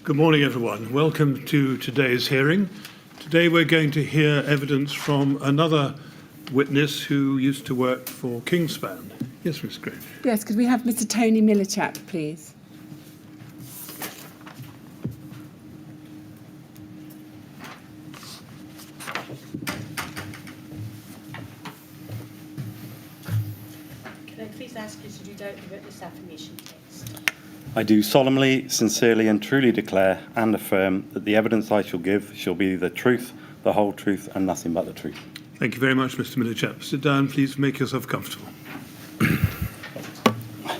Good morning, everyone. Welcome to today's hearing. Today we're going to hear evidence from another witness who used to work for Kingspan. Yes, Ms. Grange. Yes, could we have Mr. Tony Millichap, please? Can I please ask you to read out the witness affirmation text? I do solemnly, sincerely and truly declare and affirm that the evidence I shall give shall be the truth, the whole truth and nothing but the truth. Thank you very much, Mr. Millichap. Sit down, please. Make yourself comfortable. All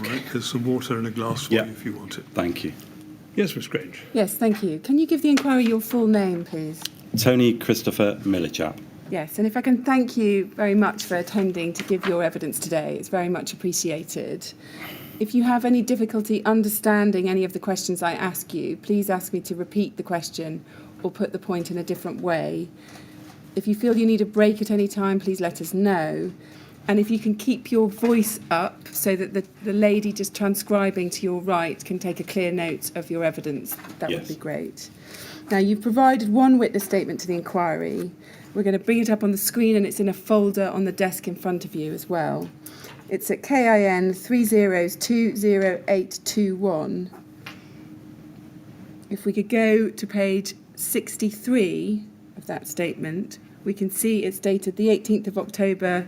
right, there's some water and a glass for you if you want it. Thank you. Yes, Ms. Grange. Yes, thank you. Can you give the inquiry your full name, please? Tony Christopher Millichap. Yes, and if I can thank you very much for attending to give your evidence today. It's very much appreciated. If you have any difficulty understanding any of the questions I ask you, please ask me to repeat the question or put the point in a different way. If you feel you need a break at any time, please let us know. And if you can keep your voice up so that the lady just transcribing to your right can take a clear note of your evidence, that would be great. Now, you've provided one witness statement to the inquiry. We're going to bring it up on the screen and it's in a folder on the desk in front of you as well. It's at KIN 3020821. If we could go to page 63 of that statement, we can see it's dated the 18th of October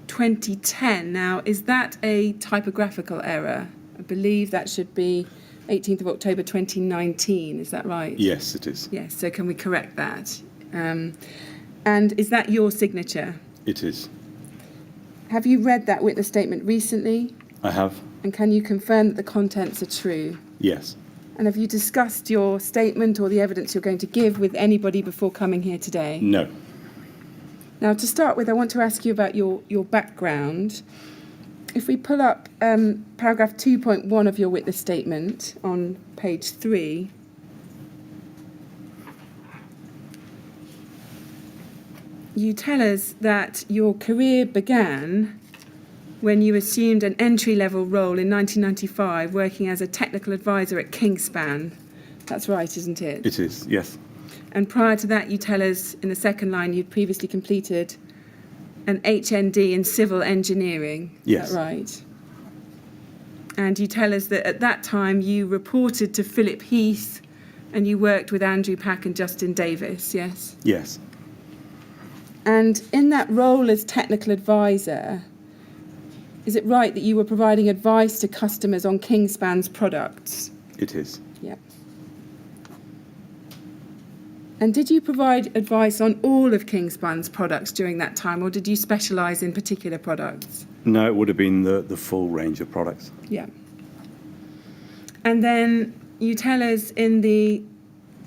2010. Now, is that a typographical error? I believe that should be 18th of October 2019. Is that right? Yes, it is. Yes, so can we correct that? And is that your signature? It is. Have you read that witness statement recently? I have. And can you confirm that the contents are true? Yes. And have you discussed your statement or the evidence you're going to give with anybody before coming here today? No. Now, to start with, I want to ask you about your background. If we pull up paragraph 2.1 of your witness statement on page 3, you tell us that your career began when you assumed an entry-level role in 1995 working as a technical advisor at Kingspan. That's right, isn't it? It is, yes. And prior to that, you tell us in the second line you'd previously completed an HND in civil engineering. Yes. Is that right? And you tell us that at that time you reported to Philip Heath and you worked with Andrew Pack and Justin Davis, yes? Yes. And in that role as technical advisor, is it right that you were providing advice to customers on Kingspan's products? It is. Yeah. And did you provide advice on all of Kingspan's products during that time, or did you specialise in particular products? No, it would have been the full range of products. Yeah. And then you tell us in the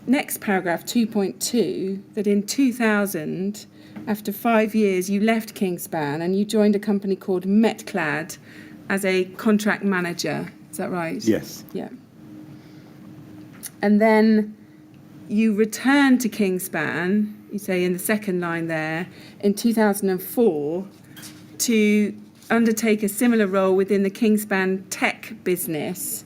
next paragraph, 2.2, that in 2000, after 5 years, you left Kingspan and you joined a company called Metclad as a contract manager. Is that right? Yes. Yeah. And then you returned to Kingspan, you say in the second line there, in 2004 to undertake a similar role within the Kingspan tech business.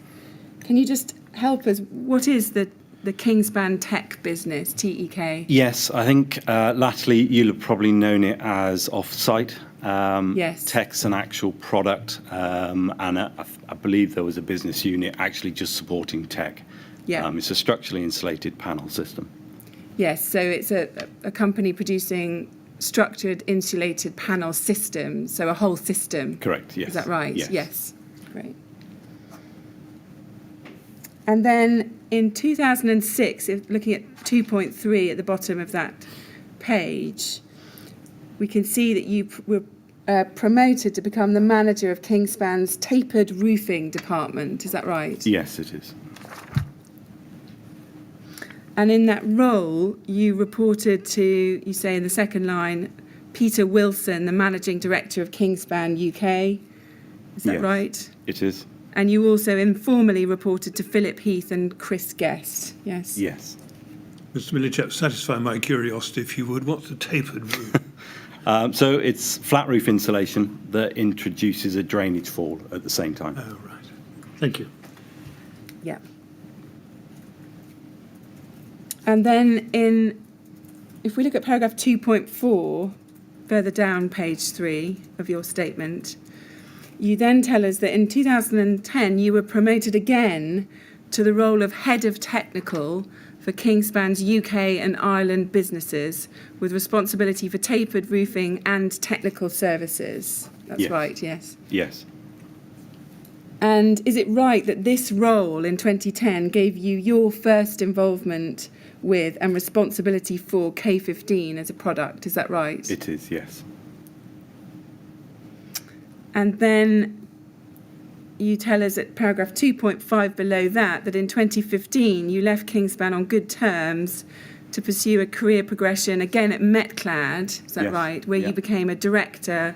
Can you just help us? What is the Kingspan tech business, TEK? Yes, I think latterly you'll have probably known it as oversight. Yes. Tech's an actual product, and I believe there was a business unit actually just supporting tech. Yeah. It's a structurally insulated panel system. Yes, so it's a company producing structured insulated panel systems, so a whole system. Correct, yes. Is that right? Yes. Yes. Great. And then in 2006, looking at 2.3 at the bottom of that page, we can see that you were promoted to become the manager of Kingspan's tapered roofing department. Is that right? Yes, it is. And in that role, you reported to, you say in the second line, Peter Wilson, the managing director of Kingspan UK. Is that right? It is. And you also informally reported to Philip Heath and Chris Guest, yes? Yes. Mr. Millichap, satisfy my curiosity, if you would. What's a tapered roof? So it's flat roof insulation that introduces a drainage fall at the same time. Oh, right. Thank you. Yeah. And then if we look at paragraph 2.4, further down page 3 of your statement, you then tell us that in 2010 you were promoted again to the role of Head of Technical for Kingspan's UK and Ireland businesses, with responsibility for tapered roofing and technical services. That's Yes. right, yes. Yes. And is it right that this role in 2010 gave you your first involvement with and responsibility for K15 as a product? Is that right? It is, yes. And then you tell us at paragraph 2.5 below that in 2015 you left Kingspan on good terms to pursue a career progression again at Metclad, is that Yes. right? Where Yeah. you became a director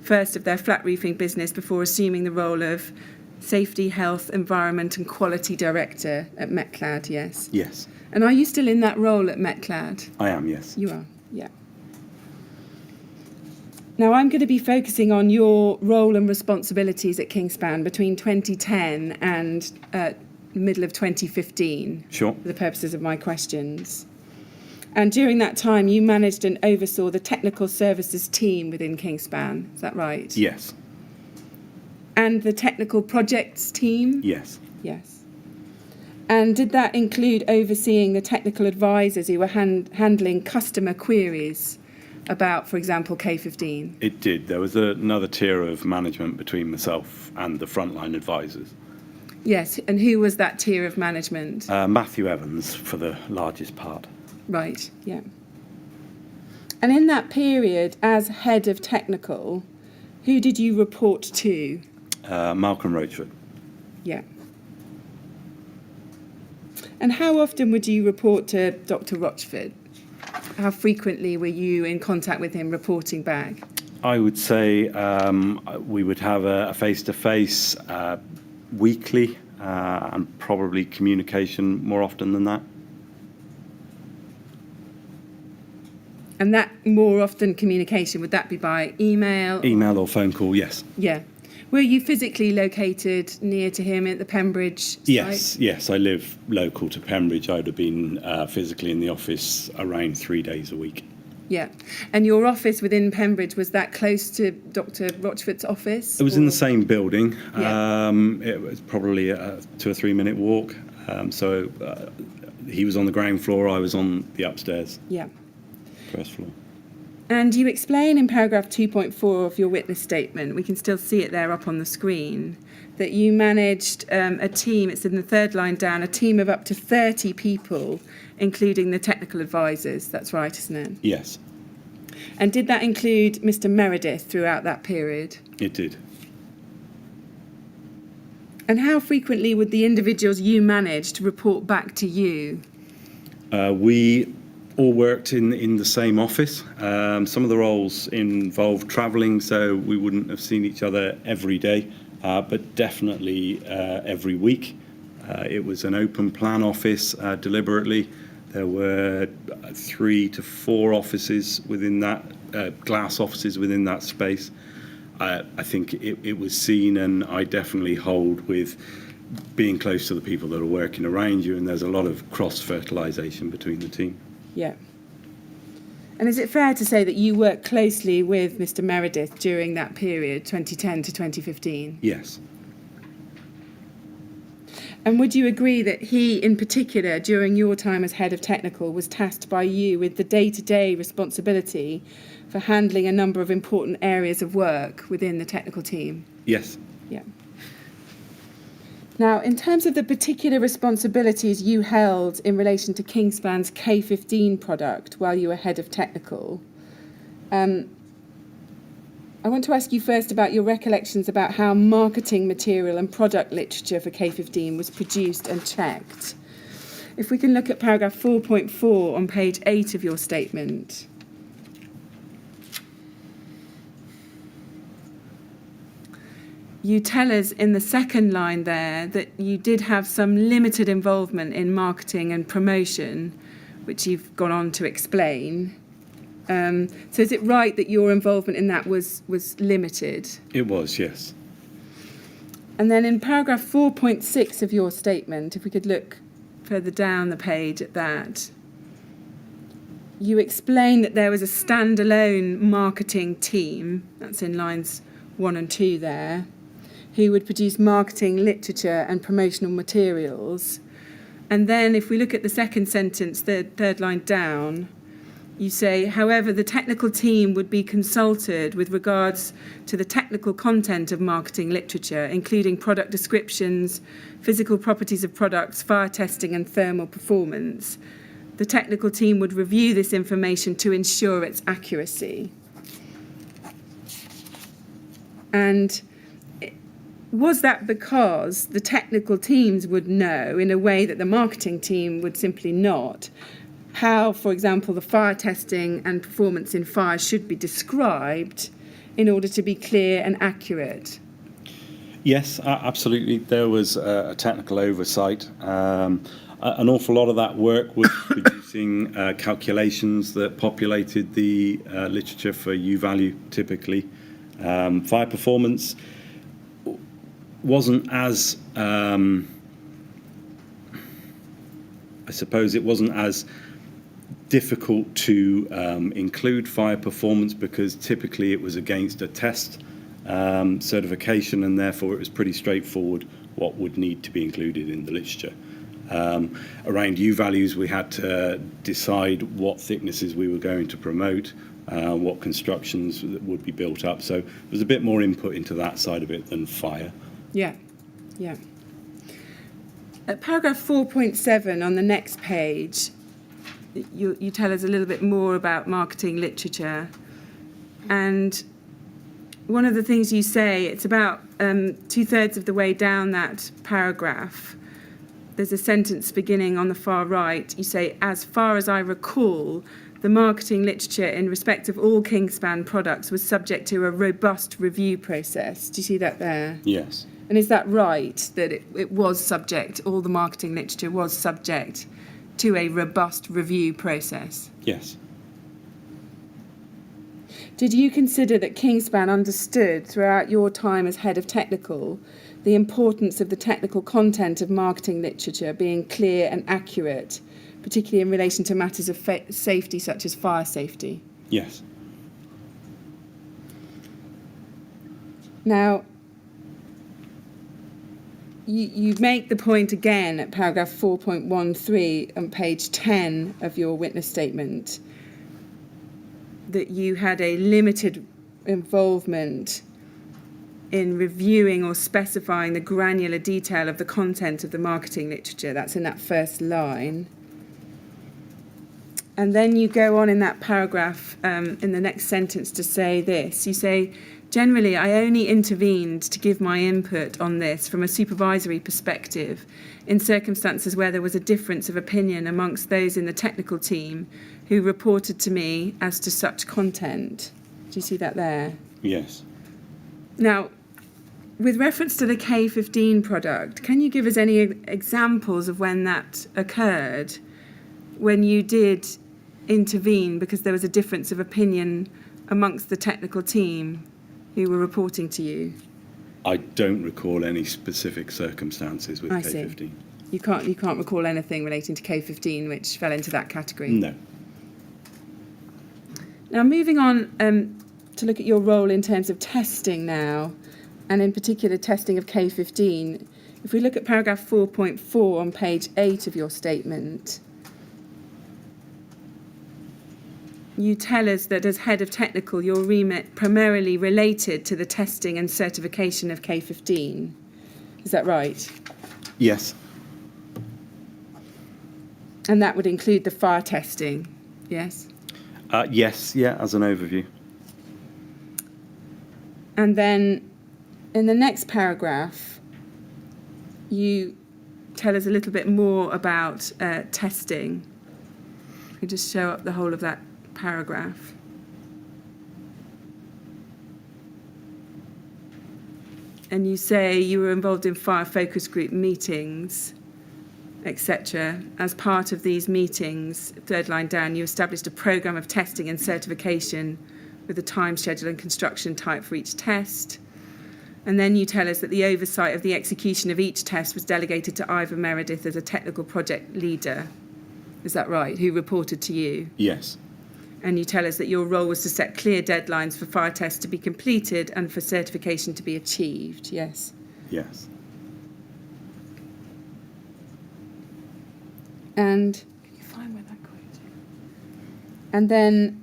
first of their flat roofing business before assuming the role of Safety, Health, Environment and Quality Director at Metclad, yes? Yes. And are you still in that role at Metclad? I am, yes. You are, yeah. Now, I'm going to be focusing on your role and responsibilities at Kingspan between 2010 and middle of 2015 Sure. for the purposes of my questions. And during that time, you managed and oversaw the technical services team within Kingspan, is that right? Yes. And the technical projects team? Yes. Yes. And did that include overseeing the technical advisors who were handling customer queries about, for example, K15? It did. There was another tier of management between myself and the frontline advisors. Yes, and who was that tier of management? Matthew Evans for the largest part. Right, yeah. And in that period, as head of technical, who did you report to? Malcolm Roachford. Yeah. And how often would you report to Dr. Rochford? How frequently were you in contact with him reporting back? I would say we would have a face-to-face weekly and probably communication more often than that. And that more often communication, would that be by email? Email or phone call, yes. Yeah. Were you physically located near to him at the Pembridge site? Yes, I live local to Pembridge. I would have been physically in the office around 3 days a week. Yeah. And your office within Pembridge, was that close to Dr. Rochford's office? It was in the same building. Yeah. It was probably a 2 or 3 minute walk. So he was on the ground floor, I was on the upstairs, Yeah. first floor. And you explain in paragraph 2.4 of your witness statement, we can still see it there up on the screen, that you managed a team, it's in the third line down, a team of up to 30 people, including the technical advisors. That's right, isn't it? Yes, And did that include Mr. Meredith throughout that period? it did. And how frequently would the individuals you managed report back to you? We all worked in the same office. Some of the roles involved travelling, so we wouldn't have seen each other every day, but definitely every week. It was an open plan office deliberately. There were 3 to 4 offices within that, glass offices within that space. I think it was seen, and I definitely hold with being close to the people that are working around you, and there's a lot of cross-fertilisation between the team. Yeah. And is it fair to say that you worked closely with Mr. Meredith during that period, 2010 to 2015? Yes. And would you agree that he, in particular, during your time as head of technical, was tasked by you with the day-to-day responsibility for handling a number of important areas of work within the technical team? Yes. Yeah. Now, in terms of the particular responsibilities you held in relation to Kingspan's K15 product while you were head of technical, I want to ask you first about your recollections about how marketing material and product literature for K15 was produced and checked. If we can look at paragraph 4.4 on page 8 of your statement. You tell us in the second line there that you did have some limited involvement in marketing and promotion, which you've gone on to explain. So is it right that your involvement in that was limited? It was, yes. And then in paragraph 4.6 of your statement, if we could look further down the page at that, you explain that there was a standalone marketing team, that's in lines 1 and 2 there, who would produce marketing literature and promotional materials. And then if we look at the second sentence, the third line down, you say, however, the technical team would be consulted with regards to the technical content of marketing literature, including product descriptions, physical properties of products, fire testing and thermal performance. The technical team would review this information to ensure its accuracy. And was that because the technical teams would know in a way that the marketing team would simply not, how, for example, the fire testing and performance in fire should be described in order to be clear and accurate? Yes, absolutely. There was a technical oversight. An awful lot of that work was producing calculations that populated the literature for U-value, typically. Fire performance wasn't as, I suppose it wasn't as difficult to include fire performance because typically it was against a test certification, and therefore it was pretty straightforward what would need to be included in the literature. Around U-values, we had to decide what thicknesses we were going to promote, what constructions would be built up. So there's a bit more input into that side of it than fire. Yeah, yeah. At paragraph 4.7 on the next page, you tell us a little bit more about marketing literature. And one of the things you say, it's about 2/3 of the way down that paragraph. There's a sentence beginning on the far right. You say, as far as I recall, the marketing literature in respect of all Kingspan products was subject to a robust review process. Do you see that there? Yes. And is that right, that it was subject, all the marketing literature was subject to a robust review process? Yes. Did you consider that Kingspan understood throughout your time as head of technical the importance of the technical content of marketing literature being clear and accurate, particularly in relation to matters of safety such as fire safety? Yes. Now, you make the point again at paragraph 4.13 on page 10 of your witness statement that you had a limited involvement in reviewing or specifying the granular detail of the content of the marketing literature. That's in that first line. And then you go on in that paragraph, in the next sentence, to say this. You say, generally, I only intervened to give my input on this from a supervisory perspective in circumstances where there was a difference of opinion amongst those in the technical team who reported to me as to such content. Do you see that there? Yes. Now, with reference to the K15 product, can you give us any examples of when that occurred, when you did intervene because there was a difference of opinion amongst the technical team who were reporting to you? I don't recall any specific circumstances with I K15. see. You can't recall anything relating to K15 which fell into that category? No. Now, moving on to look at your role in terms of testing now, and in particular testing of K15, if we look at paragraph 4.4 on page 8 of your statement, you tell us that as head of technical, your remit primarily related to the testing and certification of K15. Is that right? Yes. And that would include the fire testing, yes? Yes, yeah, as an overview. And then in the next paragraph, you tell us a little bit more about testing. You can just show up the whole of that paragraph. And you say you were involved in fire focus group meetings, etc. As part of these meetings, third line down, you established a programme of testing and certification with a time schedule and construction type for each test. And then you tell us that the oversight of the execution of each test was delegated to Ivor Meredith as a technical project leader. Is that right? Who reported to you? Yes. And you tell us that your role was to set clear deadlines for fire tests to be completed and for certification to be achieved. Yes. Yes. And can you find where that quote is? And then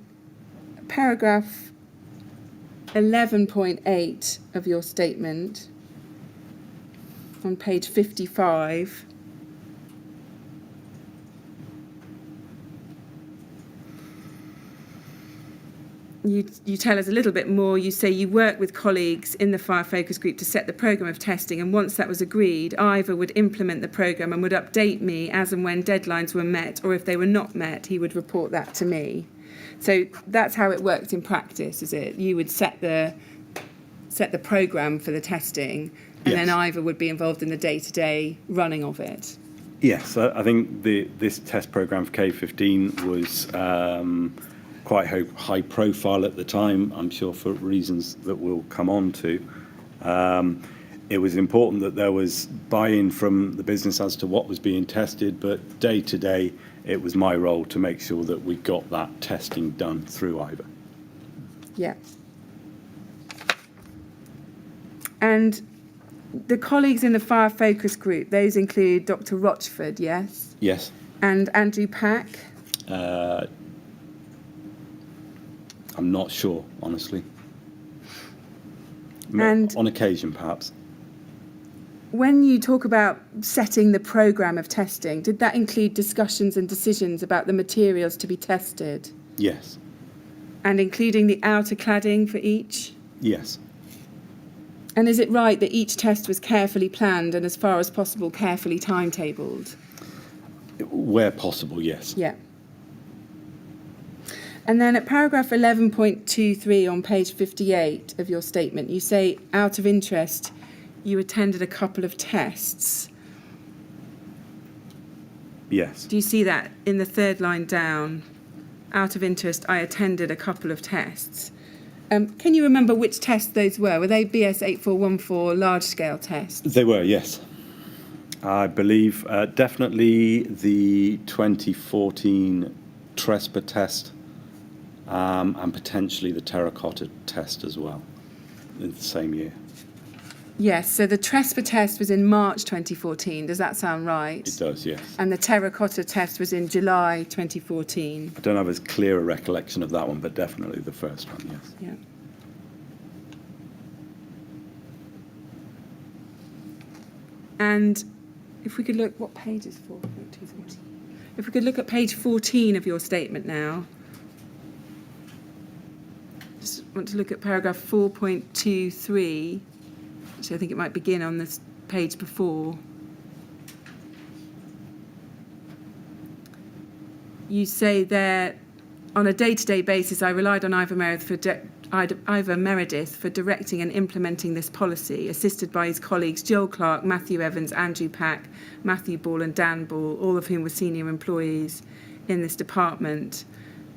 paragraph 11.8 of your statement on page 55. You tell us a little bit more. You say you work with colleagues in the fire focus group to set the programme of testing, and once that was agreed, Ivor would implement the programme and would update me as and when deadlines were met, or if they were not met, he would report that to me. So that's how it worked in practice, is it? You would set the programme for the testing, and then Ivor would be involved in the day-to-day running of it. Yes, I think this test programme for K15 was quite high profile at the time, I'm sure for reasons that we'll come on to. It was important that there was buy-in from the business as to what was being tested, but day to day, it was my role to make sure that we got that testing done through Ivor. Yeah. And the colleagues in the fire focus group, those include Dr. Rochford, yes? Yes. And Andrew Pack? I'm not sure, honestly. And on occasion, perhaps. When you talk about setting the programme of testing, did that include discussions and decisions about the materials to be tested? Yes. And including the outer cladding for each? Yes. And is it right that each test was carefully planned and, as far as possible, carefully timetabled? Where possible, yes. Yeah. And then at paragraph 11.23 on page 58 of your statement, you say, out of interest, you attended a couple of tests. Yes. Do you see that in the third line down? Out of interest, I attended a couple of tests. Can you remember which tests those were? Were they BS 8414 large-scale tests? They were, yes. I believe definitely the 2014 TRESPA test and potentially the terracotta test as well in the same year. Yes, so the TRESPA test was in March 2014. Does that sound right? It does, yes. And the terracotta test was in July 2014. I don't have as clear a recollection of that one, but definitely the first one, yes. Yeah. And if we could look, what page is 4? If we could look at page 14 of your statement now. Just want to look at paragraph 4.23. Actually, I think it might begin on this page before. You say there, on a day-to-day basis, I relied on Ivor Meredith for directing and implementing this policy, assisted by his colleagues Joel Clark, Matthew Evans, Andrew Pack, Matthew Ball and Dan Ball, all of whom were senior employees in this department.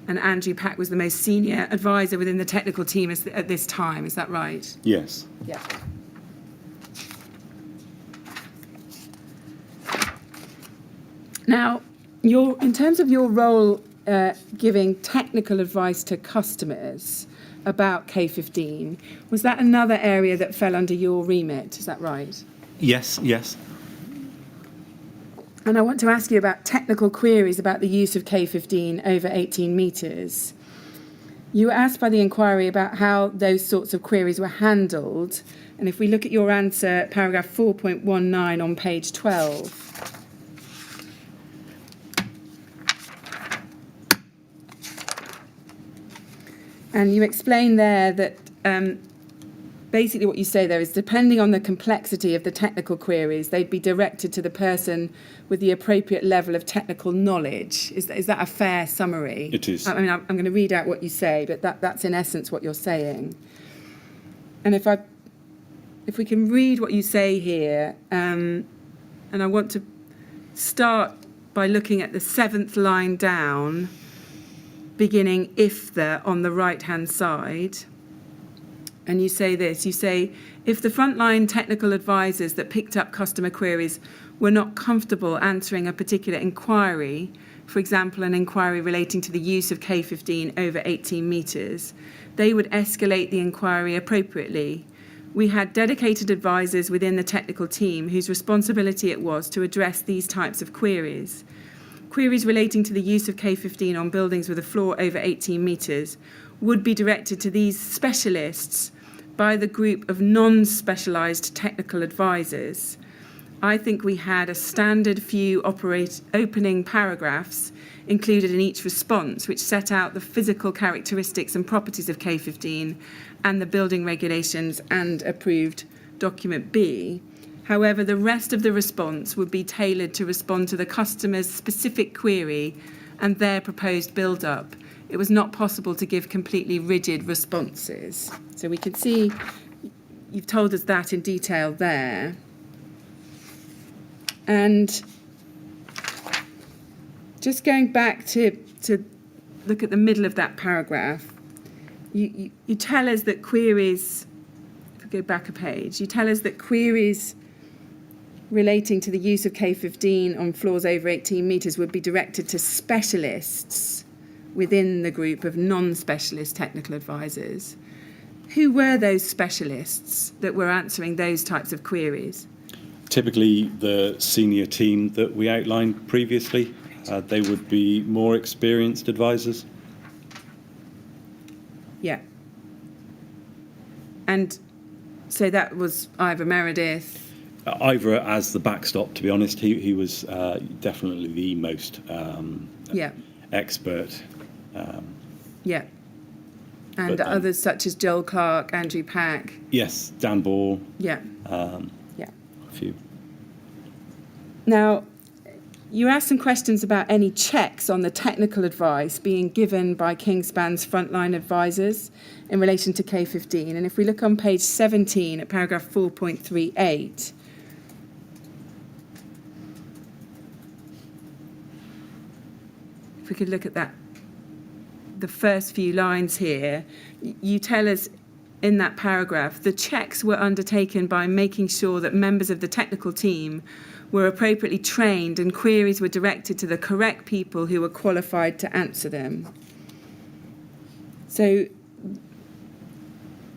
And Andrew Pack was the most senior advisor within the technical team at this time. Is that right? Yes. Yeah. Now, in terms of your role giving technical advice to customers about K15, was that another area that fell under your remit? Is that right? Yes, yes. And I want to ask you about technical queries about the use of K15 over 18 metres. You were asked by the inquiry about how those sorts of queries were handled. And if we look at your answer, paragraph 4.19 on page 12. And you explain there that basically what you say there is, depending on the complexity of the technical queries, they'd be directed to the person with the appropriate level of technical knowledge. Is that a fair summary? It is. I mean, I'm going to read out what you say, but that's in essence what you're saying. And if we can read what you say here, and I want to start by looking at the 7th line down, beginning if the on the right-hand side. And you say this, you say, if the frontline technical advisors that picked up customer queries were not comfortable answering a particular inquiry, for example, an inquiry relating to the use of K15 over 18 metres, they would escalate the inquiry appropriately. We had dedicated advisors within the technical team whose responsibility it was to address these types of queries. Queries relating to the use of K15 on buildings with a floor over 18 metres would be directed to these specialists by the group of non-specialised technical advisors. I think we had a standard few opening paragraphs included in each response, which set out the physical characteristics and properties of K15 and the building regulations and approved document B. However, the rest of the response would be tailored to respond to the customer's specific query and their proposed build-up. It was not possible to give completely rigid responses. So we can see you've told us that in detail there. And just going back to look at the middle of that paragraph, you tell us that queries, if we go back a page, you tell us that queries relating to the use of K15 on floors over 18 metres would be directed to specialists within the group of non-specialist technical advisors. Who were those specialists that were answering those types of queries? Typically the senior team that we outlined previously. They would be more experienced advisors. Yeah. And so that was Ivor Meredith. Ivor as the backstop, to be honest. He was definitely the most expert. Yeah. And others such as Joel Clark, Andrew Pack. Yes, Dan Ball. Yeah. A few. Now, you asked some questions about any checks on the technical advice being given by Kingspan's frontline advisors in relation to K15. And if we look on page 17 at paragraph 4.38, if we could look at that, the first few lines here, you tell us in that paragraph, the checks were undertaken by making sure that members of the technical team were appropriately trained and queries were directed to the correct people who were qualified to answer them. So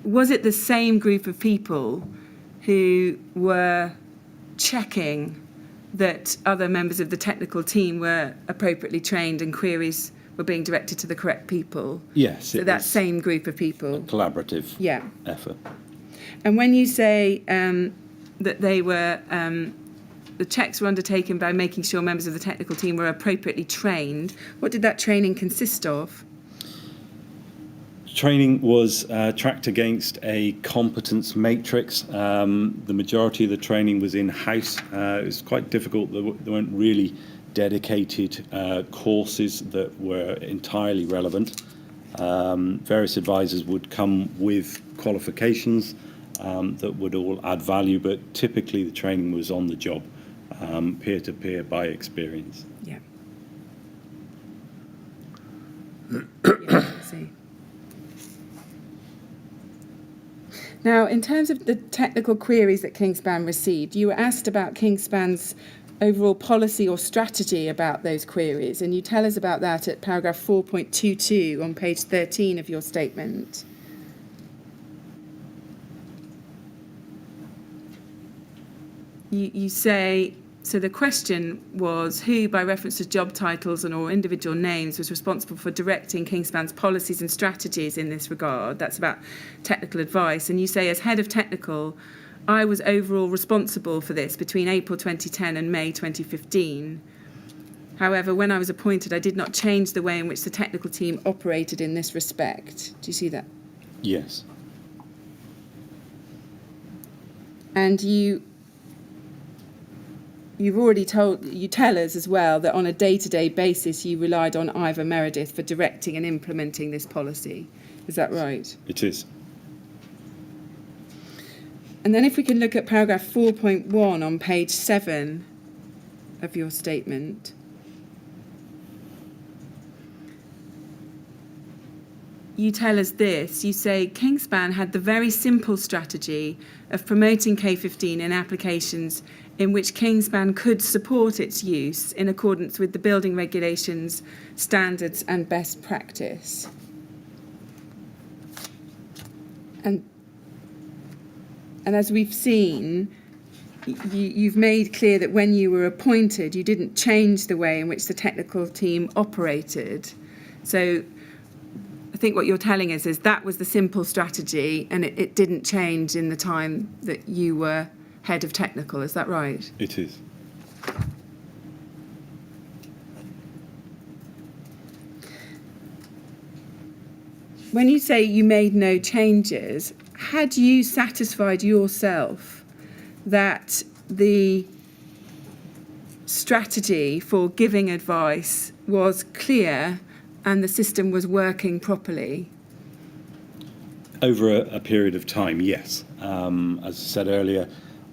was it the same group of people who were checking that other members of the technical team were appropriately trained and queries were being directed to the correct people? Yes. So that same group of people. Collaborative effort. And when you say that they were, the checks were undertaken by making sure members of the technical team were appropriately trained, what did that training consist of? Training was tracked against a competence matrix. The majority of the training was in-house. It was quite difficult. There weren't really dedicated courses that were entirely relevant. Various advisors would come with qualifications that would all add value, but typically the training was on the job, peer-to-peer by experience. Yeah. I see. Now, in terms of the technical queries that Kingspan received, you were asked about Kingspan's overall policy or strategy about those queries, and you tell us about that at paragraph 4.22 on page 13 of your statement. You say, so the question was who, by reference to job titles and or individual names, was responsible for directing Kingspan's policies and strategies in this regard. That's about technical advice. And you say, as head of technical, I was overall responsible for this between April 2010 and May 2015. However, when I was appointed, I did not change the way in which the technical team operated in this respect. Do you see that? Yes. And you've already tell us as well that on a day-to-day basis you relied on Ivor Meredith for directing and implementing this policy. Is that right? It is. And then if we can look at paragraph 4.1 on page 7 of your statement. you tell us this. You say Kingspan had the very simple strategy of promoting K15 in applications in which Kingspan could support its use in accordance with the building regulations, standards and best practice. And as we've seen, you've made clear that when you were appointed, you didn't change the way in which the technical team operated. So I think what you're telling us is that was the simple strategy and it didn't change in the time that you were head of technical. Is that right? It is. When you say you made no changes, had you satisfied yourself that the strategy for giving advice was clear and the system was working properly? Over a period of time, yes. As I said earlier,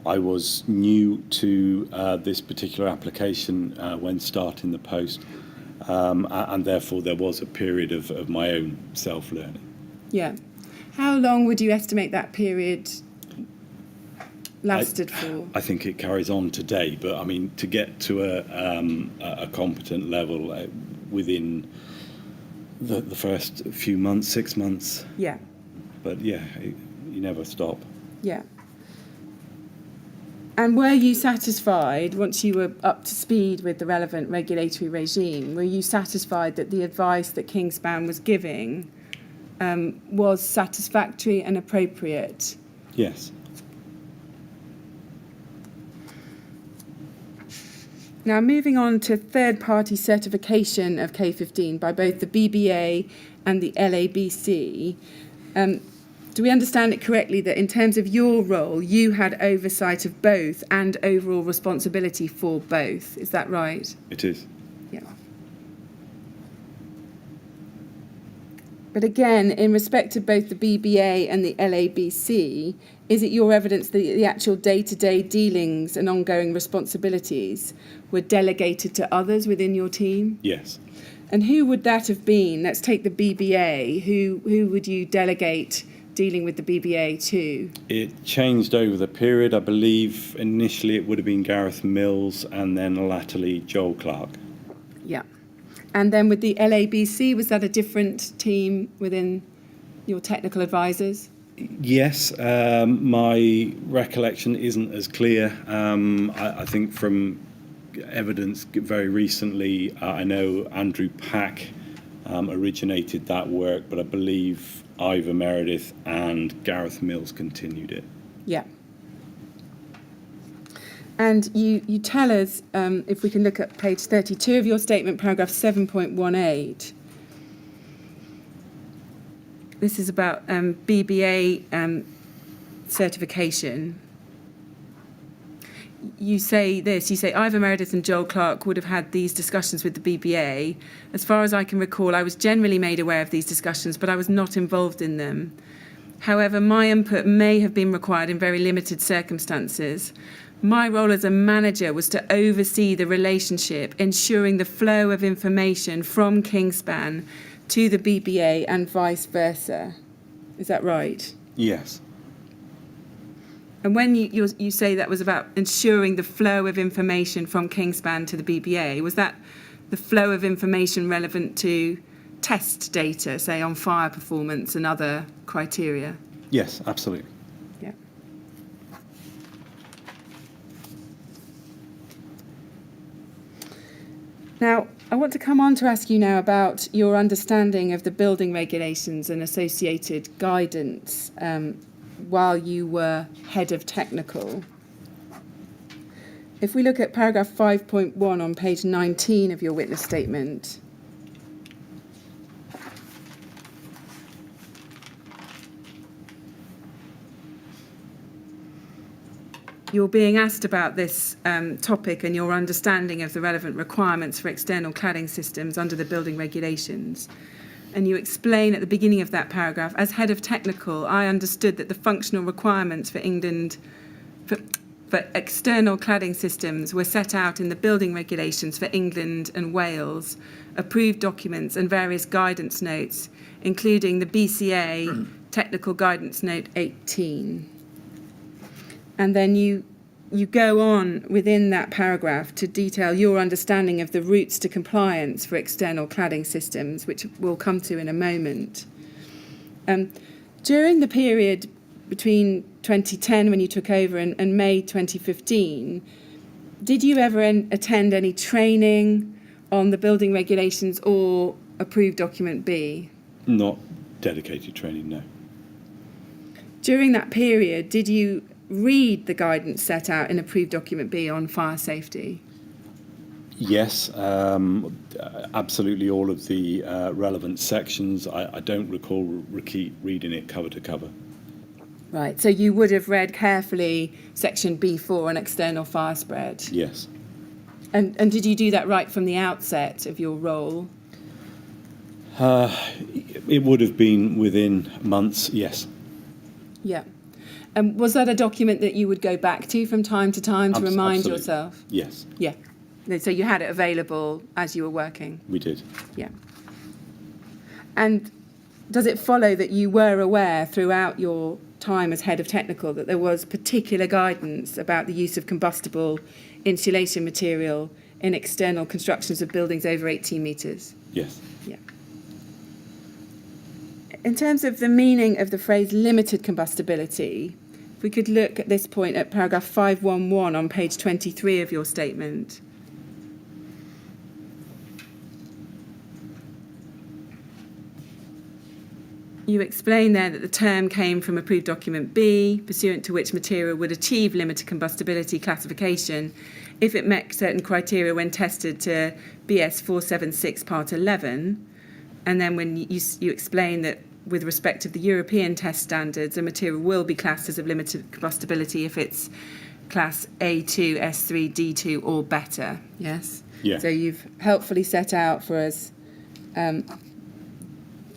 I was new to this particular application when starting the post, and therefore there was a period of my own self-learning. Yeah. How long would you estimate that period lasted for? I think it carries on today, but I mean, to get to a competent level within the first few months, 6 months. Yeah. But yeah, you never stop. Yeah. And were you satisfied, once you were up to speed with the relevant regulatory regime, were you satisfied that the advice that Kingspan was giving was satisfactory and appropriate? Yes. Now, moving on to third-party certification of K15 by both the BBA and the LABC, do we understand it correctly that in terms of your role, you had oversight of both and overall responsibility for both? Is that right? It is. Yeah. But again, in respect of both the BBA and the LABC, is it your evidence that the actual day-to-day dealings and ongoing responsibilities were delegated to others within your team? Yes. And who would that have been? Let's take the BBA. Who would you delegate dealing with the BBA to? It changed over the period. I believe initially it would have been Gareth Mills and then latterly Joel Clark. Yeah. And then with the LABC, was that a different team within your technical advisors? Yes, my recollection isn't as clear. I think from evidence very recently, I know Andrew Pack originated that work, but I believe Ivor Meredith and Gareth Mills continued it. Yeah. And you tell us, if we can look at page 32 of your statement, paragraph 7.18. This is about BBA certification. You say this, you say Ivor Meredith and Joel Clark would have had these discussions with the BBA. As far as I can recall, I was generally made aware of these discussions, but I was not involved in them. However, my input may have been required in very limited circumstances. My role as a manager was to oversee the relationship, ensuring the flow of information from Kingspan to the BBA and vice versa. Is that right? Yes. And when you say that was about ensuring the flow of information from Kingspan to the BBA, was that the flow of information relevant to test data, say on fire performance and other criteria? Yes, absolutely. Yeah. Now, I want to come on to ask you now about your understanding of the building regulations and associated guidance while you were head of technical. If we look at paragraph 5.1 on page 19 of your witness statement, you're being asked about this topic and your understanding of the relevant requirements for external cladding systems under the building regulations. And you explain at the beginning of that paragraph, as head of technical, I understood that the functional requirements for England, for external cladding systems were set out in the building regulations for England and Wales, approved documents and various guidance notes including the BCA Technical Guidance Note 18. And then you go on within that paragraph to detail your understanding of the routes to compliance for external cladding systems, which we'll come to in a moment. During the period between 2010, when you took over, and May 2015, did you ever attend any training on the building regulations or approved document B? Not dedicated training, no. During that period, did you read the guidance set out in approved document B on fire safety? Yes, absolutely all of the relevant sections. I don't recall reading it cover to cover. Right, so you would have read carefully section B4 on external fire spread? Yes. And did you do that right from the outset of your role? It would have been within months, yes. Yeah. And was that a document that you would go back to from time to time to remind Absolutely. yourself? Yes, Yeah. So you had it available as you were working? we did. Yeah. And does it follow that you were aware throughout your time as head of technical that there was particular guidance about the use of combustible insulation material in external constructions of buildings over 18 metres? Yes. Yeah. In terms of the meaning of the phrase limited combustibility, if we could look at this point at paragraph 511 on page 23 of your statement. You explain there that the term came from approved document B, pursuant to which material would achieve limited combustibility classification if it met certain criteria when tested to BS 476 part 11. And then when you explain that with respect to the European test standards, a material will be classed as of limited combustibility if it's class A2, S3, D2 or better, yes? Yeah. So you've helpfully set out for us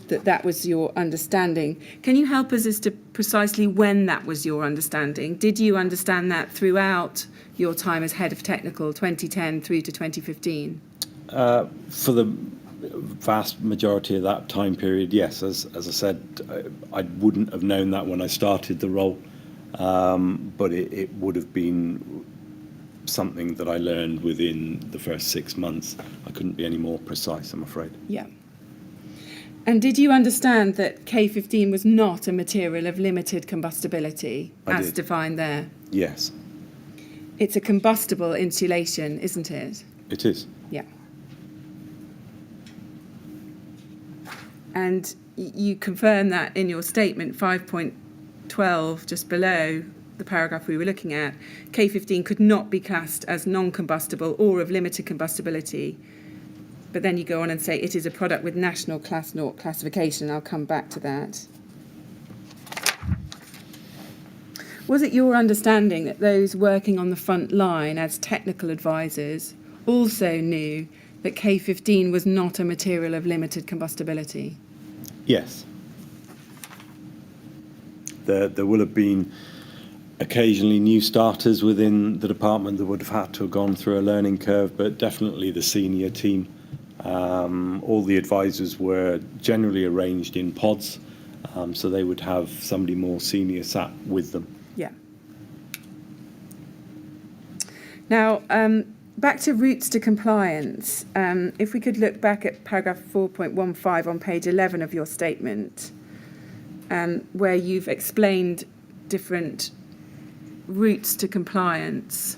that was your understanding. Can you help us as to precisely when that was your understanding? Did you understand that throughout your time as head of technical, 2010 through to 2015? For the vast majority of that time period, yes. As I said, I wouldn't have known that when I started the role, but it would have been something that I learned within the first 6 months. I couldn't be any more precise, I'm afraid. Yeah. And did you understand that K15 was not a material of limited combustibility, as defined there? Yes. It's a combustible insulation, isn't it? It is. Yeah. And you confirm that in your statement 5.12, just below the paragraph we were looking at, K15 could not be classed as non-combustible or of limited combustibility. But then you go on and say it is a product with national class naught classification. I'll come back to that. Was it your understanding that those working on the front line as technical advisors also knew that K15 was not a material of limited combustibility? Yes. There will have been occasionally new starters within the department that would have had to have gone through a learning curve, but definitely the senior team. All the advisors were generally arranged in pods, so they would have somebody more senior sat with them. Yeah. Now, back to routes to compliance. If we could look back at paragraph 4.15 on page 11 of your statement, where you've explained different routes to compliance.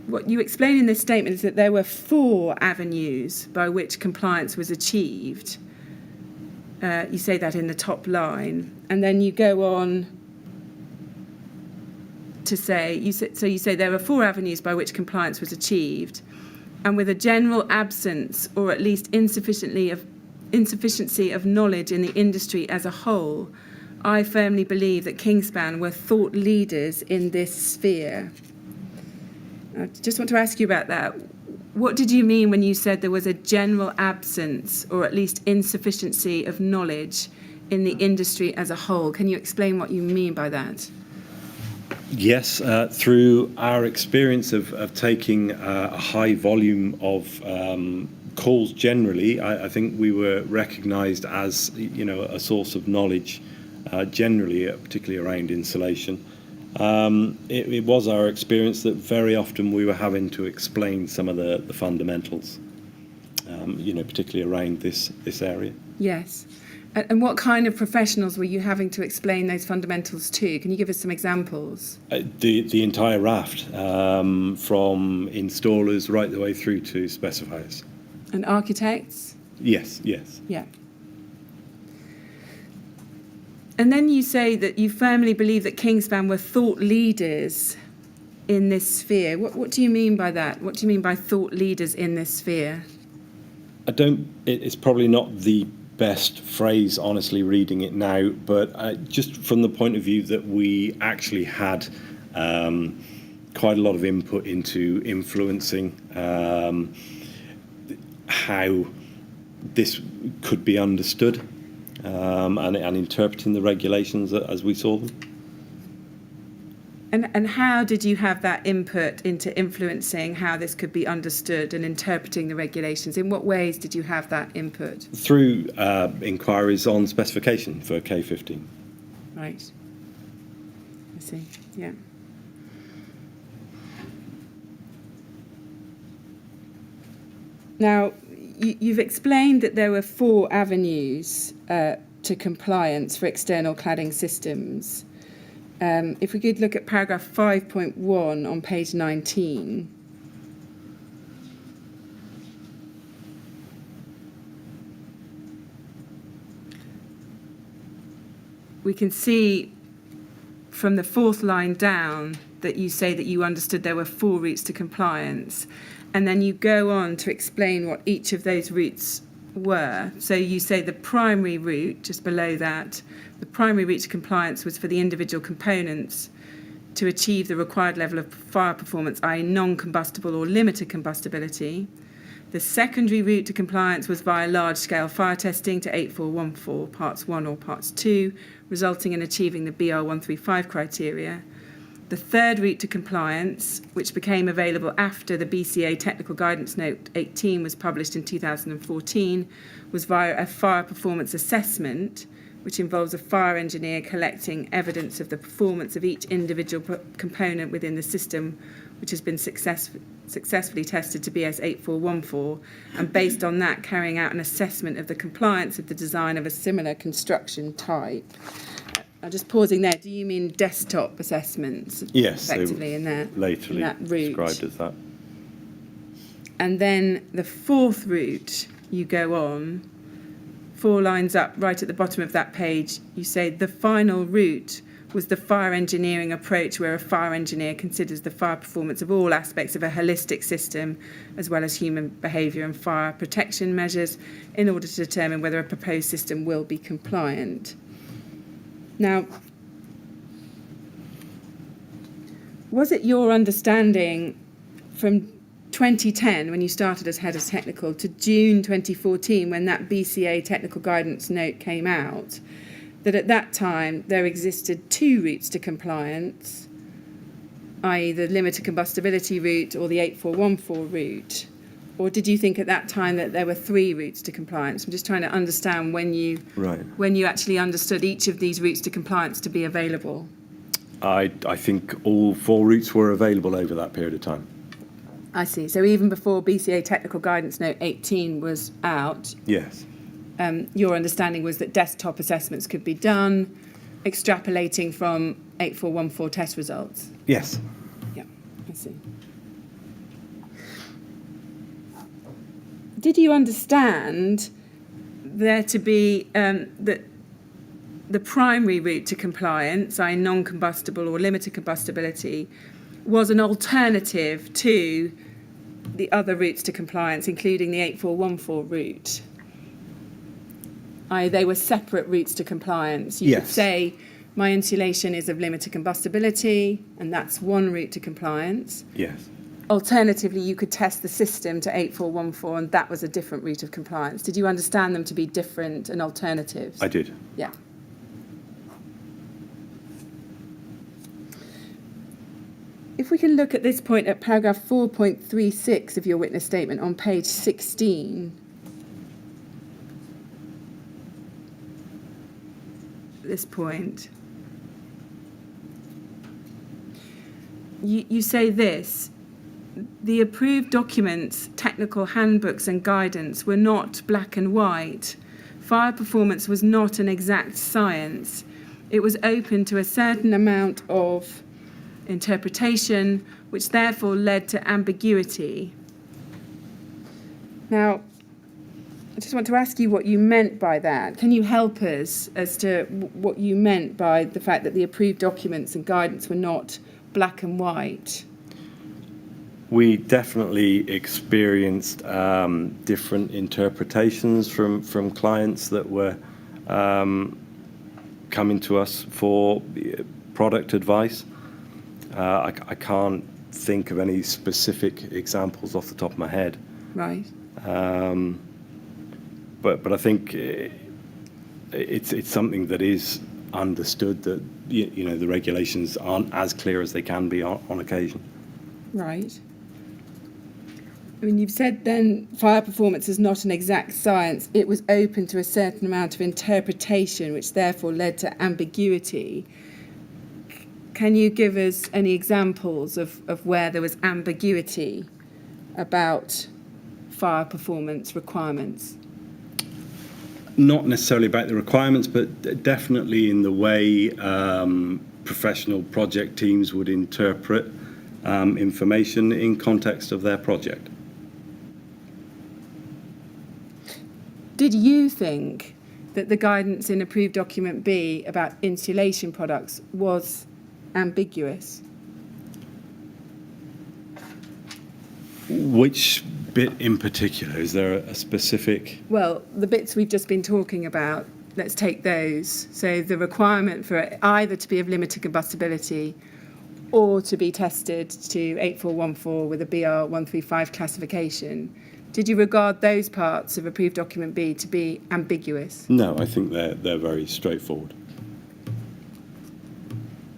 What you explain in this statement is that there were 4 avenues by which compliance was achieved. You say that in the top line, and then you go on to say, you say there were 4 avenues by which compliance was achieved, and with a general absence or at least insufficiency of knowledge in the industry as a whole, I firmly believe that Kingspan were thought leaders in this sphere. I just want to ask you about that. What did you mean when you said there was a general absence or at least insufficiency of knowledge in the industry as a whole? Can you explain what you mean by that? Yes, through our experience of taking a high volume of calls generally, I think we were recognised as, a source of knowledge generally, particularly around insulation. It was our experience that very often we were having to explain some of the fundamentals, particularly around this area. Yes. And what kind of professionals were you having to explain those fundamentals to? Can you give us some examples? The entire raft, from installers right the way through to specifiers. And architects? Yes. Yeah. And then you say that you firmly believe that Kingspan were thought leaders in this sphere. What do you mean by that? What do you mean by thought leaders in this sphere? It's probably not the best phrase, honestly, reading it now, but just from the point of view that we actually had quite a lot of input into influencing how this could be understood and interpreting the regulations as we saw them. And how did you have that input into influencing how this could be understood and interpreting the regulations? In what ways did you have that input? Through inquiries on specification for K15. Right. I see, yeah. Now, you've explained that there were 4 avenues to compliance for external cladding systems. If we could look at paragraph 5.1 on page 19. We can see from the 4th line down that you say that you understood there were 4 routes to compliance, and then you go on to explain what each of those routes were. So you say the primary route, just below that, the primary route to compliance was for the individual components to achieve the required level of fire performance, i.e. non-combustible or limited combustibility. The secondary route to compliance was via large-scale fire testing to 8414 Parts 1 or Parts 2, resulting in achieving the BR 135 criteria. The third route to compliance, which became available after the BCA Technical Guidance Note 18 was published in 2014, was via a fire performance assessment, which involves a fire engineer collecting evidence of the performance of each individual component within the system, which has been successfully tested to BS 8414, and based on that carrying out an assessment of the compliance of the design of a similar construction type. I'm just pausing there. Do you mean desktop assessments? Yes, effectively in that route. Described as that. And then the 4th route, you go on, 4 lines up, right at the bottom of that page, you say the final route was the fire engineering approach, where a fire engineer considers the fire performance of all aspects of a holistic system, as well as human behaviour and fire protection measures, in order to determine whether a proposed system will be compliant. Now, was it your understanding from 2010, when you started as head of technical, to June 2014, when that BCA technical guidance note came out, that at that time there existed 2 routes to compliance, i.e. the limited combustibility route or the 8414 route? Or did you think at that time that there were 3 routes to compliance? I'm just trying to understand when you actually understood each of these routes to compliance to be available. I think all 4 routes were available over that period of time. I see. So even before BCA Technical Guidance Note 18 was out, Yes. Your understanding was that desktop assessments could be done, extrapolating from 8414 test results? Yes. Yeah, I see. Did you understand there to be that the primary route to compliance, i.e. non-combustible or limited combustibility, was an alternative to the other routes to compliance, including the 8414 route? They were separate routes to compliance. You could say, my insulation is of limited combustibility, and that's one route to compliance. Yes. Alternatively, you could test the system to 8414, and that was a different route of compliance. Did you understand them to be different and alternatives? I did. Yeah. If we can look at this point at paragraph 4.36 of your witness statement on page 16. This point. You say this: the approved documents, technical handbooks and guidance were not black and white. Fire performance was not an exact science. It was open to a certain amount of interpretation, which therefore led to ambiguity. Now, I just want to ask you what you meant by that. Can you help us as to what you meant by the fact that the approved documents and guidance were not black and white? We definitely experienced different interpretations from clients that were coming to us for product advice. I can't think of any specific examples off the top of my head. Right. But I think it's something that is understood, that the regulations aren't as clear as they can be on occasion. Right. I mean, you've said then fire performance is not an exact science. It was open to a certain amount of interpretation, which therefore led to ambiguity. Can you give us any examples of where there was ambiguity about fire performance requirements? Not necessarily about the requirements, but definitely in the way professional project teams would interpret information in context of their project. Did you think that the guidance in approved document B about insulation products was ambiguous? Which bit in particular? Is there a specific? Well, the bits we've just been talking about, let's take those. So the requirement for it either to be of limited combustibility or to be tested to 8414 with a BR 135 classification. Did you regard those parts of approved document B to be ambiguous? No, I think they're very straightforward.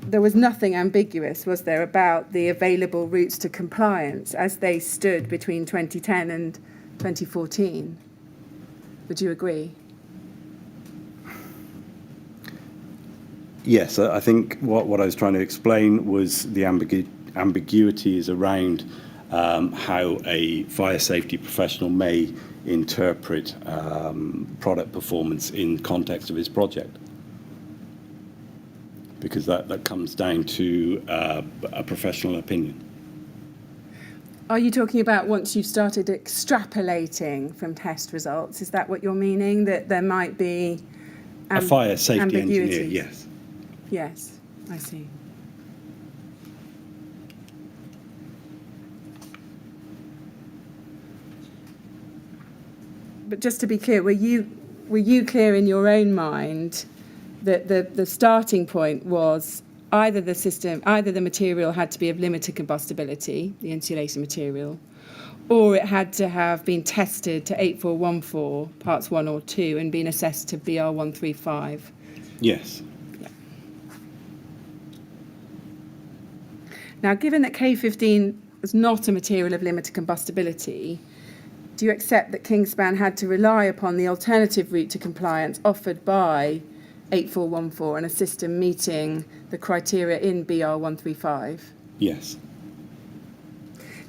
There was nothing ambiguous, was there, about the available routes to compliance as they stood between 2010 and 2014? Would you agree? Yes, I think what I was trying to explain was the ambiguity is around how a fire safety professional may interpret product performance in context of his project. Because that comes down to a professional opinion. Are you talking about once you've started extrapolating from test results? Is that what you're meaning, that there might be a fire safety engineer, ambiguities? yes. Yes, I see. But just to be clear, were you clear in your own mind that the starting point was either the material had to be of limited combustibility, the insulation material, or it had to have been tested to 8414 parts 1 or 2 and been assessed to BR 135? Yes. Yeah. Now, given that K15 was not a material of limited combustibility, do you accept that Kingspan had to rely upon the alternative route to compliance offered by 8414 and a system meeting the criteria in BR 135? Yes.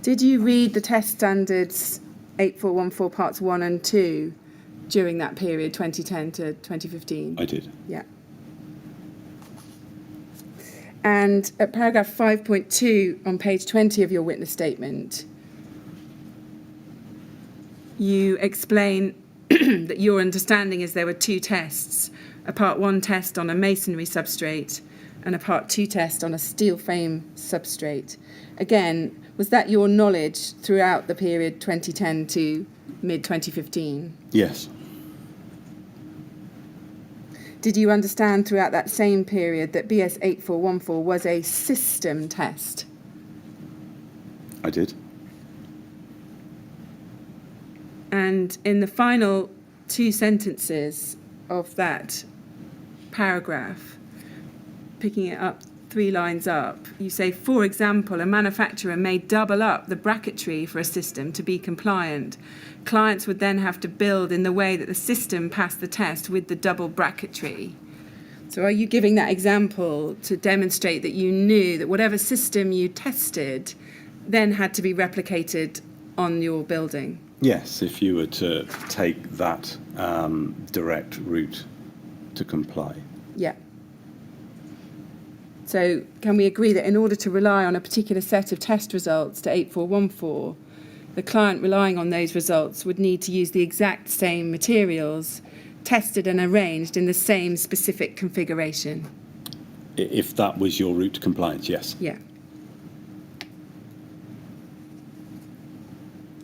Did you read the test standards 8414 parts 1 and 2 during that period, 2010 to 2015? I did. Yeah. And at paragraph 5.2 on page 20 of your witness statement, you explain that your understanding is there were 2 tests, a part 1 test on a masonry substrate and a part 2 test on a steel frame substrate. Again, was that your knowledge throughout the period 2010 to mid-2015? Yes. Did you understand throughout that same period that BS 8414 was a system test? I did. And in the final 2 sentences of that paragraph, picking it up 3 lines up, you say, for example, a manufacturer may double up the bracketry for a system to be compliant. Clients would then have to build in the way that the system passed the test with the double bracketry. So are you giving that example to demonstrate that you knew that whatever system you tested then had to be replicated on your building? Yes, if you were to take that direct route to comply. Yeah. So can we agree that in order to rely on a particular set of test results to 8414, the client relying on those results would need to use the exact same materials, tested and arranged in the same specific configuration? If that was your route to compliance, yes. Yeah.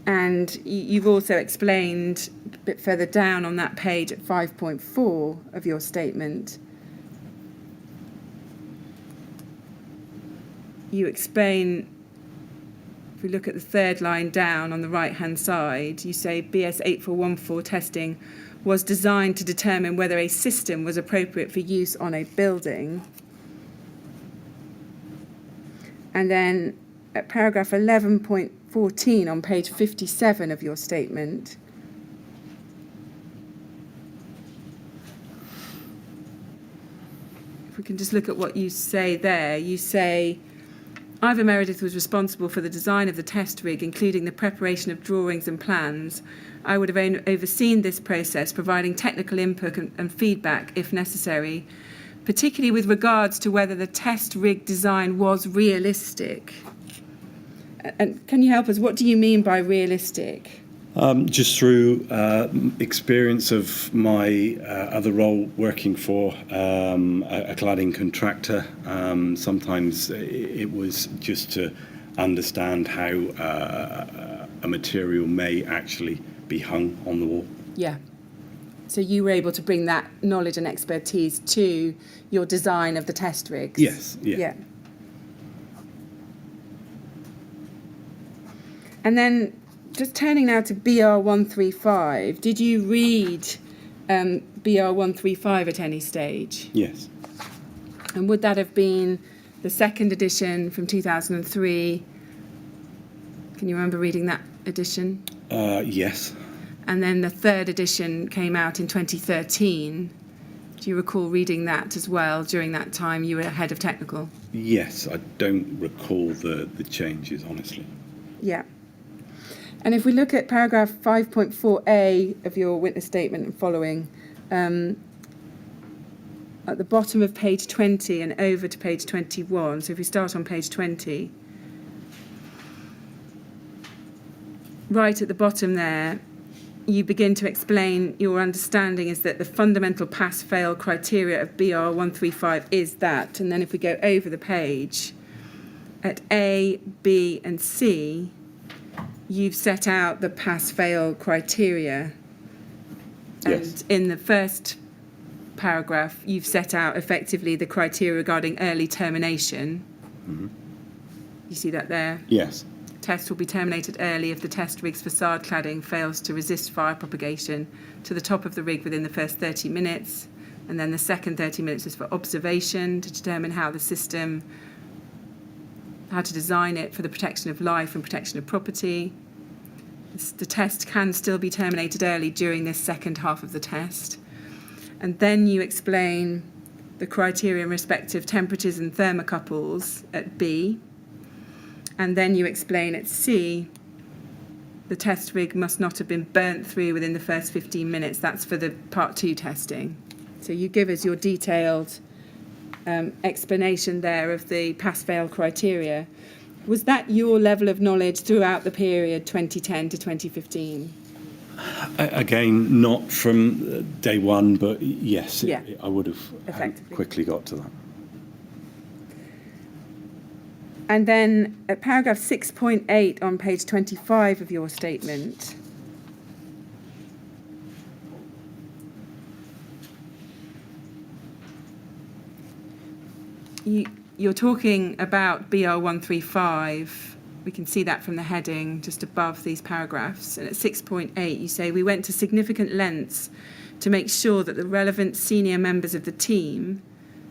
And you've also explained a bit further down on that page at 5.4 of your statement, you explain, if we look at the third line down on the right-hand side, you say BS 8414 testing was designed to determine whether a system was appropriate for use on a building. And then at paragraph 11.14 on page 57 of your statement, if we can just look at what you say there, you say, Ivor Meredith was responsible for the design of the test rig, including the preparation of drawings and plans. I would have overseen this process, providing technical input and feedback if necessary, particularly with regards to whether the test rig design was realistic. And can you help us? What do you mean by realistic? Just through experience of my other role working for a cladding contractor, sometimes it was just to understand how a material may actually be hung on the wall. Yeah. So you were able to bring that knowledge and expertise to your design of the test rigs? Yes, yeah. Yeah. And then just turning now to BR 135, did you read BR 135 at any stage? Yes. And would that have been the second edition from 2003? Can you remember reading that edition? Yes. And then the third edition came out in 2013. Do you recall reading that as well during that time you were head of technical? Yes, I don't recall the changes, honestly. Yeah. And if we look at paragraph 5.4a of your witness statement and following, at the bottom of page 20 and over to page 21, so if we start on page 20, right at the bottom there, you begin to explain your understanding is that the fundamental pass-fail criteria of BR 135 is that. And then if we go over the page, at A, B and C, you've set out the pass-fail criteria. Yes. And in the first paragraph, you've set out effectively the criteria regarding early termination. Mm-hmm. You see that there? Yes. Test will be terminated early if the test rig's facade cladding fails to resist fire propagation to the top of the rig within the first 30 minutes. And then the second 30 minutes is for observation to determine how the system, how to design it for the protection of life and protection of property. The test can still be terminated early during this second half of the test. And then you explain the criteria in respect of temperatures and thermocouples at B. And then you explain at C, the test rig must not have been burnt through within the first 15 minutes. That's for the part 2 testing. So you give us your detailed explanation there of the pass-fail criteria. Was that your level of knowledge throughout the period 2010 to 2015? Again, not from day one, but yes, Yeah. I would have Effectively. quickly got to that. And then at paragraph 6.8 on page 25 of your statement, you're talking about BR 135. We can see that from the heading just above these paragraphs. And at 6.8, you say, we went to significant lengths to make sure that the relevant senior members of the team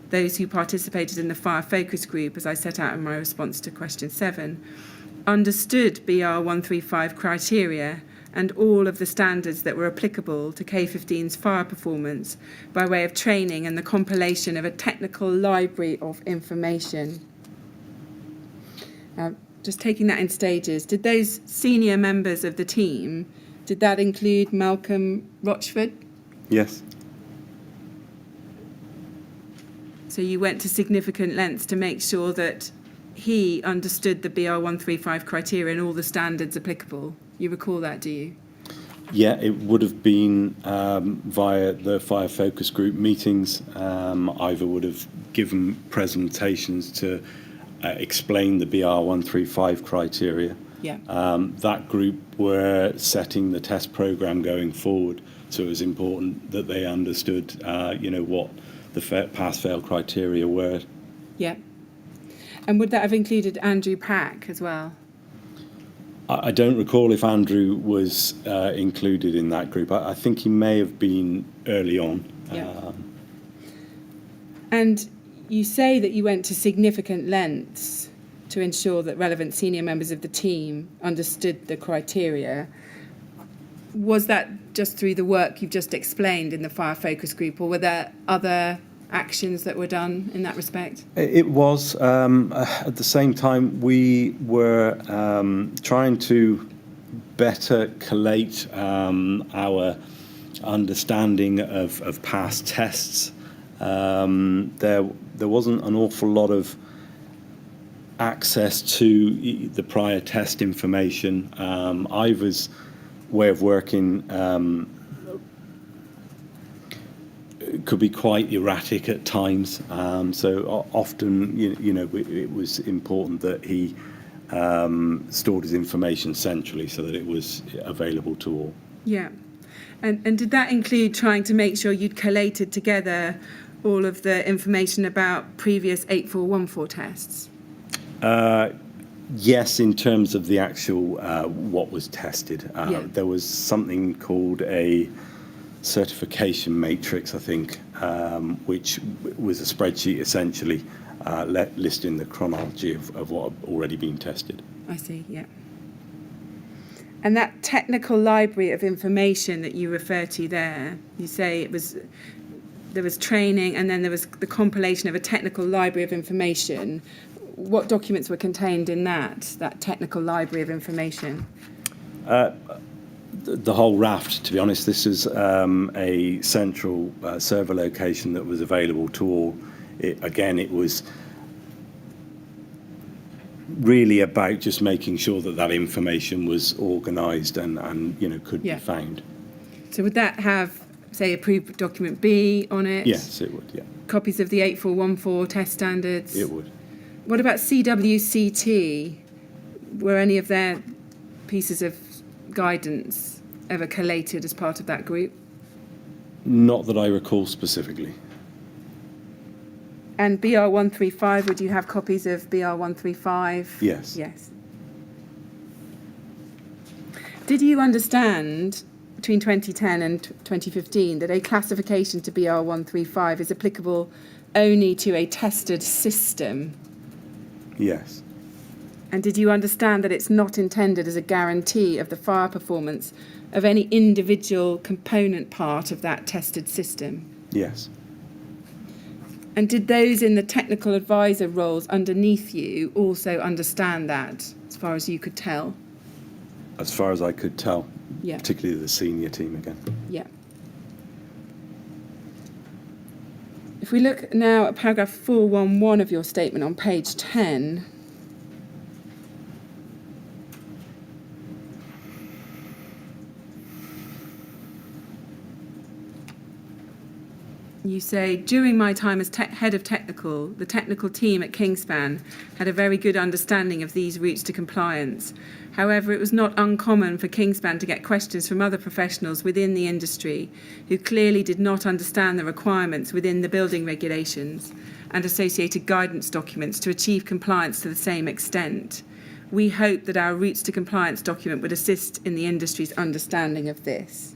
those who participated in the fire focus group, as I set out in my response to question 7, understood BR 135 criteria and all of the standards that were applicable to K15's fire performance by way of training and the compilation of a technical library of information. Now, just taking that in stages, did those senior members of the team, did that include Malcolm Rochford? Yes. So you went to significant lengths to make sure that he understood the BR 135 criteria and all the standards applicable. You recall that, do you? Yeah, it would have been via the fire focus group meetings. Ivor would have given presentations to explain the BR 135 criteria. Yeah. That group were setting the test program going forward, so it was important that they understood, what the pass-fail criteria were. Yeah. And would that have included Andrew Pack as well? I don't recall if Andrew was included in that group. I think he may have been early on. Yeah. And you say that you went to significant lengths to ensure that relevant senior members of the team understood the criteria. Was that just through the work you've just explained in the fire focus group, or were there other actions that were done in that respect? It was. At the same time, we were trying to better collate our understanding of past tests. There wasn't an awful lot of access to the prior test information. Ivor's way of working could be quite erratic at times, so often it was important that he stored his information centrally so that it was available to all. Yeah. And did that include trying to make sure you'd collated together all of the information about previous 8414 tests? Yes, in terms of the actual what was tested. Yeah. There was something called a certification matrix, I think, which was a spreadsheet essentially listing the chronology of what had already been tested. I see, yeah. And that technical library of information that you refer to there, you say there was training and then there was the compilation of a technical library of information. What documents were contained in that technical library of information? The whole raft, to be honest. This is a central server location that was available to all. It was really about just making sure that information was organised and could be found. So would that have, say, approved document B on it? Yes, it would, yeah. Copies of the 8414 test standards? It would. What about CWCT? Were any of their pieces of guidance ever collated as part of that group? Not that I recall specifically. And BR 135, would you have copies of BR 135? Yes. Yes. Did you understand between 2010 and 2015 that a classification to BR 135 is applicable only to a tested system? Yes. And did you understand that it's not intended as a guarantee of the fire performance of any individual component part of that tested system? Yes. And did those in the technical advisor roles underneath you also understand that, as far as you could tell? As far as I could tell, Yeah. particularly the senior team again. Yeah. If we look now at paragraph 411 of your statement on page 10, you say, during my time as head of technical, the technical team at Kingspan had a very good understanding of these routes to compliance. However, it was not uncommon for Kingspan to get questions from other professionals within the industry who clearly did not understand the requirements within the building regulations and associated guidance documents to achieve compliance to the same extent. We hope that our routes to compliance document would assist in the industry's understanding of this.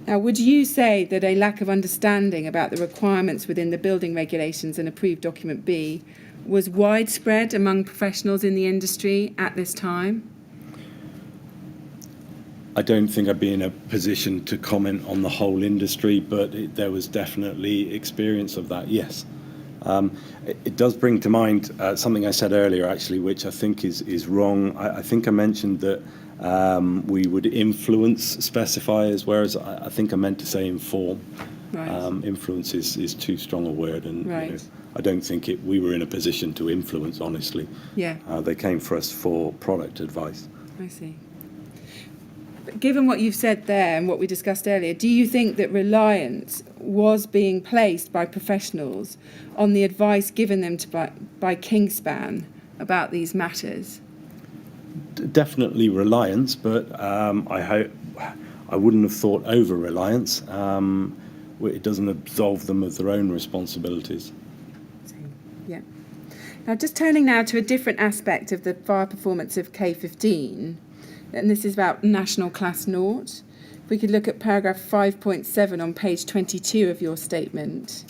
Now, would you say that a lack of understanding about the requirements within the building regulations and approved document B was widespread among professionals in the industry at this time? I don't think I'd be in a position to comment on the whole industry, but there was definitely experience of that, yes. It does bring to mind something I said earlier, actually, which I think is wrong. I think I mentioned that we would influence specifiers, whereas I think I meant to say inform. Right. Influence is too strong a word, and Right. I don't think we were in a position to influence, honestly. Yeah, They came for us for product advice. I see. But given what you've said there and what we discussed earlier, do you think that reliance was being placed by professionals on the advice given them by Kingspan about these matters? Definitely reliance, but I hope I wouldn't have thought over reliance. It doesn't absolve them of their own responsibilities. Yeah. Now, just turning now to a different aspect of the fire performance of K15, and this is about National Class Naught. If we could look at paragraph 5.7 on page 22 of your statement.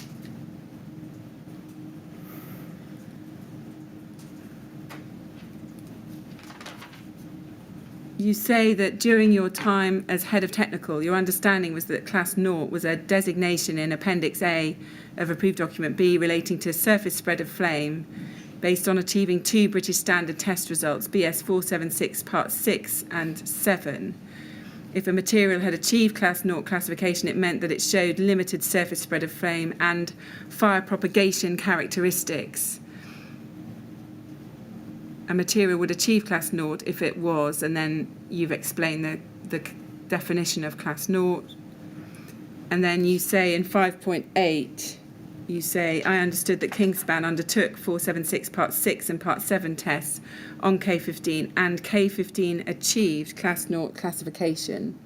You say that during your time as head of technical, your understanding was that Class Naught was a designation in Appendix A of approved document B relating to surface spread of flame based on achieving 2 British Standard test results, BS 476 Part 6 and 7. If a material had achieved Class Naught classification, it meant that it showed limited surface spread of flame and fire propagation characteristics. A material would achieve Class Naught if it was, and then you've explained the definition of Class Naught. And then you say in 5.8, you say, I understood that Kingspan undertook 476 Part 6 and Part 7 tests on K15, and K15 achieved Class Naught classification.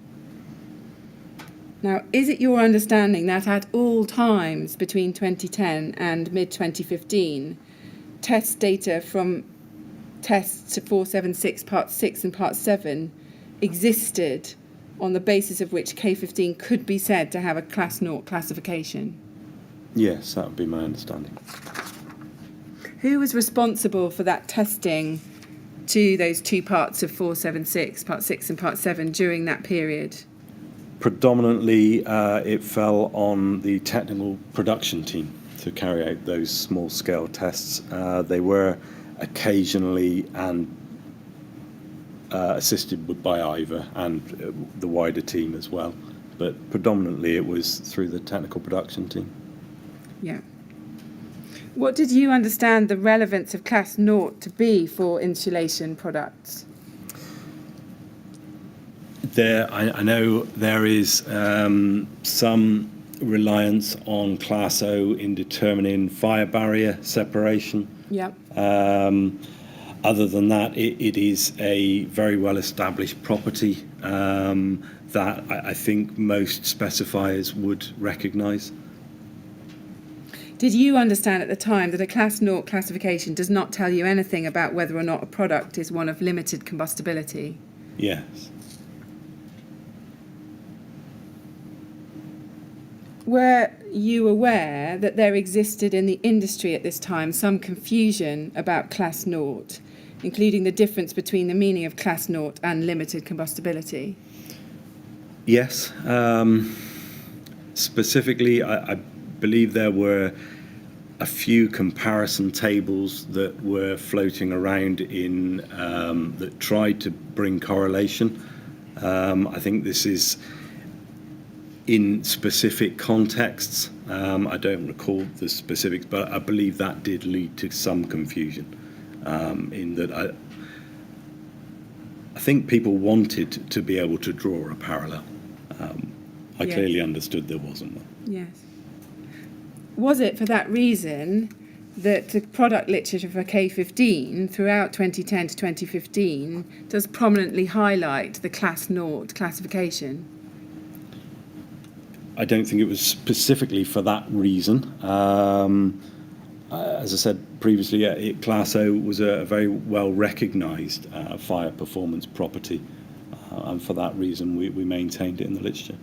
Now, is it your understanding that at all times between 2010 and mid-2015, test data from tests to 476 Part 6 and Part 7 existed on the basis of which K15 could be said to have a Class Naught classification? Yes, that would be my understanding. Who was responsible for that testing to those 2 parts of 476, Part 6 and Part 7 during that period? Predominantly, it fell on the technical production team to carry out those small-scale tests. They were occasionally and assisted by IVA and the wider team as well, but predominantly it was through the technical production team. Yeah. What did you understand the relevance of Class Naught to be for insulation products? I know there is some reliance on Class O in determining fire barrier separation. Yeah. Other than that, it is a very well-established property that I think most specifiers would recognise. Did you understand at the time that a Class Naught classification does not tell you anything about whether or not a product is one of limited combustibility? Yes. Were you aware that there existed in the industry at this time some confusion about Class Naught, including the difference between the meaning of Class Naught and limited combustibility? Yes. Specifically, I believe there were a few comparison tables that were floating around in that tried to bring correlation. I think this is in specific contexts. I don't recall the specifics, but I believe that did lead to some confusion in that I think people wanted to be able to draw a parallel. I Yes. clearly understood there wasn't one. Yes. Was it for that reason that the product literature for K15 throughout 2010 to 2015 does prominently highlight the Class Naught classification? I don't think it was specifically for that reason. As I said previously, Class O was a very well recognised fire performance property, and for that reason we maintained it in the literature.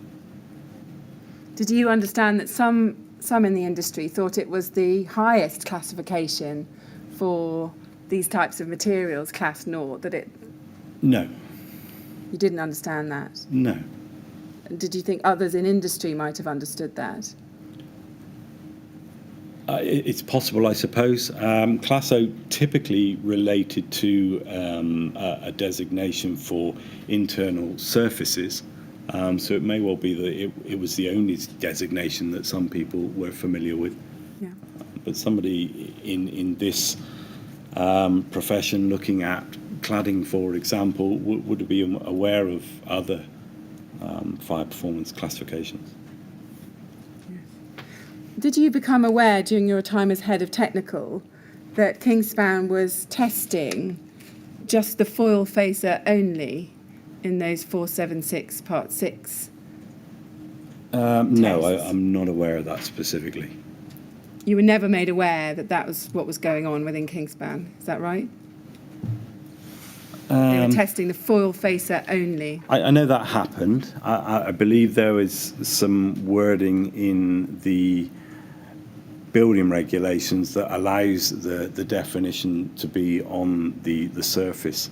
Did you understand that some in the industry thought it was the highest classification for these types of materials, class naught, that it... No, You didn't understand that? no. Did you think others in industry might have understood that? It's possible, I suppose. Class O typically related to a designation for internal surfaces. So it may well be that it was the only designation that some people were familiar with. Yeah. But somebody in this profession looking at cladding, for example, would be aware of other fire performance classifications. Did you become aware during your time as head of technical that Kingspan was testing just the foil facer only in those 476 Part 6? No, Tests? I'm not aware of that specifically. You were never made aware that that was what was going on within Kingspan, is that right? They were testing the foil facer only. I know that happened. I believe there was some wording in the building regulations that allows the definition to be on the surface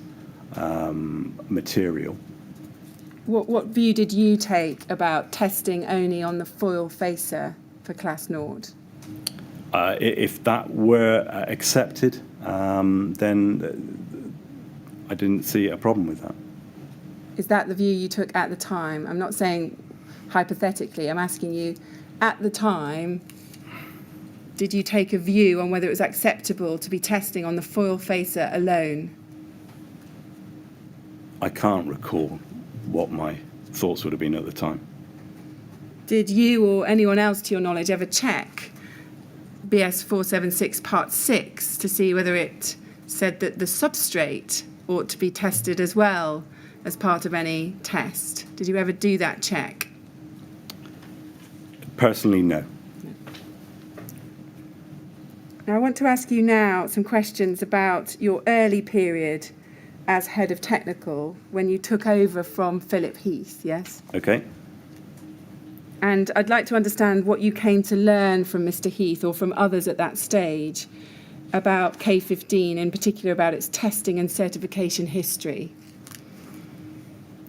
material. What view did you take about testing only on the foil facer for Class Naught? If that were accepted, then I didn't see a problem with that. Is that the view you took at the time? I'm not saying hypothetically, I'm asking you, at the time, did you take a view on whether it was acceptable to be testing on the foil facer alone? I can't recall what my thoughts would have been at the time. Did you or anyone else, to your knowledge, ever check BS 476 Part 6 to see whether it said that the substrate ought to be tested as well as part of any test? Did you ever do that check? Personally, no. Now, I want to ask you now some questions about your early period as head of technical when you took over from Philip Heath, yes? Okay. And I'd like to understand what you came to learn from Mr. Heath or from others at that stage about K15, in particular about its testing and certification history.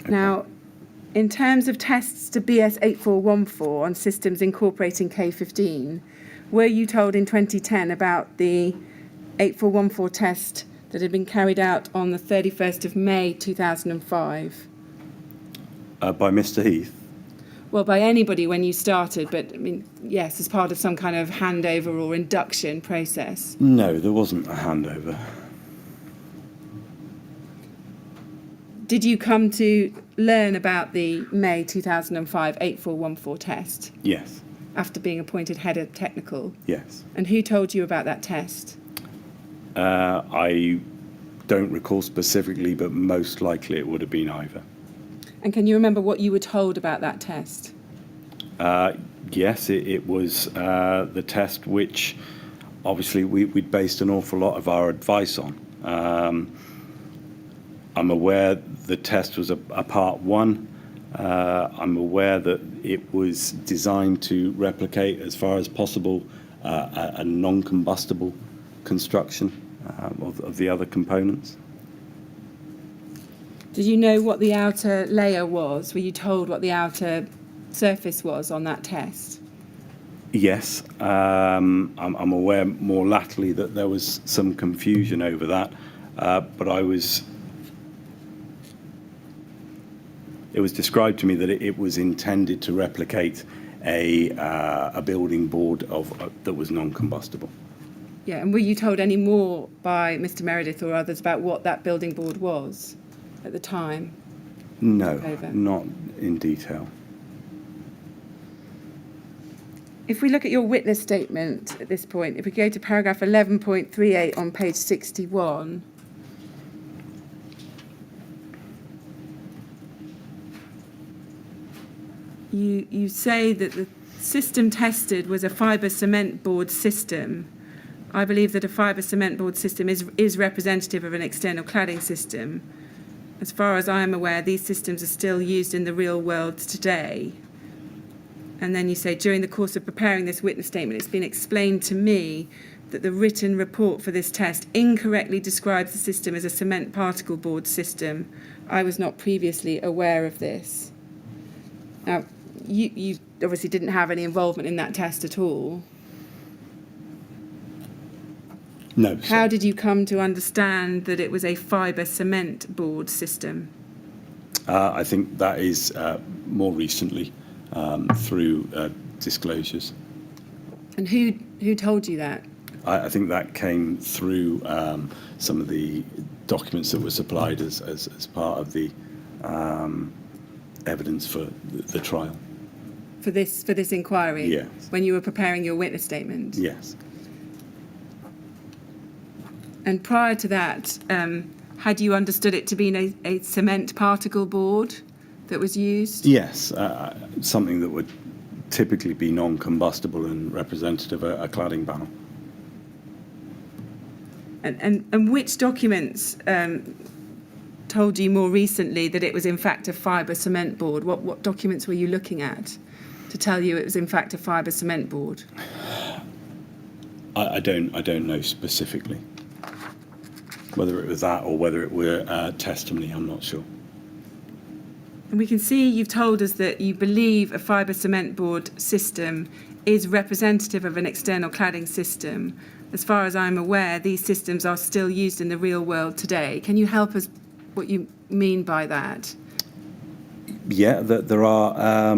Okay. Now, in terms of tests to BS 8414 on systems incorporating K15, were you told in 2010 about the 8414 test that had been carried out on the 31st of May 2005? By Mr. Heath? Well, by anybody when you started, but I mean, yes, as part of some kind of handover or induction process. No, there wasn't a handover. Did you come to learn about the May 2005 8414 test Yes. after being appointed head of technical? Yes. And who told you about that test? I don't recall specifically, but most likely it would have been Ivor. And can you remember what you were told about that test? Yes, it was the test which obviously we'd based an awful lot of our advice on. I'm aware the test was a part one. I'm aware that it was designed to replicate as far as possible a non-combustible construction of the other components. Did you know what the outer layer was? Were you told what the outer surface was on that test? Yes, I'm aware more latterly that there was some confusion over that, but it was described to me that it was intended to replicate a building board that was non-combustible. Yeah, and were you told any more by Mr. Meredith or others about what that building board was at the time? No, Over. not in detail. If we look at your witness statement at this point, if we go to paragraph 11.38 on page 61, you say that the system tested was a fibre cement board system. I believe that a fibre cement board system is representative of an external cladding system. As far as I am aware, these systems are still used in the real world today. And then you say, during the course of preparing this witness statement, it's been explained to me that the written report for this test incorrectly describes the system as a cement particle board system. I was not previously aware of this. Now, you obviously didn't have any involvement in that test at all. No. How did you come to understand that it was a fibre cement board system? I think that is more recently through disclosures. And who told you that? I think that came through some of the documents that were supplied as part of the evidence for the trial. For this inquiry? Yes. When you were preparing your witness statement? Yes. And prior to that, had you understood it to be a cement particle board that was used? Yes, something that would typically be non-combustible and representative of a cladding panel. And which documents told you more recently that it was in fact a fibre cement board? What documents were you looking at to tell you it was in fact a fibre cement board? I don't know specifically. Whether it was that or whether it were testimony, I'm not sure. And we can see you've told us that you believe a fibre cement board system is representative of an external cladding system. As far as I'm aware, these systems are still used in the real world today. Can you help us what you mean by that? Yeah, there are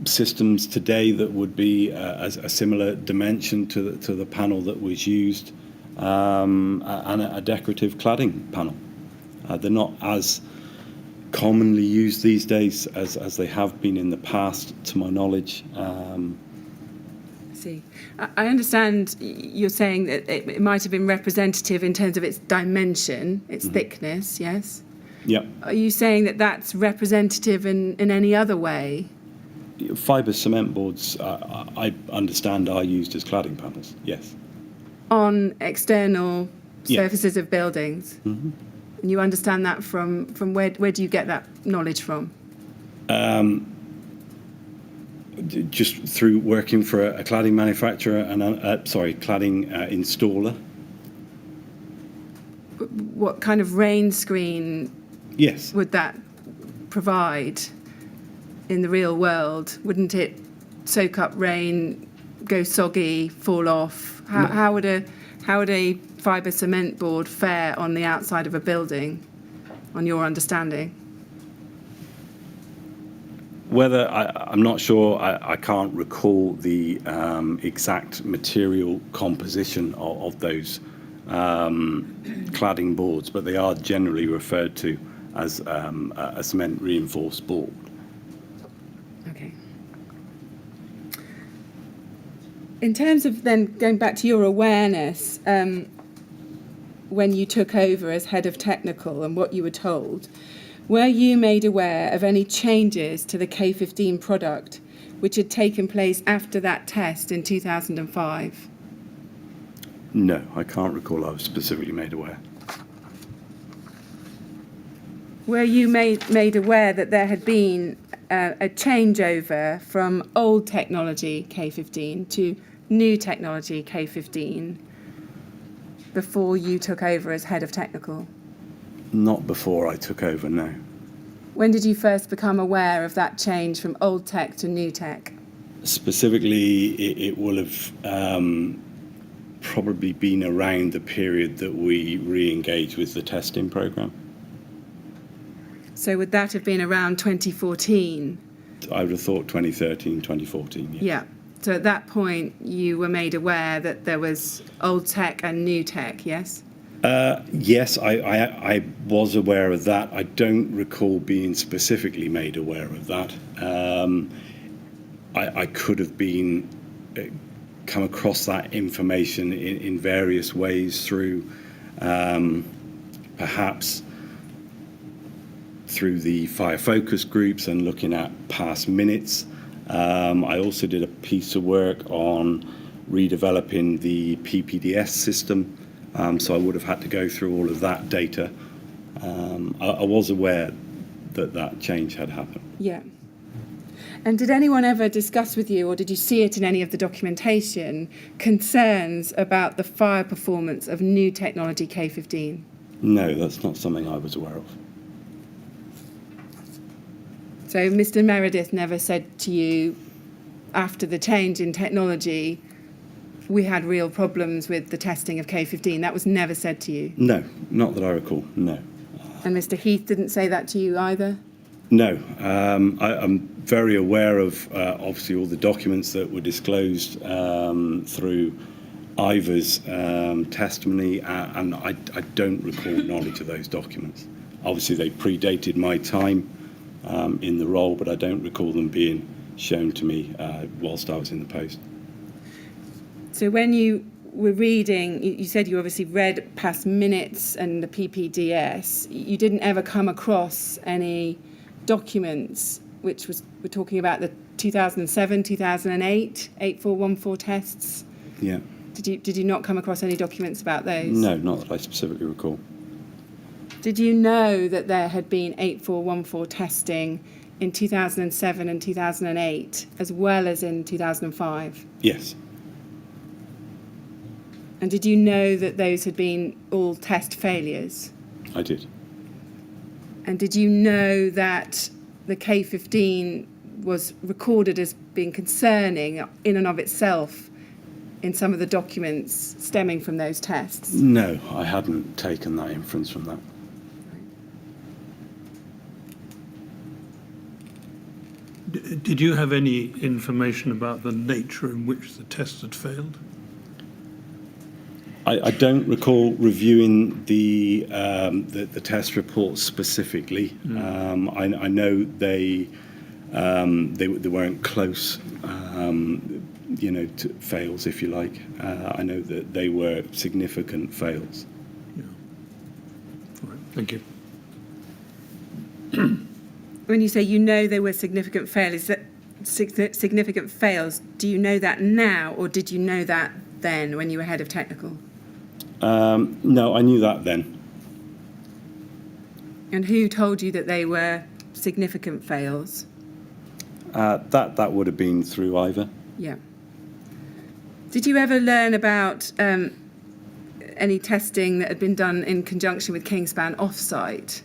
systems today that would be a similar dimension to the panel that was used, and a decorative cladding panel. They're not as commonly used these days as they have been in the past, to my knowledge. See, I understand you're saying that it might have been representative in terms of its dimension, its thickness, yes? Yep. Are you saying that that's representative in any other way? Fibre cement boards, I understand, are used as cladding panels, yes. On external Yeah. surfaces of buildings? Mm-hmm. And you understand that from where do you get that knowledge from? Just through working for a cladding manufacturer and cladding installer. What kind of rain screen Yes. would that provide in the real world? Wouldn't it soak up rain, go soggy, fall off? How would a fibre cement board fare on the outside of a building, on your understanding? Whether I'm not sure, I can't recall the exact material composition of those cladding boards, but they are generally referred to as a cement reinforced board. Okay. In terms of then going back to your awareness, when you took over as head of technical and what you were told, were you made aware of any changes to the K15 product which had taken place after that test in 2005? No, I can't recall I was specifically made aware. Were you made aware that there had been a changeover from old technology K15 to new technology K15 before you took over as head of technical? Not before I took over, no. When did you first become aware of that change from old tech to new tech? Specifically, it will have probably been around the period that we re-engaged with the testing programme. So would that have been around 2014? I would have thought 2013, 2014, yes. Yeah. So at that point, you were made aware that there was old tech and new tech, yes? Yes, I was aware of that. I don't recall being specifically made aware of that. I could have been come across that information in various ways through perhaps through the fire focus groups and looking at past minutes. I also did a piece of work on redeveloping the PPDS system. So I would have had to go through all of that data. I was aware that change had happened. Yeah. And did anyone ever discuss with you, or did you see it in any of the documentation, concerns about the fire performance of new technology K15? No, that's not something I was aware of. So Mr. Meredith never said to you, after the change in technology, we had real problems with the testing of K15. That was never said to you. No, not that I recall, no. And Mr. Heath didn't say that to you either? No, I'm very aware of obviously all the documents that were disclosed through Ivor's testimony, and I don't recall knowledge of those documents. Obviously, they predated my time in the role, but I don't recall them being shown to me whilst I was in the post. So when you were reading, you said you obviously read past minutes and the PPDS. You didn't ever come across any documents which we're talking about the 2007, 2008, 8414 tests. Yeah. Did you not come across any documents about those? No, not that I specifically recall. Did you know that there had been 8414 testing in 2007 and 2008, as well as in 2005? Yes. And did you know that those had been all test failures? I did. And did you know that the K15 was recorded as being concerning in and of itself in some of the documents stemming from those tests? No, I hadn't taken that inference from that. Did you have any information about the nature in which the tests had failed? I don't recall reviewing the test reports specifically. I know they weren't close, to fails, if you like. I know that they were significant fails. Yeah. All right. Thank you. When you say you know there were significant failures, significant fails, do you know that now, or did you know that then when you were head of technical? No, I knew that then. And who told you that they were significant fails? That would have been through Ivor. Yeah. Did you ever learn about any testing that had been done in conjunction with Kingspan off-site?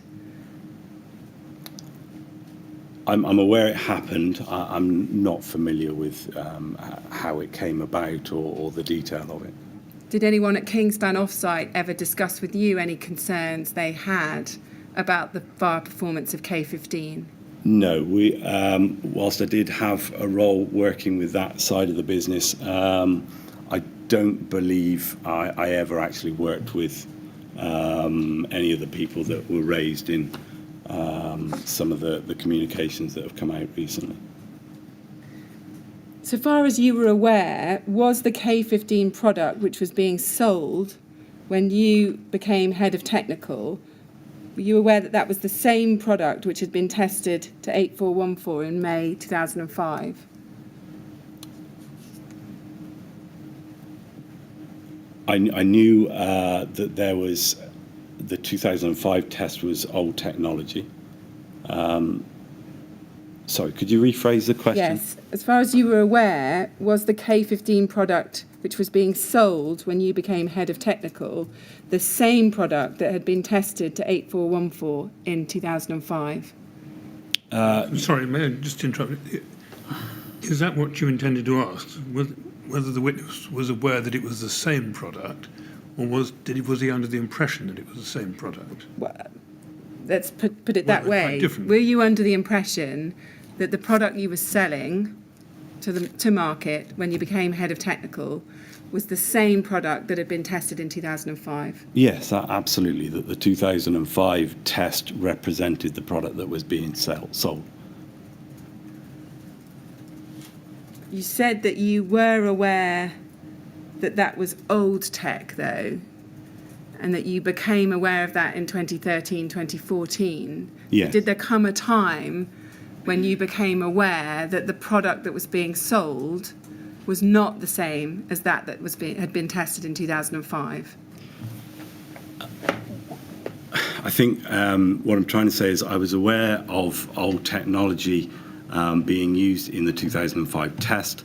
I'm aware it happened. I'm not familiar with how it came about or the detail of it. Did anyone at Kingspan off-site ever discuss with you any concerns they had about the fire performance of K15? No, whilst I did have a role working with that side of the business, I don't believe I ever actually worked with any of the people that were raised in some of the communications that have come out recently. So far as you were aware, was the K15 product which was being sold when you became head of technical, were you aware that that was the same product which had been tested to 8414 in May 2005? I knew that there was the 2005 test was old technology. Sorry, could you rephrase the question? Yes. As far as you were aware, was the K15 product which was being sold when you became head of technical the same product that had been tested to 8414 in 2005? Sorry, may I just interrupt? Is that what you intended to ask? Whether the witness was aware that it was the same product, or was he under the impression that it was the same product? Well, let's put it that Well, way. quite different. Were you under the impression that the product you were selling to market when you became head of technical was the same product that had been tested in 2005? Yes, absolutely. That the 2005 test represented the product that was being sold. You said that you were aware that that was old tech, though, and that you became aware of that in 2013, 2014. Yes. Did there come a time when you became aware that the product that was being sold was not the same as that had been tested in 2005? I think what I'm trying to say is I was aware of old technology being used in the 2005 test.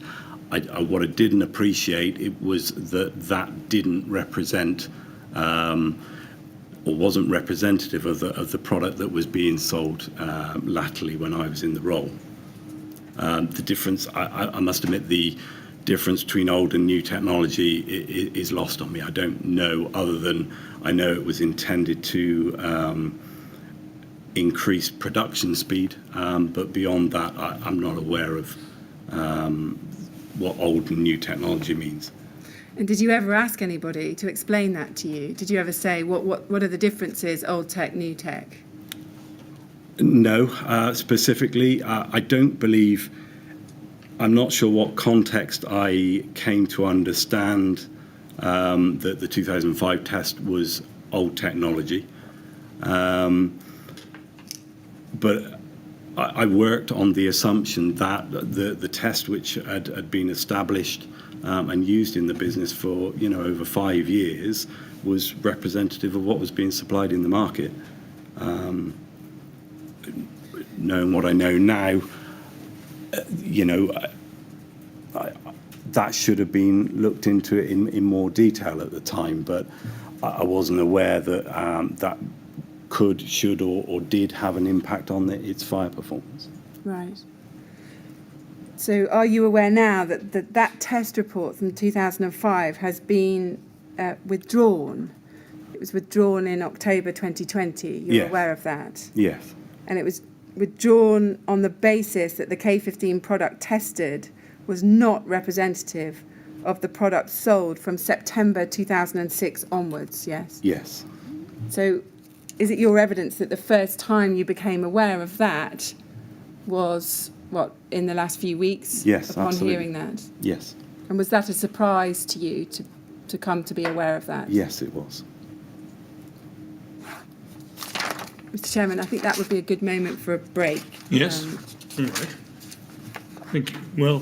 What I didn't appreciate it was that didn't represent or wasn't representative of the product that was being sold latterly when I was in the role. The difference, I must admit, the difference between old and new technology is lost on me. I don't know, other than I know it was intended to increase production speed, but beyond that, I'm not aware of what old and new technology means. And did you ever ask anybody to explain that to you? Did you ever say, what are the differences, old tech, new tech? No, specifically, I don't believe, I'm not sure what context I came to understand that the 2005 test was old technology. But I worked on the assumption that the test, which had been established and used in the business for over 5 years, was representative of what was being supplied in the market. Knowing what I know now, that should have been looked into in more detail at the time, but I wasn't aware that that could, should, or did have an impact on its fire performance. Right. So are you aware now that that test report from 2005 has been withdrawn? It was withdrawn in October 2020. You're Yes. aware of that? Yes. And it was withdrawn on the basis that the K15 product tested was not representative of the product sold from September 2006 onwards, yes? Yes. So is it your evidence that the first time you became aware of that was, in the last few weeks? Yes, upon absolutely. hearing that? Yes. And was that a surprise to you to come to be aware of that? Yes, it was. Mr. Chairman, I think that would be a good moment for a break. Yes. All right. Thank you. Well,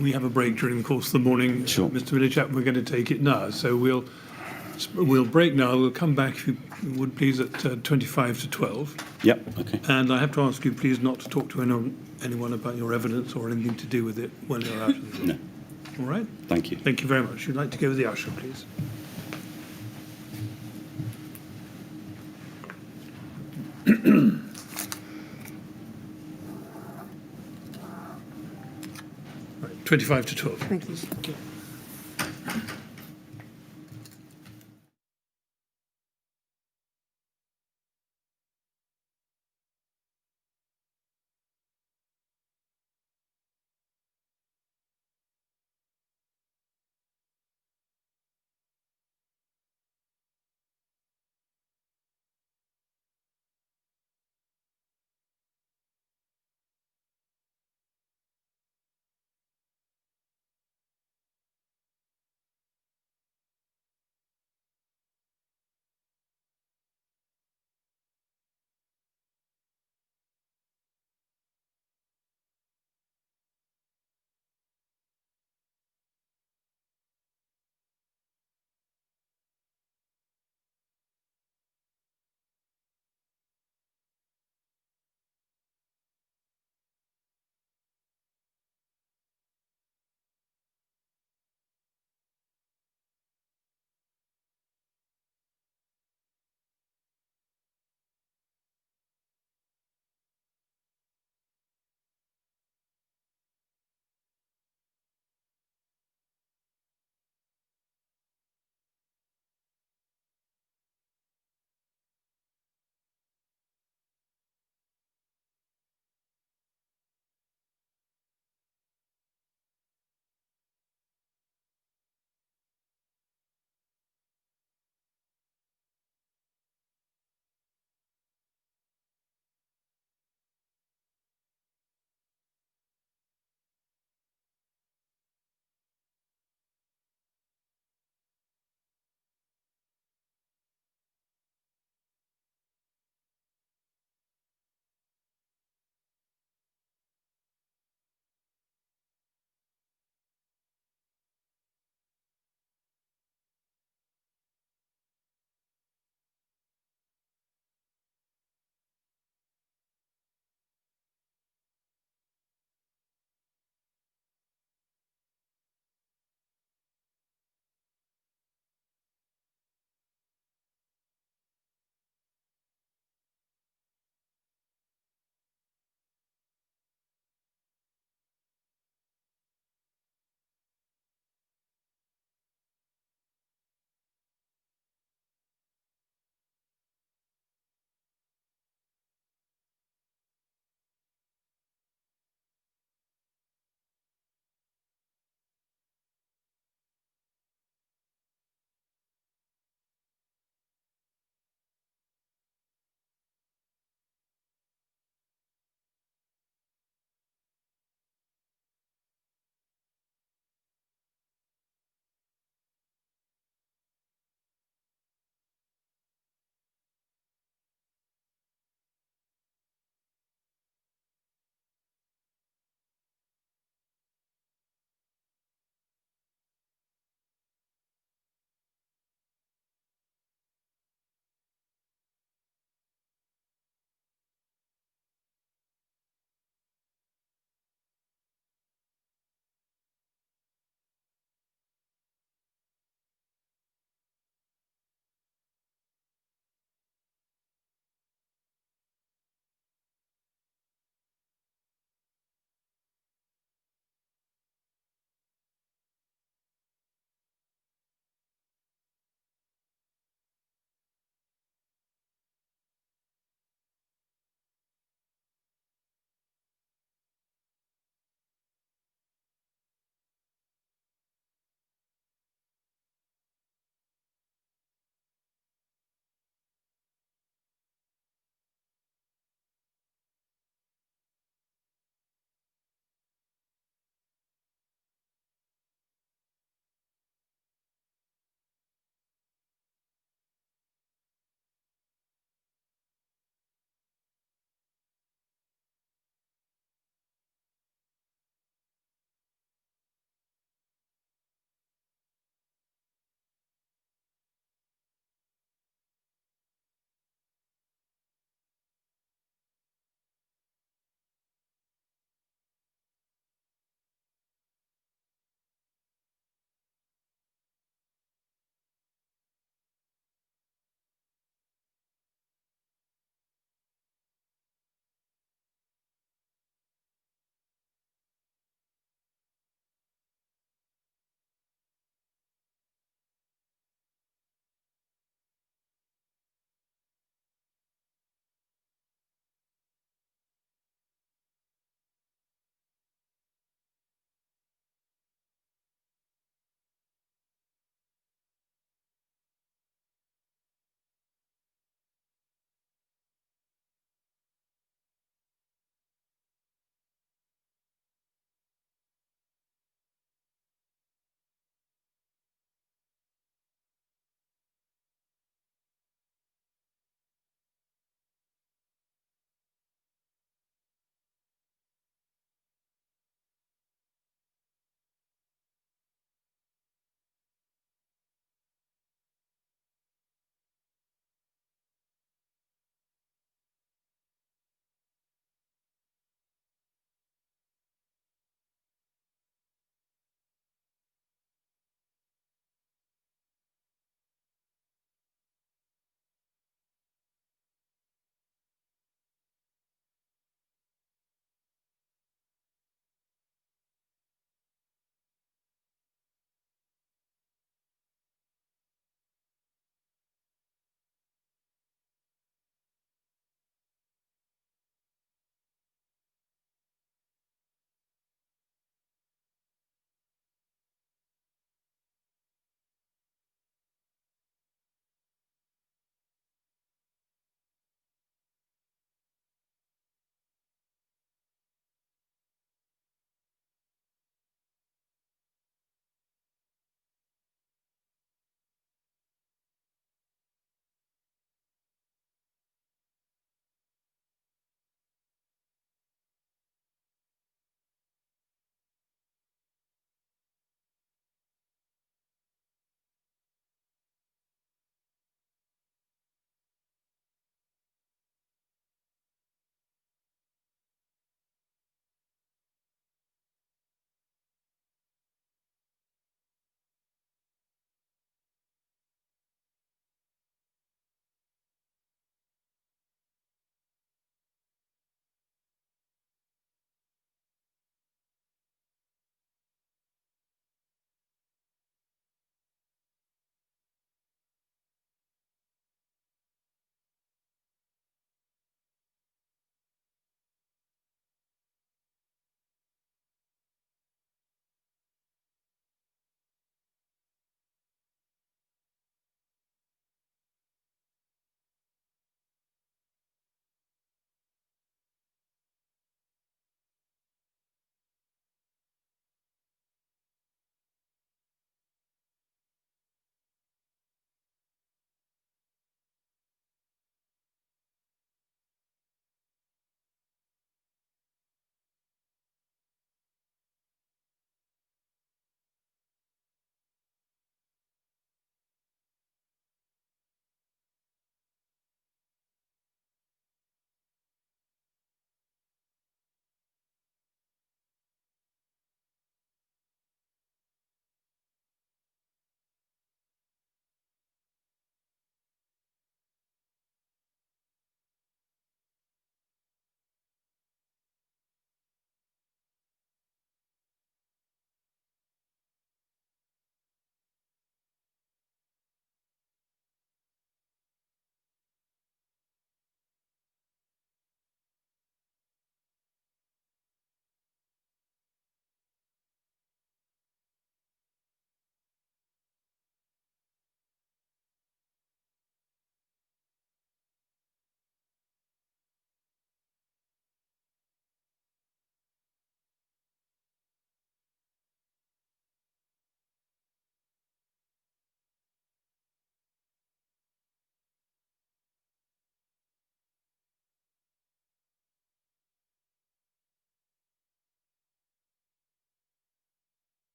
we have a break during the course of the morning. Sure. Mr. Millichap, we're going to take it now. So we'll break now. We'll come back, if you would please, at 25 to 12. Yep. Okay. And I have to ask you, please, not to talk to anyone about your evidence or anything to do with it when you're out of the room. No. All right? Thank you. Thank you very much. You'd like to go with the usher, please. Right, 25 to 12. Thank you. Okay.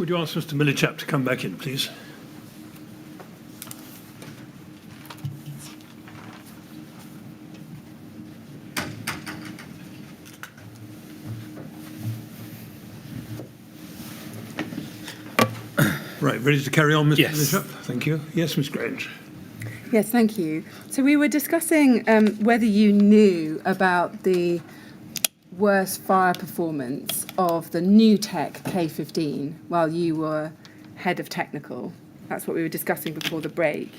Would you ask Mr. Millichap to come back in, please? Right, ready to carry on, Mr. Yes. Millichap? Thank you. Yes, Ms. Grange. Yes, thank you. So we were discussing whether you knew about the worst fire performance of the new tech K15 while you were head of technical. That's what we were discussing before the break.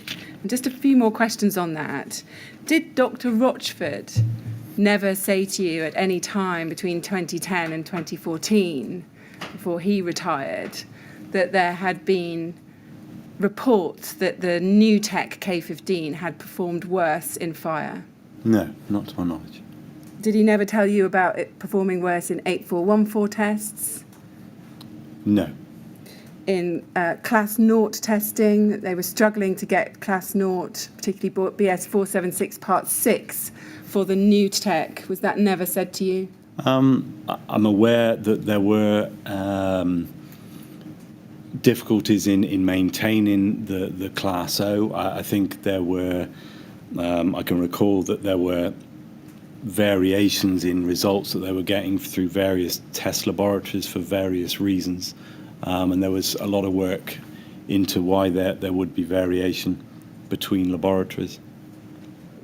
And just a few more questions on that. Did Dr. Rochford never say to you at any time between 2010 and 2014, before he retired, that there had been reports that the new tech K15 had performed worse in fire? No, not to my knowledge. Did he never tell you about it performing worse in 8414 tests? No. In Class 0 testing, that they were struggling to get Class 0, particularly BS 476 Part 6, for the new tech. Was that never said to you? I'm aware that there were difficulties in maintaining the Class O. I think there were, I can recall that there were variations in results that they were getting through various test laboratories for various reasons. And there was a lot of work into why there would be variation between laboratories.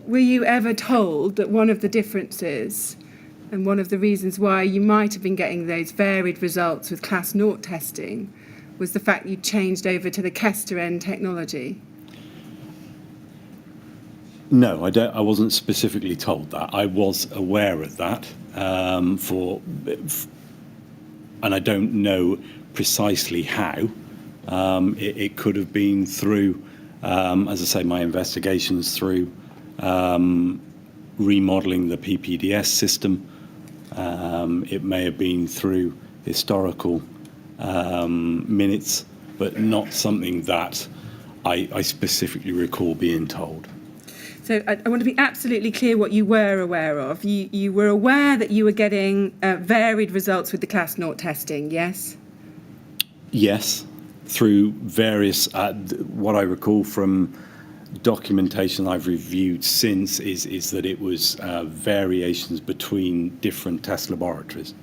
Were you ever told that one of the differences and one of the reasons why you might have been getting those varied results with Class 0 testing was the fact you changed over to the Kesterend technology? No, I wasn't specifically told that. I was aware of that, and I don't know precisely how. It could have been through, as I say, my investigations through remodelling the PPDS system. It may have been through historical minutes, but not something that I specifically recall being told. So I want to be absolutely clear what you were aware of. You were aware that you were getting varied results with the Class 0 testing, yes? Yes, through various, what I recall from documentation I've reviewed since is that it was variations between different test laboratories.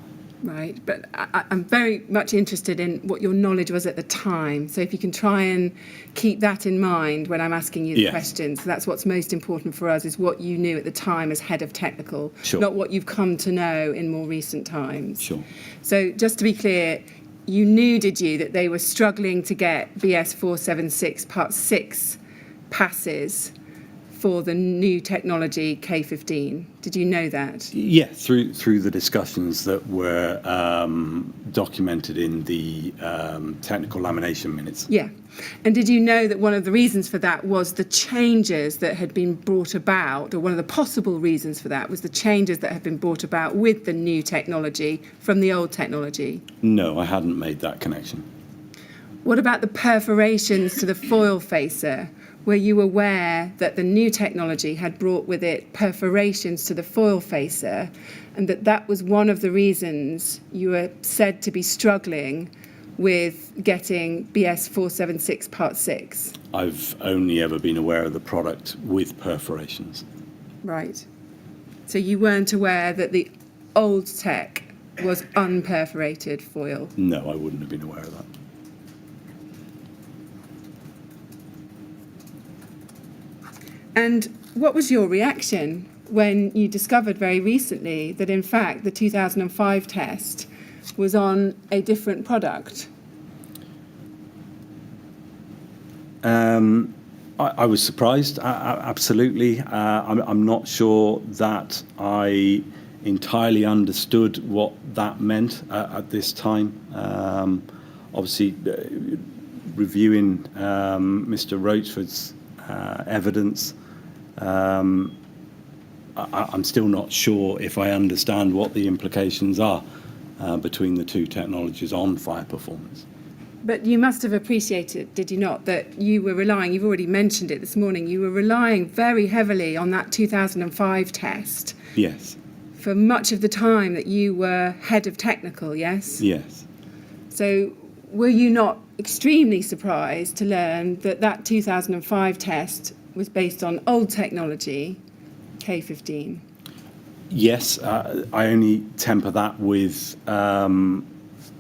Right, but I'm very much interested in what your knowledge was at the time. So if you can try and keep that in mind when I'm asking you the Yes. questions. That's what's most important for us, is what you knew at the time as head of technical, Sure. not what you've come to know in more recent times. Sure. So just to be clear, you knew, did you, that they were struggling to get BS 476 Part 6 passes for the new technology K15? Did you know that? Yeah, through the discussions that were documented in the technical lamination minutes. Yeah. And did you know that one of the reasons for that was the changes that had been brought about, or one of the possible reasons for that was the changes that had been brought about with the new technology from the old technology? No, I hadn't made that connection. What about the perforations to the foil facer? Were you aware that the new technology had brought with it perforations to the foil facer, and that was one of the reasons you were said to be struggling with getting BS 476 Part 6? I've only ever been aware of the product with perforations. Right. So you weren't aware that the old tech was unperforated foil? No, I wouldn't have been aware of that. And what was your reaction when you discovered very recently that, in fact, the 2005 test was on a different product? I was surprised, absolutely. I'm not sure that I entirely understood what that meant at this time. Obviously, reviewing Mr. Rochford's evidence, I'm still not sure if I understand what the implications are between the two technologies on fire performance. But you must have appreciated, did you not, that you were relying, you've already mentioned it this morning, you were relying very heavily on that 2005 test Yes. for much of the time that you were head of technical, yes? Yes. So were you not extremely surprised to learn that that 2005 test was based on old technology, K15? Yes, I only temper that with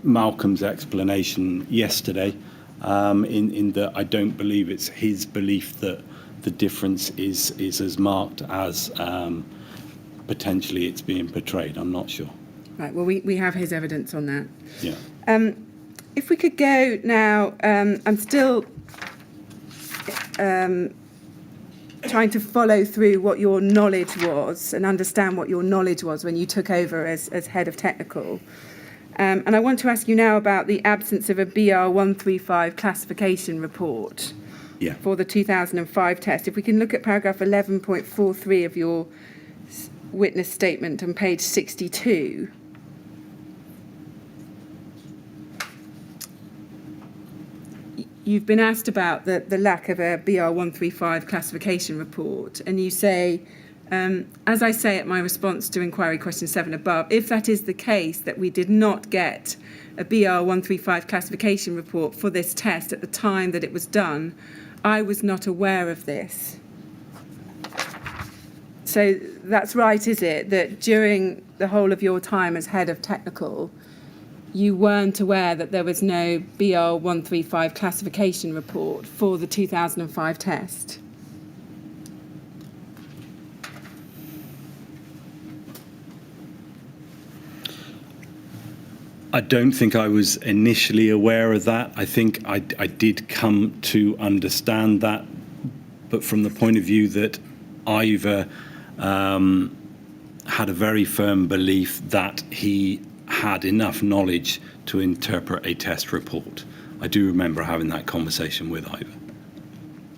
Malcolm's explanation yesterday, in that I don't believe it's his belief that the difference is as marked as potentially it's being portrayed. I'm not sure. Right, well, we have his evidence on that. Yeah. If we could go now, I'm still trying to follow through what your knowledge was and understand what your knowledge was when you took over as head of technical. And I want to ask you now about the absence of a BR 135 classification report for the 2005 test. If we can look at paragraph 11.43 of your witness statement on page 62. You've been asked about the lack of a BR 135 classification report, and you say, as I say at my response to inquiry question 7 above, if that is the case that we did not get a BR 135 classification report for this test at the time that it was done, I was not aware of this. So that's right, is it, that during the whole of your time as head of technical, you weren't aware that there was no BR 135 classification report for the 2005 test? I don't think I was initially aware of that. I think I did come to understand that, but from the point of view that Ivor had a very firm belief that he had enough knowledge to interpret a test report. I do remember having that conversation with Ivor.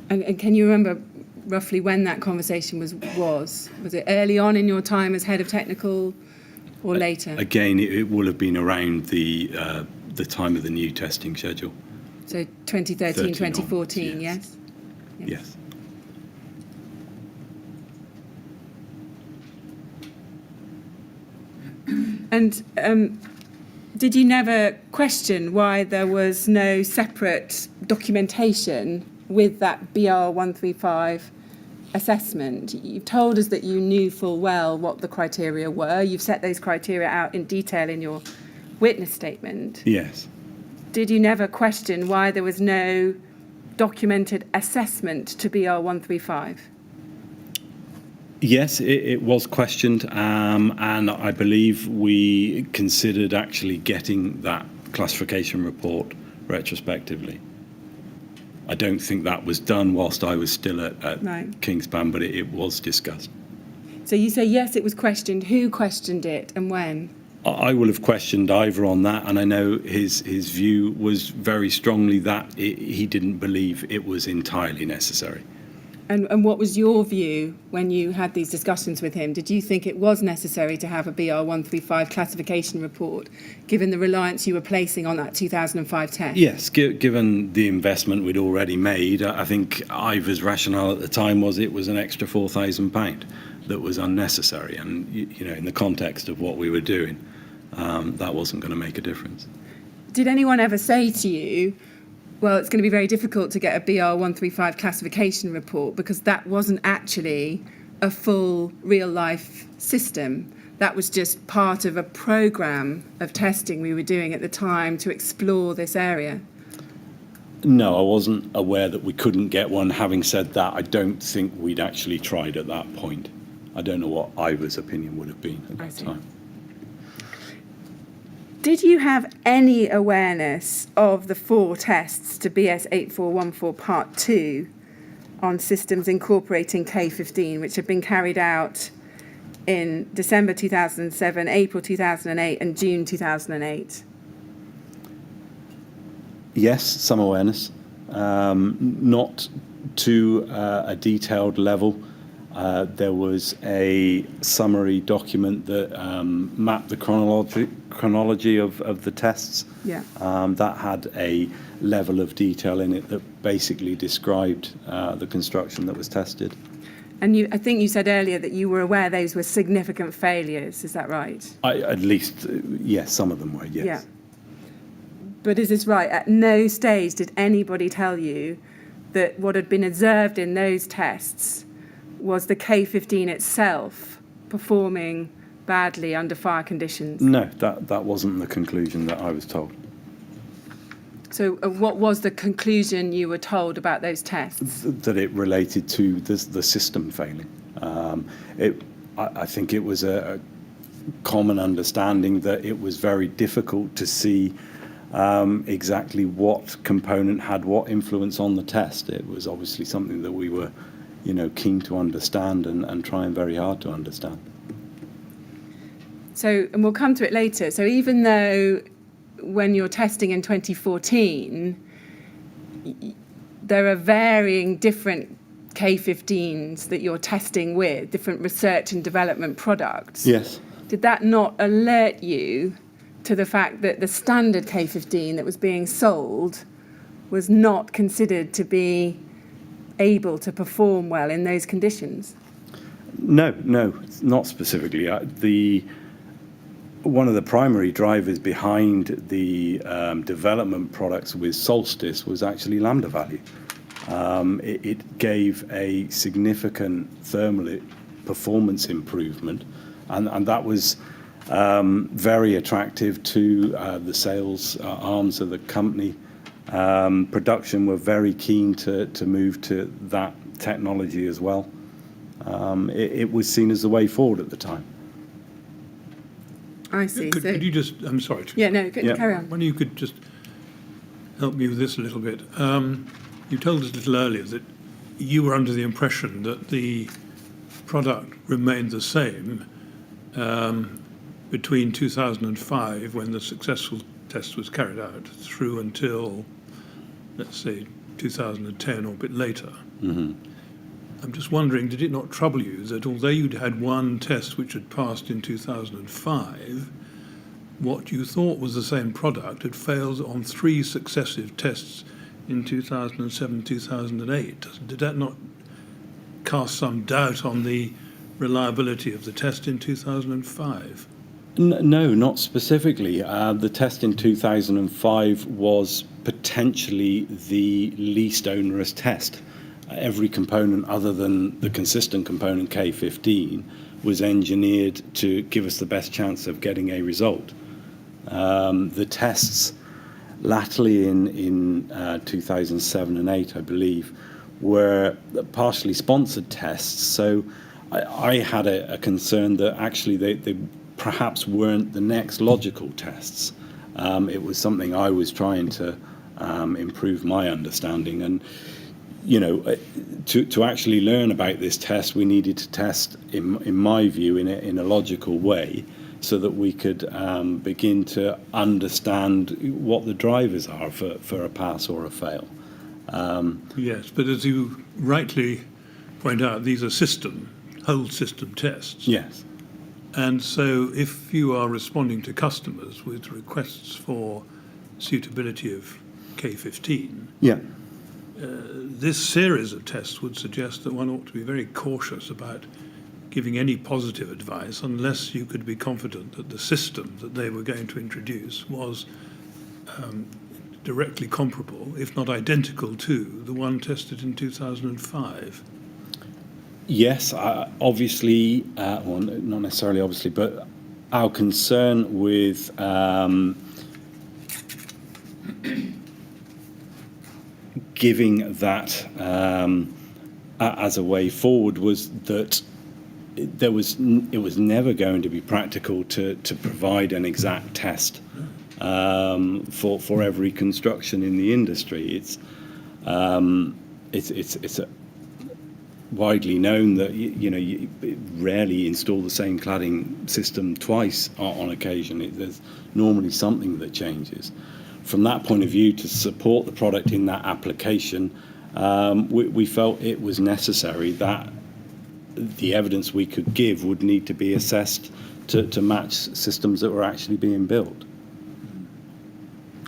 And can you remember roughly when that conversation was? Was it early on in your time as head of technical or later? Again, it will have been around the time of the new testing schedule. So 2013, 2014, yes? Yes. And did you never question why there was no separate documentation with that BR 135 assessment? You've told us that you knew full well what the criteria were. You've set those criteria out in detail in your witness statement. Yes. Did you never question why there was no documented assessment to BR 135? Yes, it was questioned, and I believe we considered actually getting that classification report retrospectively. I don't think that was done whilst I was still at Kingspan, but it was discussed. So you say, yes, it was questioned. Who questioned it and when? I will have questioned Ivor on that, and I know his view was very strongly that he didn't believe it was entirely necessary. And what was your view when you had these discussions with him? Did you think it was necessary to have a BR 135 classification report, given the reliance you were placing on that 2005 test? Yes, given the investment we'd already made, I think Ivor's rationale at the time was it was an extra £4,000 that was unnecessary. And, you know, in the context of what we were doing, that wasn't going to make a difference. Did anyone ever say to you, well, it's going to be very difficult to get a BR 135 classification report because that wasn't actually a full real-life system? That was just part of a programme of testing we were doing at the time to explore this area? No, I wasn't aware that we couldn't get one. Having said that, I don't think we'd actually tried at that point. I don't know what Ivor's opinion would have been at that time. Did you have any awareness of the 4 tests to BS 8414 Part 2 on systems incorporating K15, which had been carried out in December 2007, April 2008 and June 2008? Yes, some awareness. Not to a detailed level. There was a summary document that mapped the chronology of the tests. Yeah. That had a level of detail in it that basically described the construction that was tested. And I think you said earlier that you were aware those were significant failures. Is that right? At least, yes, some of them were, yes. Yeah. But is this right? At no stage did anybody tell you that what had been observed in those tests was the K15 itself performing badly under fire conditions? No, that wasn't the conclusion that I was told. So what was the conclusion you were told about those tests? That it related to the system failing. I think it was a common understanding that it was very difficult to see exactly what component had what influence on the test. It was obviously something that we were, keen to understand and trying very hard to understand. So, and we'll come to it later. So even though when you're testing in 2014, there are varying different K15s that you're testing with, different research and development products. Yes. Did that not alert you to the fact that the standard K15 that was being sold was not considered to be able to perform well in those conditions? No, not specifically. One of the primary drivers behind the development products with Solstice was actually lambda value. It gave a significant thermal performance improvement, and that was very attractive to the sales arms of the company. Production were very keen to move to that technology as well. It was seen as the way forward at the time. I see. Could you just, I'm sorry. Carry on. Wonder you could just help me with this a little bit. You told us a little earlier that you were under the impression that the product remained the same between 2005, when the successful test was carried out, through until, let's say, 2010 or a bit later. Mm-hmm. I'm just wondering, did it not trouble you that although you'd had one test which had passed in 2005, what you thought was the same product had failed on 3 successive tests in 2007, 2008? Did that not cast some doubt on the reliability of the test in 2005? No, not specifically. The test in 2005 was potentially the least onerous test. Every component other than the consistent component K15 was engineered to give us the best chance of getting a result. The tests latterly in 2007 and 8, I believe, were partially sponsored tests. So I had a concern that actually they perhaps weren't the next logical tests. It was something I was trying to improve my understanding. And to actually learn about this test, we needed to test, in my view, in a logical way, so that we could begin to understand what the drivers are for a pass or a fail. Yes, but as you rightly point out, these are whole system tests. Yes. And so if you are responding to customers with requests for suitability of K15, Yeah. This series of tests would suggest that one ought to be very cautious about giving any positive advice unless you could be confident that the system that they were going to introduce was directly comparable, if not identical to, the one tested in 2005. Yes, obviously, well, not necessarily obviously, but our concern with giving that as a way forward was that it was never going to be practical to provide an exact test for every construction in the industry. It's widely known that you rarely install the same cladding system twice on occasion. There's normally something that changes. From that point of view, to support the product in that application, we felt it was necessary that the evidence we could give would need to be assessed to match systems that were actually being built.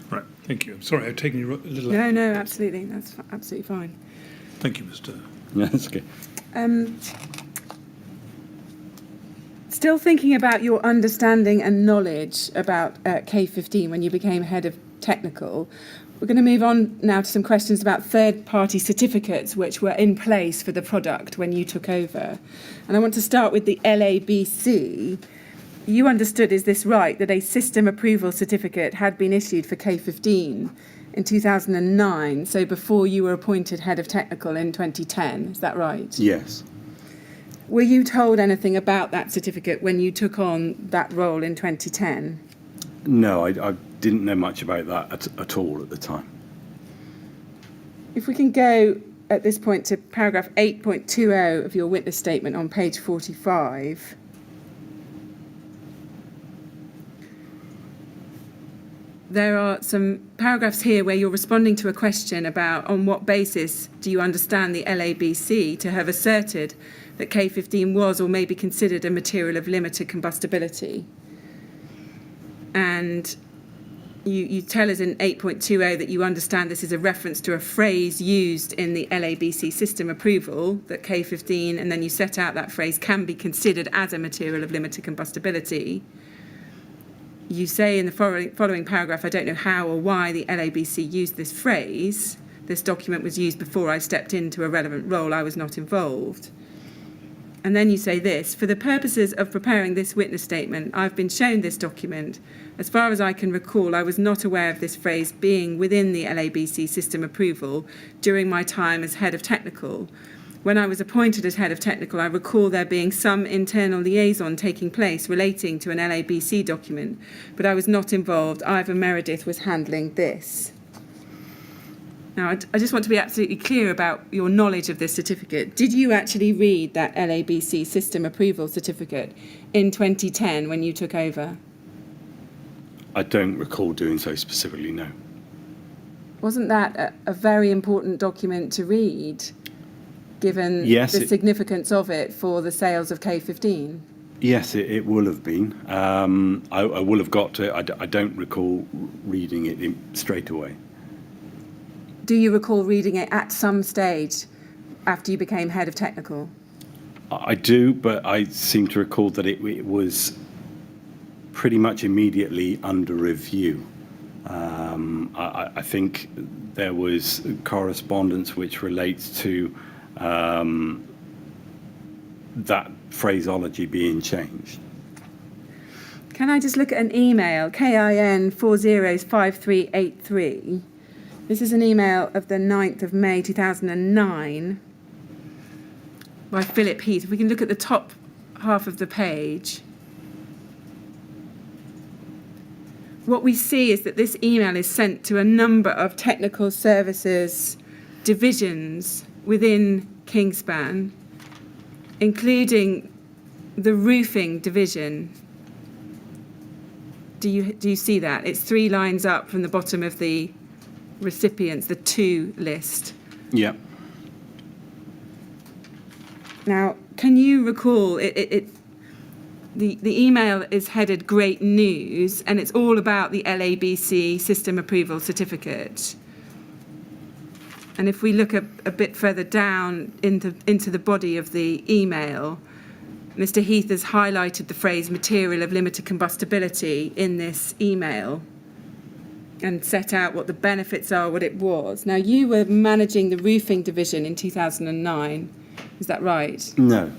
Right, thank you. I'm sorry, I've taken you a little... No, absolutely. That's absolutely fine. Thank you, Mr. Yeah, that's okay. Still thinking about your understanding and knowledge about K15 when you became head of technical, we're going to move on now to some questions about third-party certificates which were in place for the product when you took over. And I want to start with the LABC. You understood, is this right, that a system approval certificate had been issued for K15 in 2009, so before you were appointed head of technical in 2010, is that right? Yes. Were you told anything about that certificate when you took on that role in 2010? No, I didn't know much about that at all at the time. If we can go at this point to paragraph 8.20 of your witness statement on page 45. There are some paragraphs here where you're responding to a question about on what basis do you understand the LABC to have asserted that K15 was or may be considered a material of limited combustibility. And you tell us in 8.20 that you understand this is a reference to a phrase used in the LABC system approval, that K15, and then you set out that phrase can be considered as a material of limited combustibility. You say in the following paragraph, I don't know how or why the LABC used this phrase. This document was used before I stepped into a relevant role. I was not involved. And then you say this, for the purposes of preparing this witness statement, I've been shown this document. As far as I can recall, I was not aware of this phrase being within the LABC system approval during my time as head of technical. When I was appointed as head of technical, I recall there being some internal liaison taking place relating to an LABC document, but I was not involved. Ivor Meredith was handling this. Now, I just want to be absolutely clear about your knowledge of this certificate. Did you actually read that LABC system approval certificate in 2010 when you took over? I don't recall doing so specifically, no. Wasn't that a very important document to read, given Yes, the significance of it for the sales of K15? Yes, it will have been. I will have got to it. I don't recall reading it straight away. Do you recall reading it at some stage after you became head of technical? I do, but I seem to recall that it was pretty much immediately under review. I think there was correspondence which relates to that phraseology being changed. Can I just look at an email, KIN 405383. This is an email of the 9th of May 2009 by Philip Heath. If we can look at the top half of the page. What we see is that this email is sent to a number of technical services divisions within Kingspan, including the roofing division. Do you see that? It's 3 lines up from the bottom of the recipients, the to list. Yeah. Now, can you recall the email is headed Great News, and it's all about the LABC system approval certificate. And if we look a bit further down into the body of the email, Mr. Heath has highlighted the phrase material of limited combustibility in this email and set out what the benefits are, what it was. Now, you were managing the roofing division in 2009. Is that right? No.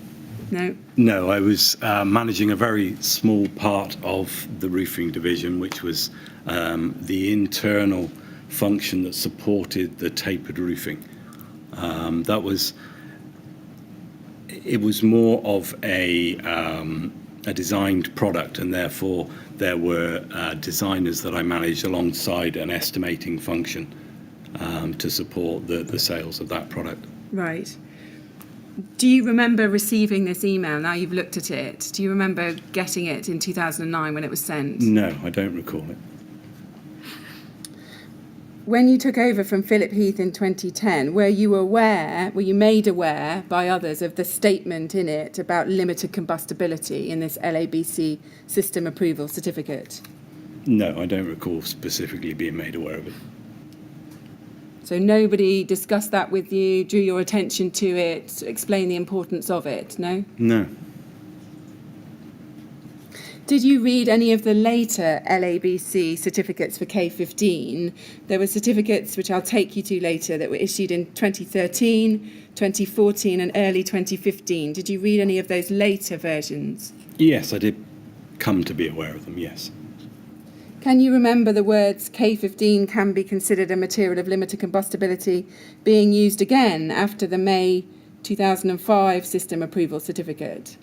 No? No, I was managing a very small part of the roofing division, which was the internal function that supported the tapered roofing. It was more of a designed product, and therefore there were designers that I managed alongside an estimating function to support the sales of that product. Right. Do you remember receiving this email? Now you've looked at it. Do you remember getting it in 2009 when it was sent? No, I don't recall it. When you took over from Philip Heath in 2010, were you made aware by others of the statement in it about limited combustibility in this LABC system approval certificate? No, I don't recall specifically being made aware of it. So nobody discussed that with you, drew your attention to it, explained the importance of it, no? No. Did you read any of the later LABC certificates for K15? There were certificates, which I'll take you to later, that were issued in 2013, 2014 and early 2015. Did you read any of those later versions? Yes, I did come to be aware of them, yes. Can you remember the words K15 can be considered a material of limited combustibility being used again after the May 2005 system approval certificate?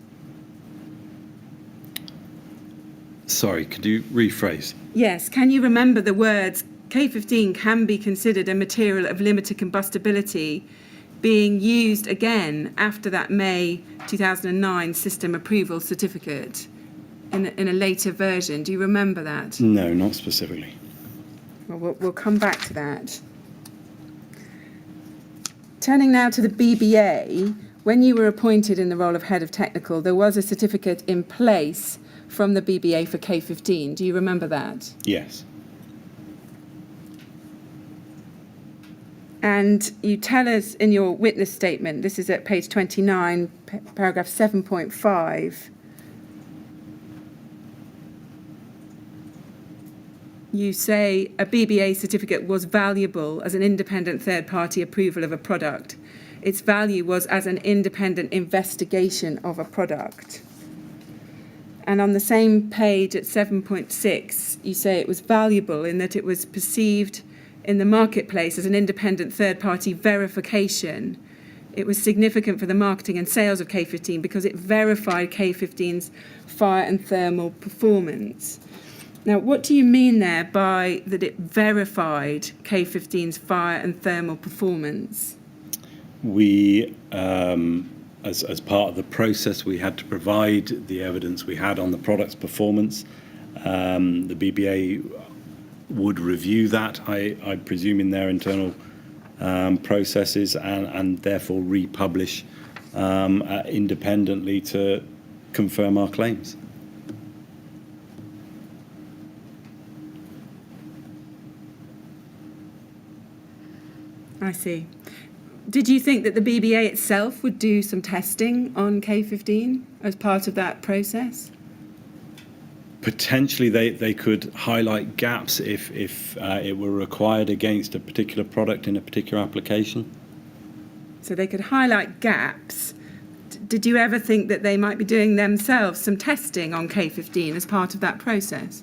Sorry, could you rephrase? Yes, can you remember the words K15 can be considered a material of limited combustibility being used again after that May 2009 system approval certificate in a later version? Do you remember that? No, not specifically. Well, we'll come back to that. Turning now to the BBA, when you were appointed in the role of Head of Technical, there was a certificate in place from the BBA for K15. Do you remember that? Yes. And you tell us in your witness statement, this is at page 29, paragraph 7.5, you say a BBA certificate was valuable as an independent third-party approval of a product. Its value was as an independent investigation of a product. And on the same page at 7.6, you say it was valuable in that it was perceived in the marketplace as an independent third-party verification. It was significant for the marketing and sales of K15 because it verified K15's fire and thermal performance. Now, what do you mean there by that it verified K15's fire and thermal performance? We, as part of the process, we had to provide the evidence we had on the product's performance. The BBA would review that, I presume, in their internal processes and therefore republish independently to confirm our claims. I see. Did you think that the BBA itself would do some testing on K15 as part of that process? Potentially they could highlight gaps if it were required against a particular product in a particular application. So they could highlight gaps. Did you ever think that they might be doing themselves some testing on K15 as part of that process?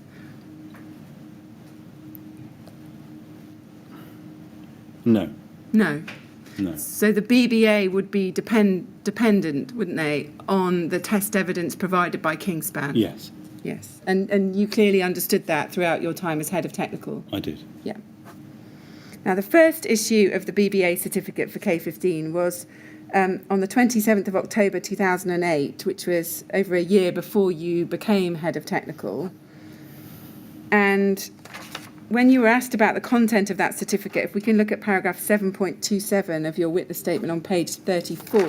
No. No. No. So the BBA would be dependent, wouldn't they, on the test evidence provided by Kingspan? Yes. Yes. And you clearly understood that throughout your time as Head of Technical? I did. Yeah. Now, the first issue of the BBA certificate for K15 was on the 27th of October 2008, which was over a year before you became Head of Technical. And when you were asked about the content of that certificate, if we can look at paragraph 7.27 of your witness statement on page 34.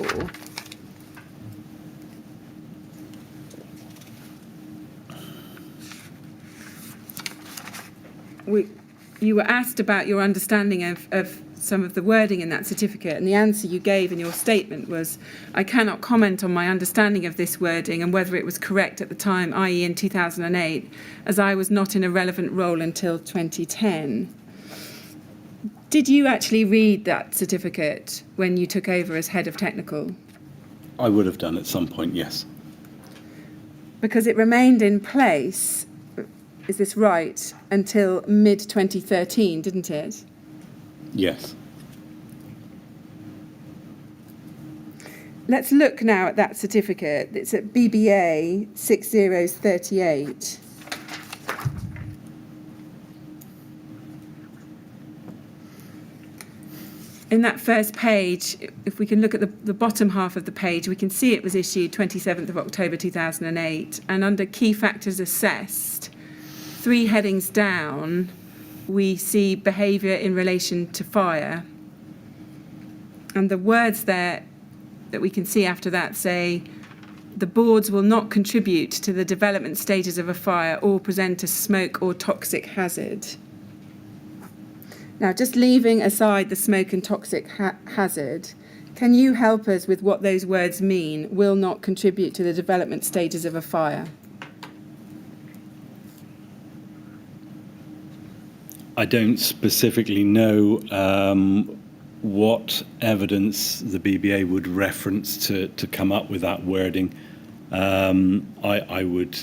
You were asked about your understanding of some of the wording in that certificate, and the answer you gave in your statement was, I cannot comment on my understanding of this wording and whether it was correct at the time, i.e. in 2008, as I was not in a relevant role until 2010. Did you actually read that certificate when you took over as Head of Technical? I would have done at some point, yes. Because it remained in place, is this right, until mid-2013, didn't it? Yes. Let's look now at that certificate. It's at BBA 6038. In that first page, if we can look at the bottom half of the page, we can see it was issued 27th of October 2008. And under key factors assessed, 3 headings down, we see behaviour in relation to fire. And the words there that we can see after that say, the boards will not contribute to the development stages of a fire or present a smoke or toxic hazard. Now, just leaving aside the smoke and toxic hazard, can you help us with what those words mean, will not contribute to the development stages of a fire? I don't specifically know what evidence the BBA would reference to come up with that wording. I would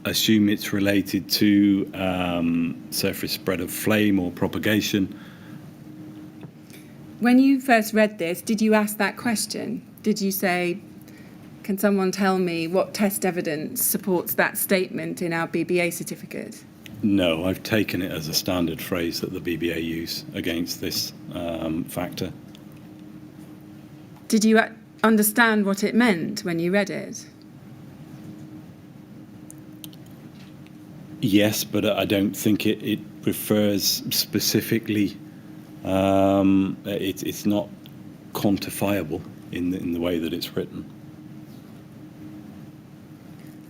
assume it's related to surface spread of flame or propagation. When you first read this, did you ask that question? Did you say, can someone tell me what test evidence supports that statement in our BBA certificate? No, I've taken it as a standard phrase that the BBA use against this factor. Did you understand what it meant when you read it? Yes, but I don't think it refers specifically. It's not quantifiable in the way that it's written.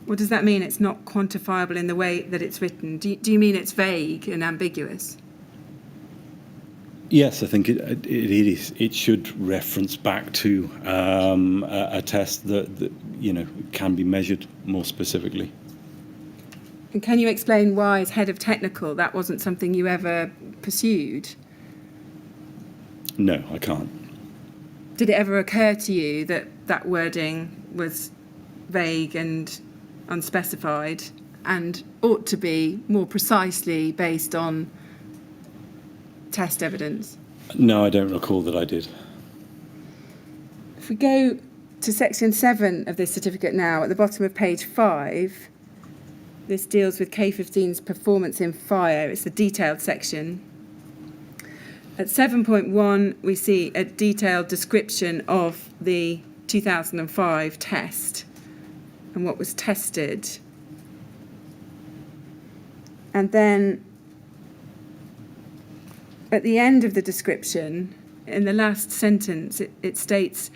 What does that mean? It's not quantifiable in the way that it's written. Do you mean it's vague and ambiguous? Yes, I think it is. It should reference back to a test that can be measured more specifically. And can you explain why, as head of technical, that wasn't something you ever pursued? No, I can't. Did it ever occur to you that that wording was vague and unspecified and ought to be more precisely based on test evidence? No, I don't recall that I did. If we go to section 7 of this certificate now, at the bottom of page 5, this deals with K15's performance in fire. It's the detailed section. At 7.1, we see a detailed description of the 2005 test and what was tested. And then at the end of the description, in the last sentence, it states,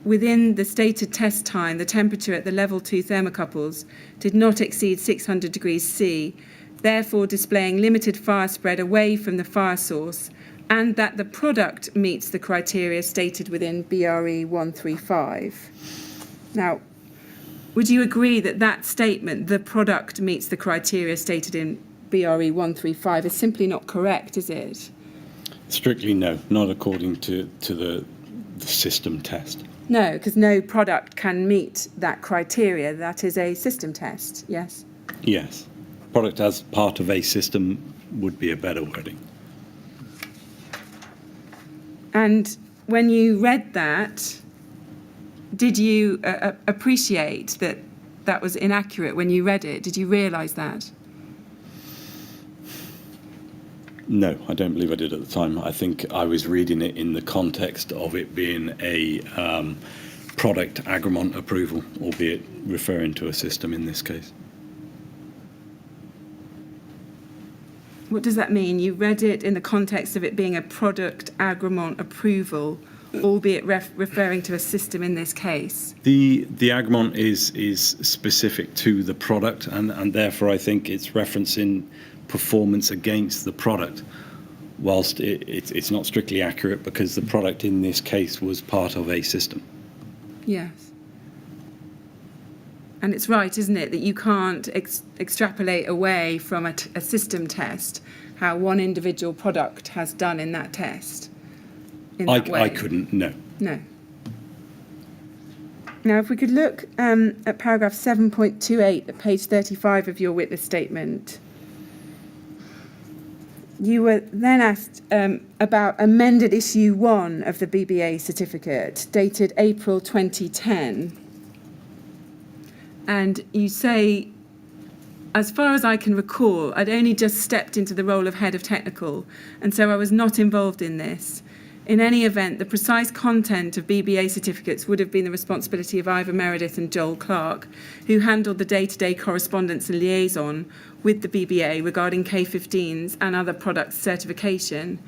within the stated test time, the temperature at the level 2 thermocouples did not exceed 600 degrees C, therefore displaying limited fire spread away from the fire source, and that the product meets the criteria stated within BRE 135. Now, would you agree that that statement, the product meets the criteria stated in BRE 135, is simply not correct, is it? Strictly no, not according to the system test. No, because no product can meet that criteria. That is a system test, yes? Yes. Product as part of a system would be a better wording. And when you read that, did you appreciate that that was inaccurate when you read it? Did you realise that? No, I don't believe I did at the time. I think I was reading it in the context of it being a product agreement approval, albeit referring to a system in this case. What does that mean? You read it in the context of it being a product agreement approval, albeit referring to a system in this case? The agreement is specific to the product, and therefore I think it's referencing performance against the product, whilst it's not strictly accurate because the product in this case was part of a system. Yes. And it's right, isn't it, that you can't extrapolate away from a system test how one individual product has done in that test? I couldn't, no. No. Now, if we could look at paragraph 7.28 at page 35 of your witness statement. You were then asked about amended issue 1 of the BBA certificate, dated April 2010. And you say, as far as I can recall, I'd only just stepped into the role of head of technical, and so I was not involved in this. In any event, the precise content of BBA certificates would have been the responsibility of Ivor Meredith and Joel Clark, who handled the day-to-day correspondence and liaison with the BBA regarding K15s and other products certification.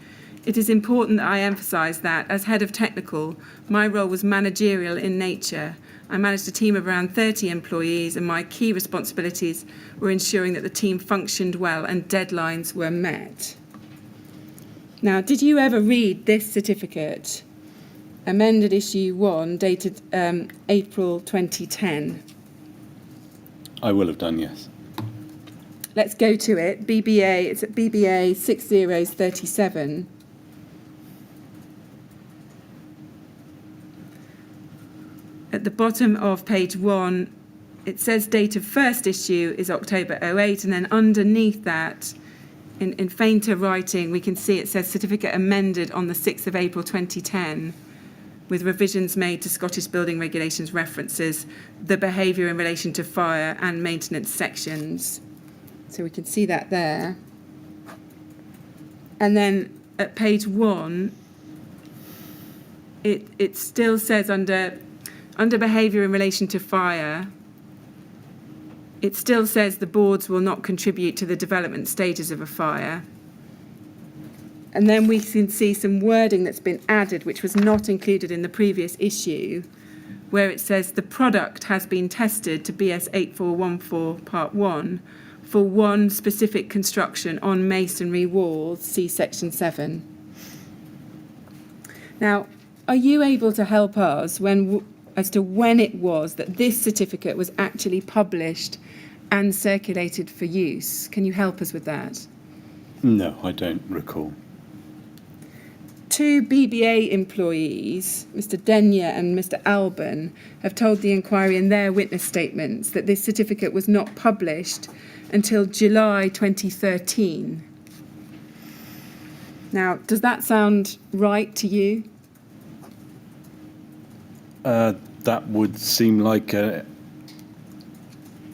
It is important that I emphasise that, as head of technical, my role was managerial in nature. I managed a team of around 30 employees, and my key responsibilities were ensuring that the team functioned well and deadlines were met. Now, did you ever read this certificate, amended issue 1, dated April 2010? I will have done, yes. let's go to it. BBA, it's at BBA 6037. At the bottom of page 1, it says date of first issue is October 08, and then underneath that, in fainter writing, we can see it says certificate amended on the 6th of April 2010, with revisions made to Scottish Building Regulations references, the behaviour in relation to fire and maintenance sections. So we can see that there. And then at page 1, it still says under behaviour in relation to fire, it still says the boards will not contribute to the development stages of a fire. And then we can see some wording that's been added, which was not included in the previous issue, where it says the product has been tested to BS 8414 Part 1 for one specific construction on masonry walls, see section 7. Now, are you able to help us as to when it was that this certificate was actually published and circulated for use? Can you help us with that? No, I don't recall. 2 BBA employees, Mr. Denyer and Mr. Alban, have told the inquiry in their witness statements that this certificate was not published until July 2013. Now, does that sound right to you? That would seem like a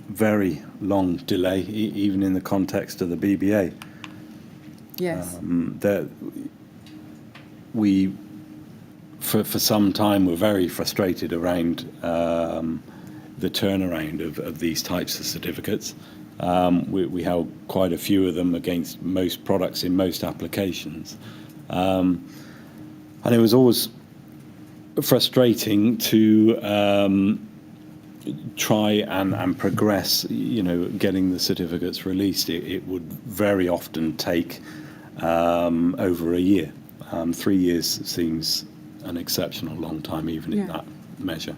very long delay, even in the context of the BBA. Yes. That we, for some time, were very frustrated around the turnaround of these types of certificates. We held quite a few of them against most products in most applications. And it was always frustrating to try and progress, getting the certificates released. It would very often take over a year. 3 years seems an exceptional long time, even in that measure.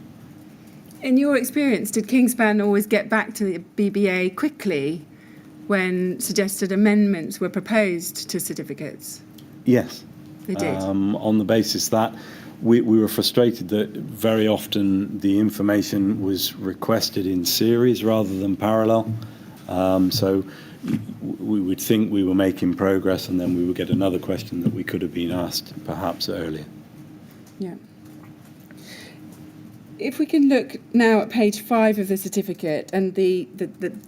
In your experience, did Kingspan always get back to the BBA quickly when suggested amendments were proposed to certificates? Yes. They did? On the basis that we were frustrated that very often the information was requested in series rather than parallel. So we would think we were making progress, and then we would get another question that we could have been asked perhaps earlier. Yeah. If we can look now at page 5 of the certificate and the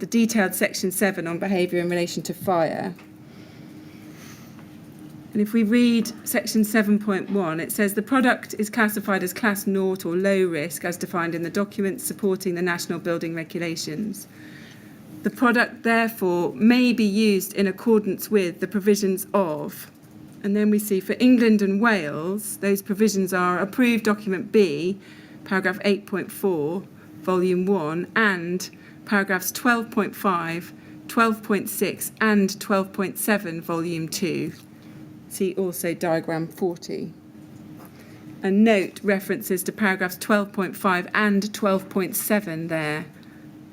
detailed section 7 on behaviour in relation to fire. And if we read section 7.1, it says the product is classified as class 0 or low risk as defined in the documents supporting the National Building Regulations. The product, therefore, may be used in accordance with the provisions of, and then we see for England and Wales, those provisions are approved document B, paragraph 8.4, volume 1, and paragraphs 12.5, 12.6 and 12.7, volume 2. See also diagram 40. And note references to paragraphs 12.5 and 12.7 there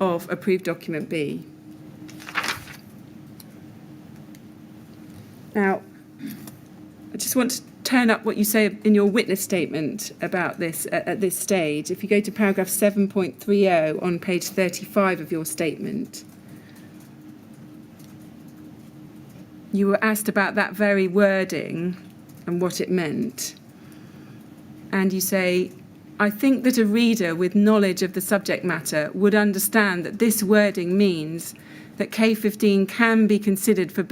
of approved document B. Now, I just want to turn up what you say in your witness statement about this at this stage. If you go to paragraph 7.30 on page 35 of your statement, you were asked about that very wording and what it meant. And you say, I think that a reader with knowledge of the subject matter would understand that this wording means that K15 can be considered for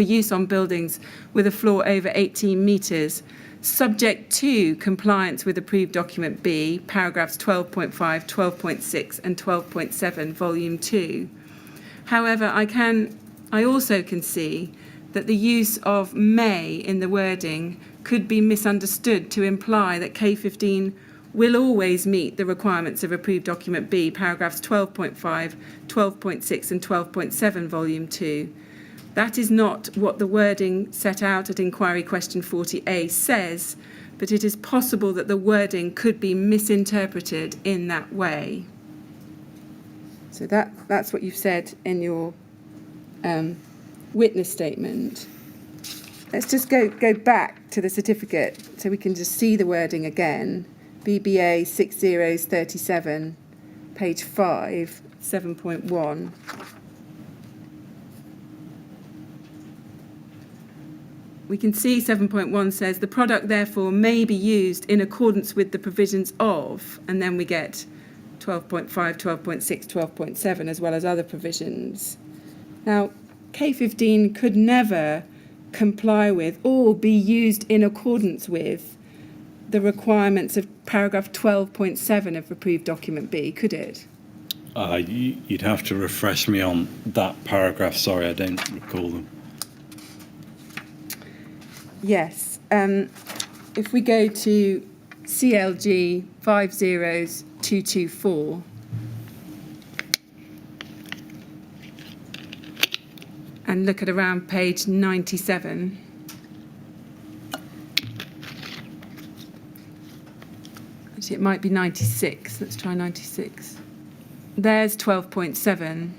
use on buildings with a floor over 18 metres, subject to compliance with approved document B, paragraphs 12.5, 12.6 and 12.7, volume 2. However, I also can see that the use of may in the wording could be misunderstood to imply that K15 will always meet the requirements of approved document B, paragraphs 12.5, 12.6 and 12.7, volume 2. That is not what the wording set out at inquiry question 40A says, but it is possible that the wording could be misinterpreted in that way. So that's what you've said in your witness statement. Let's just go back to the certificate so we can just see the wording again. BBA 6037, page 5, 7.1. We can see 7.1 says the product therefore may be used in accordance with the provisions of, and then we get 12.5, 12.6, 12.7 as well as other provisions. Now, K15 could never comply with or be used in accordance with the requirements of paragraph 12.7 of approved document B, could it? You'd have to refresh me on that paragraph. Sorry, I don't recall them. Yes. If we go to CLG 50224, and look at around page 97. Actually, it might be 96. Let's try 96. There's 12.7.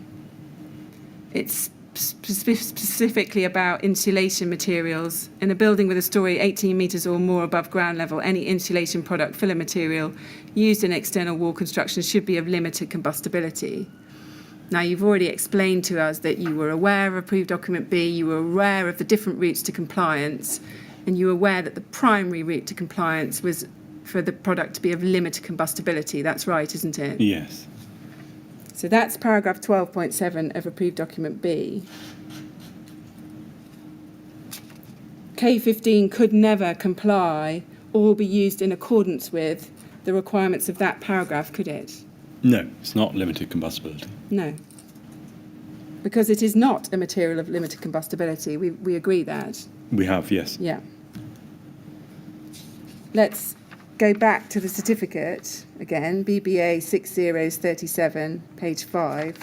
It's specifically about insulation materials. In a building with a story 18 metres or more above ground level, any insulation product, filler material used in external wall construction should be of limited combustibility. Now, you've already explained to us that you were aware of approved document B, you were aware of the different routes to compliance, and you were aware that the primary route to compliance was for the product to be of limited combustibility. That's right, isn't it? Yes. So that's paragraph 12.7 of approved document B. K15 could never comply or be used in accordance with the requirements of that paragraph, could it? No, it's not limited combustibility. No. Because it is not a material of limited combustibility. We agree that. We have, yes. Yeah. Let's go back to the certificate again, BBA 6037, page 5.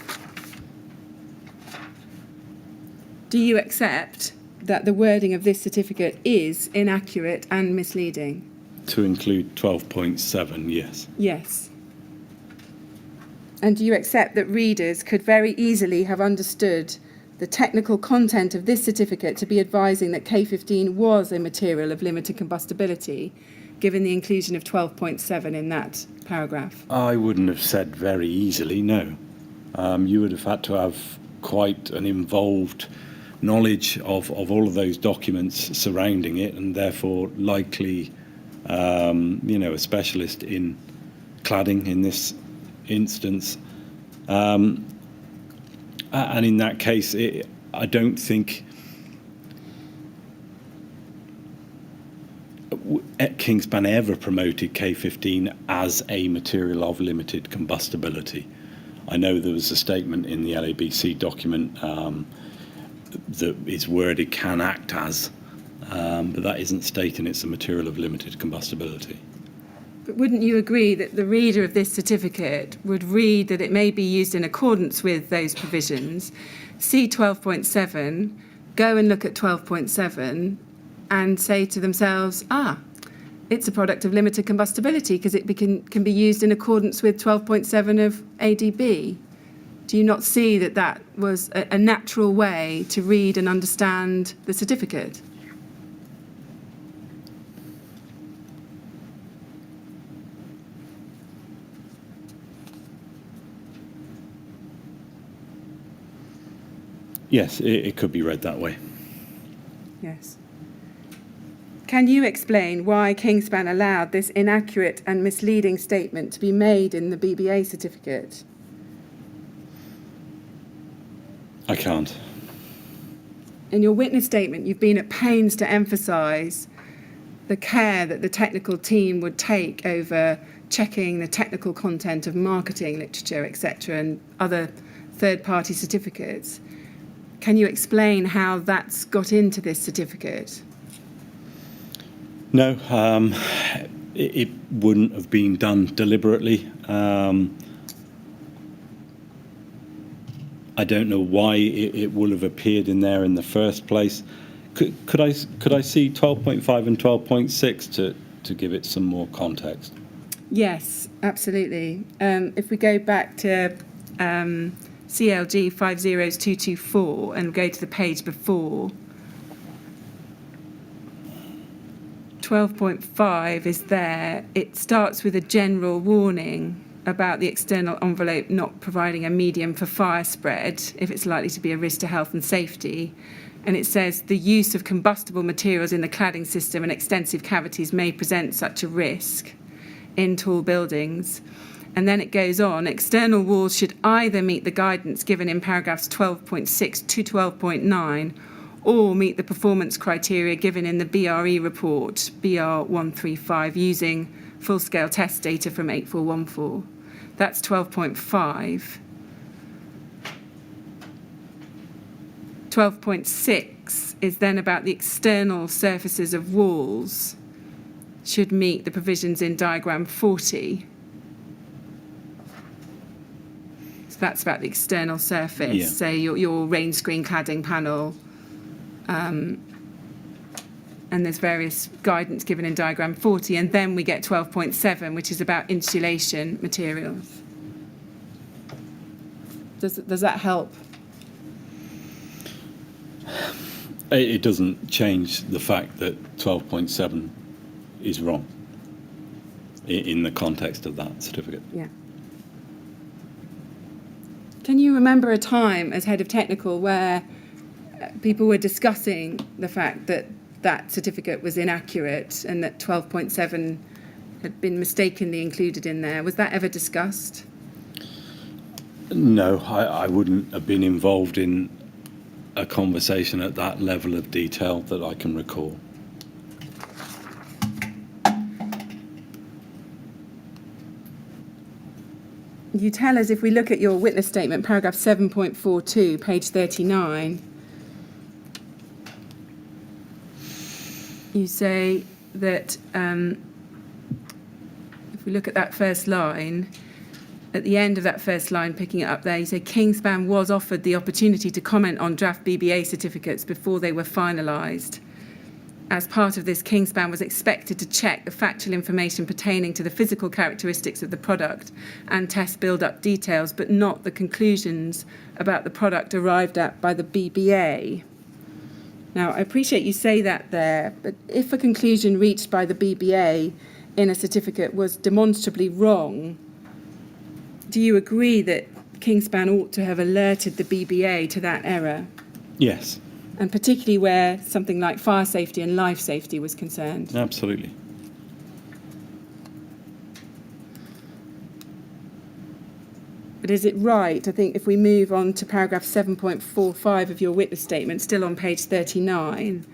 Do you accept that the wording of this certificate is inaccurate and misleading? To include 12.7, yes. Yes. And do you accept that readers could very easily have understood the technical content of this certificate to be advising that K15 was a material of limited combustibility, given the inclusion of 12.7 in that paragraph? I wouldn't have said very easily, no. You would have had to have quite an involved knowledge of all of those documents surrounding it, and therefore likely, a specialist in cladding in this instance. And in that case, I don't think Kingspan ever promoted K15 as a material of limited combustibility. I know there was a statement in the LABC document that is worded can act as, but that isn't stating it's a material of limited combustibility. But wouldn't you agree that the reader of this certificate would read that it may be used in accordance with those provisions, see 12.7, go and look at 12.7 and say to themselves, it's a product of limited combustibility because it can be used in accordance with 12.7 of ADB? Do you not see that that was a natural way to read and understand the certificate? Yes, it could be read that way. Yes. Can you explain why Kingspan allowed this inaccurate and misleading statement to be made in the BBA certificate? I can't. In your witness statement, you've been at pains to emphasise the care that the technical team would take over checking the technical content of marketing literature, etc., and other third-party certificates. Can you explain how that's got into this certificate? No, it wouldn't have been done deliberately. I don't know why it would have appeared in there in the first place. Could I see 12.5 and 12.6 to give it some more context? Yes, absolutely. If we go back to CLG 50224 and go to the page before, 12.5 is there. It starts with a general warning about the external envelope not providing a medium for fire spread if it's likely to be a risk to health and safety. And it says the use of combustible materials in the cladding system and extensive cavities may present such a risk in tall buildings. And then it goes on, external walls should either meet the guidance given in paragraphs 12.6 to 12.9 or meet the performance criteria given in the BRE report, BR 135, using full-scale test data from 8414. That's 12.5. 12.6 is then about the external surfaces of walls should meet the provisions in diagram 40. So that's about the external surface, Yeah. say your rain screen cladding panel. And there's various guidance given in diagram 40, and then we get 12.7, which is about insulation materials. Does that help? It doesn't change the fact that 12.7 is wrong in the context of that certificate. Yeah. Can you remember a time as head of technical where people were discussing the fact that that certificate was inaccurate and that 12.7 had been mistakenly included in there? Was that ever discussed? No, I wouldn't have been involved in a conversation at that level of detail that I can recall. You tell us, if we look at your witness statement, paragraph 7.42, page 39, you say that if we look at that first line, at the end of that first line, picking it up there, you say Kingspan was offered the opportunity to comment on draft BBA certificates before they were finalised. As part of this, Kingspan was expected to check the factual information pertaining to the physical characteristics of the product and test build-up details, but not the conclusions about the product arrived at by the BBA. Now, I appreciate you say that there, but if a conclusion reached by the BBA in a certificate was demonstrably wrong, do you agree that Kingspan ought to have alerted the BBA to that error? Yes, And particularly where something like fire safety and life safety was concerned? absolutely. But is it right, I think if we move on to paragraph 7.45 of your witness statement, still on page 39,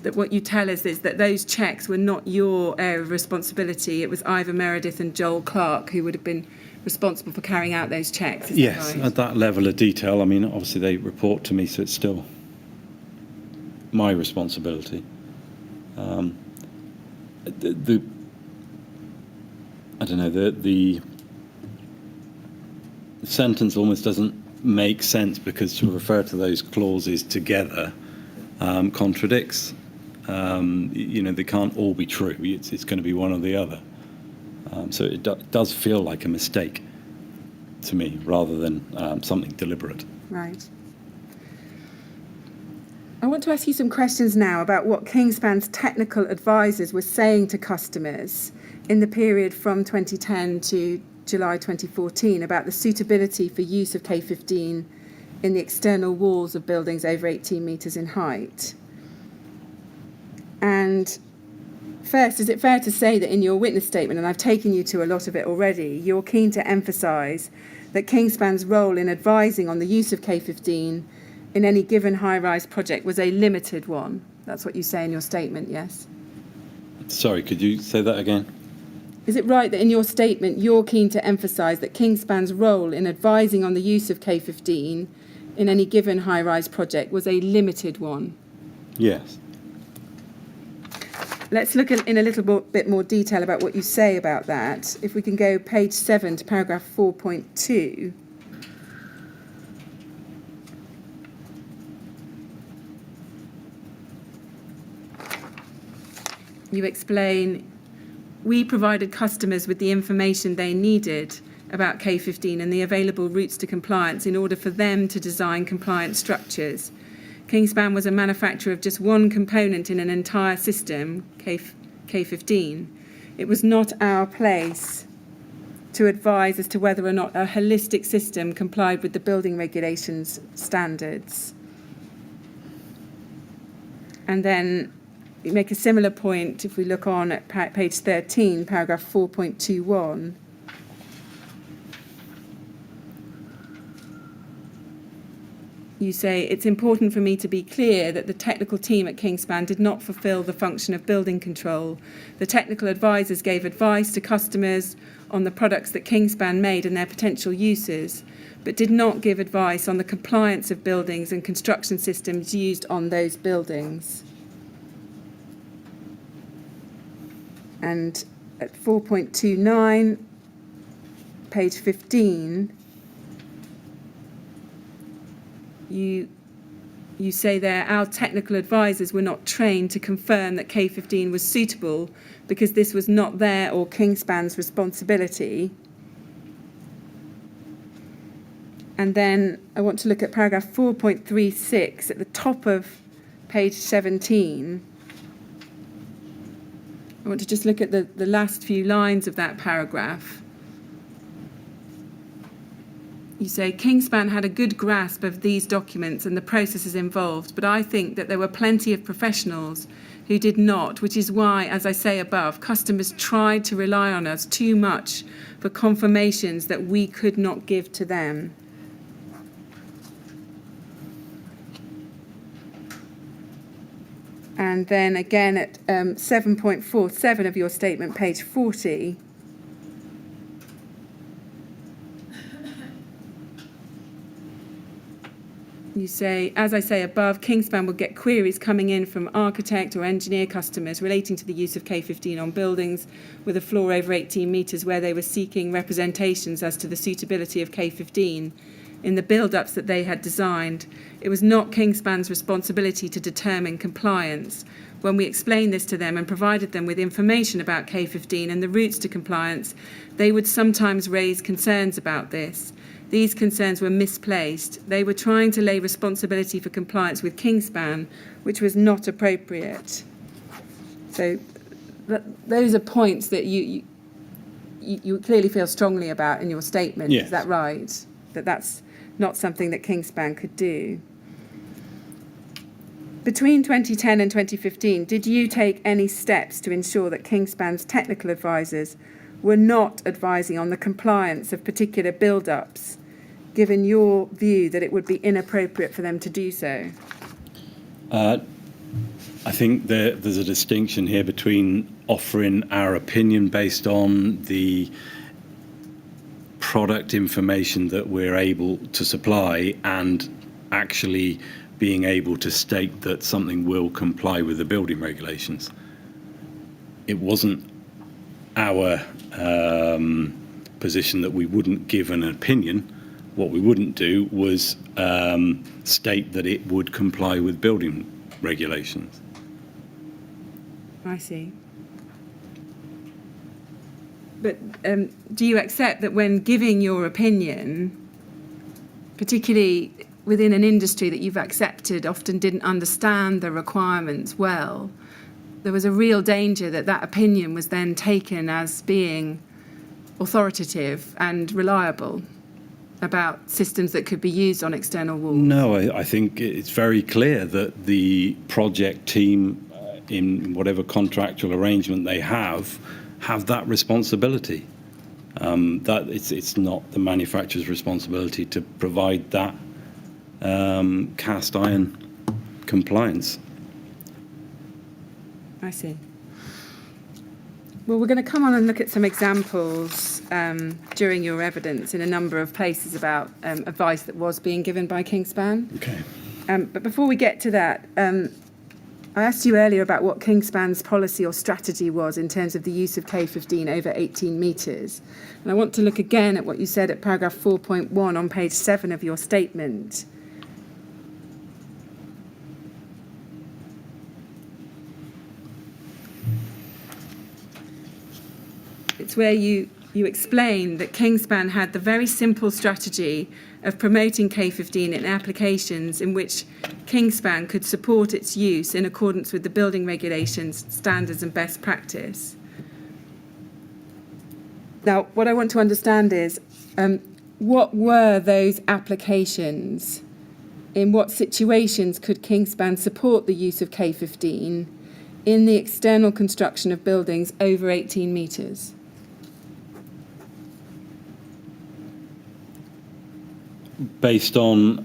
that what you tell us is that those checks were not your area of responsibility, it was Ivor Meredith and Joel Clark who would have been responsible for carrying out those checks? Yes, right? at that level of detail. I mean, obviously they report to me, so it's still my responsibility. I don't know, the sentence almost doesn't make sense because to refer to those clauses together contradicts. They can't all be true. It's going to be one or the other. So it does feel like a mistake to me rather than something deliberate. Right. I want to ask you some questions now about what Kingspan's technical advisors were saying to customers in the period from 2010 to July 2014 about the suitability for use of K15 in the external walls of buildings over 18 metres in height. And first, is it fair to say that in your witness statement, and I've taken you to a lot of it already, you're keen to emphasise that Kingspan's role in advising on the use of K15 in any given high-rise project was a limited one? That's what you say in your statement, yes? Sorry, could you say that again? Is it right that in your statement you're keen to emphasise that Kingspan's role in advising on the use of K15 in any given high-rise project was a limited one? Yes. Let's look in a little bit more detail about what you say about that. If we can go page 7 to paragraph 4.2. You explain, we provided customers with the information they needed about K15 and the available routes to compliance in order for them to design compliant structures. Kingspan was a manufacturer of just one component in an entire system, K15. It was not our place to advise as to whether or not a holistic system complied with the building regulations standards. And then we make a similar point if we look on at page 13, paragraph 4.21. You say, it's important for me to be clear that the technical team at Kingspan did not fulfil the function of building control. The technical advisors gave advice to customers on the products that Kingspan made and their potential uses, but did not give advice on the compliance of buildings and construction systems used on those buildings. And at 4.29, page 15, you say there, our technical advisors were not trained to confirm that K15 was suitable because this was not their or Kingspan's responsibility. And then I want to look at paragraph 4.36 at the top of page 17. I want to just look at the last few lines of that paragraph. You say, Kingspan had a good grasp of these documents and the processes involved, but I think that there were plenty of professionals who did not, which is why, as I say above, customers tried to rely on us too much for confirmations that we could not give to them. And then again at 7.47 of your statement, page 40, you say, as I say above, Kingspan will get queries coming in from architect or engineer customers relating to the use of K15 on buildings with a floor over 18 metres where they were seeking representations as to the suitability of K15 in the build-ups that they had designed. It was not Kingspan's responsibility to determine compliance. When we explained this to them and provided them with information about K15 and the routes to compliance, they would sometimes raise concerns about this. These concerns were misplaced. They were trying to lay responsibility for compliance with Kingspan, which was not appropriate. So those are points that you clearly feel strongly about in your statement. Yes. Is that right? That's not something that Kingspan could do. Between 2010 and 2015, did you take any steps to ensure that Kingspan's technical advisors were not advising on the compliance of particular build-ups, given your view that it would be inappropriate for them to do so? I think there's a distinction here between offering our opinion based on the product information that we're able to supply and actually being able to state that something will comply with the building regulations. It wasn't our position that we wouldn't give an opinion. What we wouldn't do was state that it would comply with building regulations. I see. But do you accept that when giving your opinion, particularly within an industry that you've accepted often didn't understand the requirements well, there was a real danger that that opinion was then taken as being authoritative and reliable about systems that could be used on external walls? No, I think it's very clear that the project team, in whatever contractual arrangement they have that responsibility. That it's not the manufacturer's responsibility to provide that cast iron compliance. I see. Well, we're going to come on and look at some examples during your evidence in a number of places about advice that was being given by Kingspan. Okay. But before we get to that, I asked you earlier about what Kingspan's policy or strategy was in terms of the use of K15 over 18 metres. And I want to look again at what you said at paragraph 4.1 on page 7 of your statement. It's where you you explained that Kingspan had the very simple strategy of promoting K15 in applications in which Kingspan could support its use in accordance with the building regulations, standards and best practice. Now, what I want to understand is, what were those applications? In what situations could Kingspan support the use of K15 in the external construction of buildings over 18 metres? Based on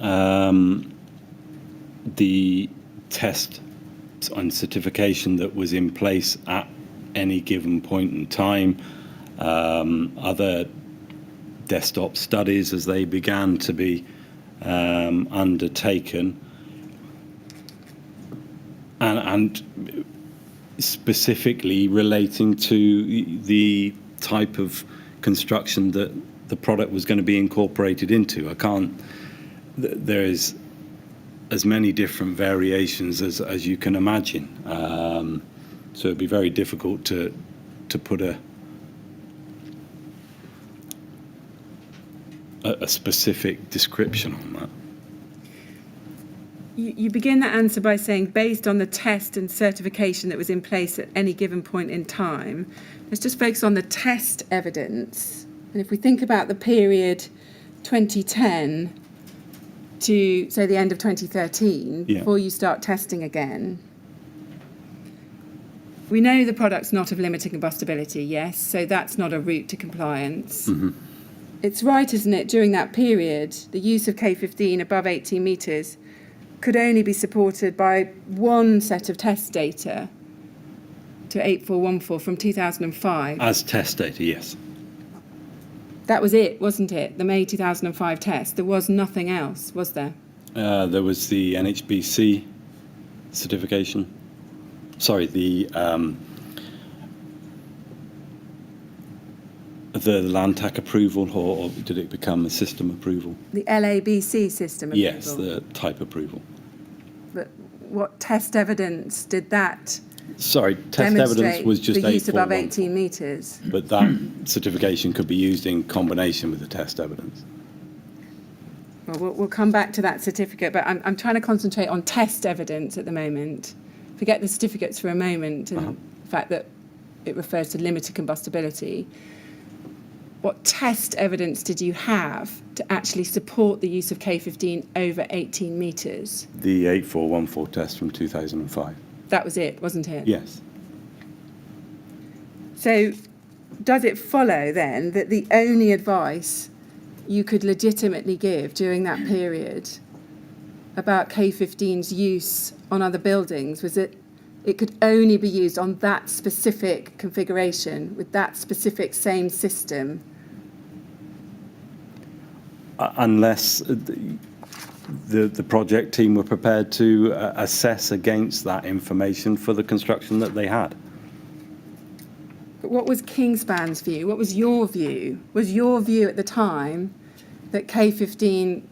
the test and certification that was in place at any given point in time, other desktop studies as they began to be undertaken, and specifically relating to the type of construction that the product was going to be incorporated into. There is as many different variations as you can imagine. So it'd be very difficult to put a specific description on that. You begin that answer by saying, based on the test and certification that was in place at any given point in time. Let's just focus on the test evidence. And if we think about the period 2010 to, say, the end of 2013, before you start testing again, we know the product's not of limited combustibility, yes, so that's not a route to compliance. Mm-hmm. It's right, isn't it, during that period, the use of K15 above 18 metres could only be supported by one set of test data to 8414 from 2005. As test data, yes. That was it, wasn't it? The May 2005 test. There was nothing else, was there? There was the NHBC certification. Sorry, the LANTAC approval, or did it become a system approval? The LABC system approval? Yes, the type approval. But what test evidence did that test evidence was just the use above 18 metres? But that certification could be used in combination with the test evidence. Well, we'll come back to that certificate, but I'm trying to concentrate on test evidence at the moment. Forget the certificates for a moment and the fact that it refers to limited combustibility. What test evidence did you have to actually support the use of K15 over 18 metres? The 8414 test from 2005. That was it, wasn't it? Yes. So does it follow then that the only advice you could legitimately give during that period about K15's use on other buildings was that it could only be used on that specific configuration with that specific same system? Unless the project team were prepared to assess against that information for the construction that they had. But what was Kingspan's view? What was your view? Was your view at the time that K15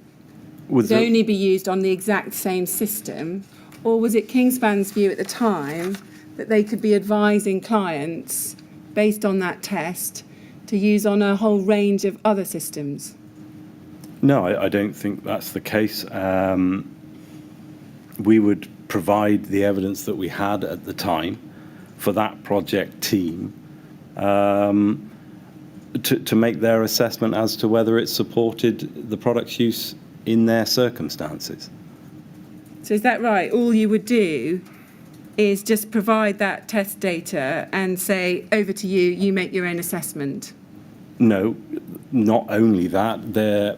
would only be used on the exact same system? Or was it Kingspan's view at the time that they could be advising clients, based on that test, to use on a whole range of other systems? No, I don't think that's the case. We would provide the evidence that we had at the time for that project team to make their assessment as to whether it supported the product's use in their circumstances. So is that right? All you would do is just provide that test data and say, over to you, you make your own assessment? No, not only that,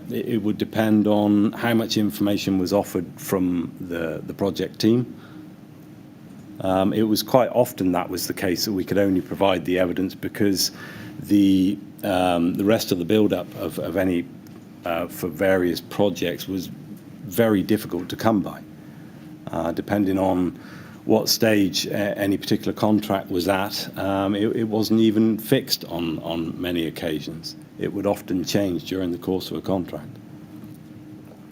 it would depend on how much information was offered from the project team. It was quite often that was the case, that we could only provide the evidence because the rest of the build-up of any for various projects was very difficult to come by, depending on what stage any particular contract was at. It wasn't even fixed on many occasions. It would often change during the course of a contract.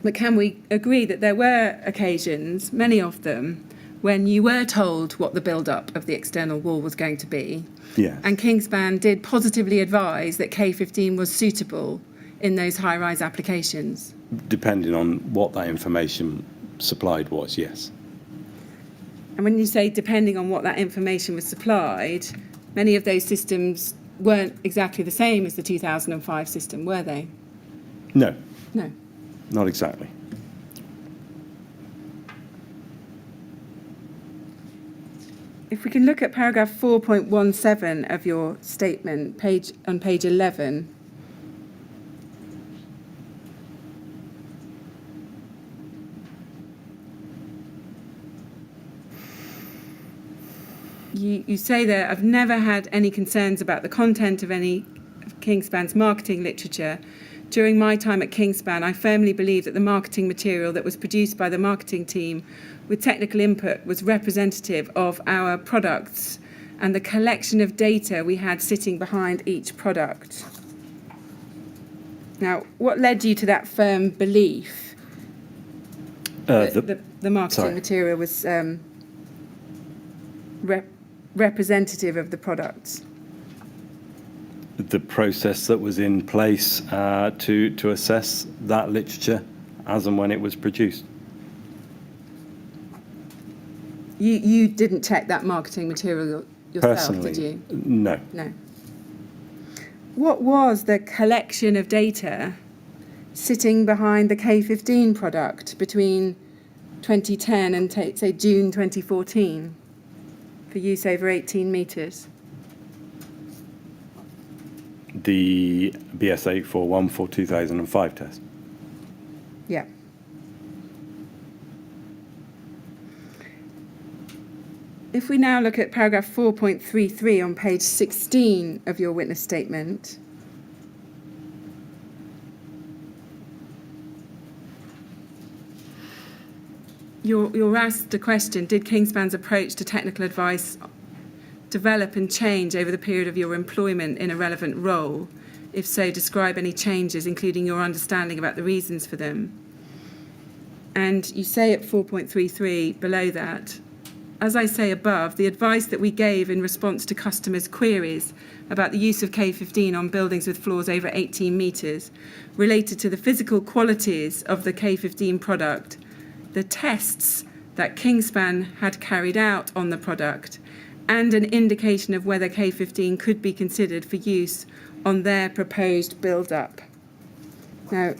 But can we agree that there were occasions, many of them, when you were told what the build-up of the external wall was going to be. Yes. And Kingspan did positively advise that K15 was suitable in those high-rise applications. Depending on what that information supplied was, yes. And when you say depending on what that information was supplied, many of those systems weren't exactly the same as the 2005 system, were they? No, No. not exactly. If we can look at paragraph 4.17 of your statement, on page 11. You say there, I've never had any concerns about the content of any of Kingspan's marketing literature. During my time at Kingspan, I firmly believe that the marketing material that was produced by the marketing team with technical input was representative of our products and the collection of data we had sitting behind each product. Now, what led you to that firm belief that the marketing material was representative of the products? The process that was in place to assess that literature as and when it was produced. You didn't check that marketing material yourself, Personally, did you? No. No. What was the collection of data sitting behind the K15 product between 2010 and, say, June 2014 for use over 18 metres? The BS 841 for 2005 test. Yeah. If we now look at paragraph 4.33 on page 16 of your witness statement, you're asked the question, did Kingspan's approach to technical advice develop and change over the period of your employment in a relevant role? If so, describe any changes, including your understanding about the reasons for them. And you say at 4.33 below that, as I say above, the advice that we gave in response to customers' queries about the use of K15 on buildings with floors over 18 metres related to the physical qualities of the K15 product, the tests that Kingspan had carried out on the product, and an indication of whether K15 could be considered for use on their proposed build-up. Now,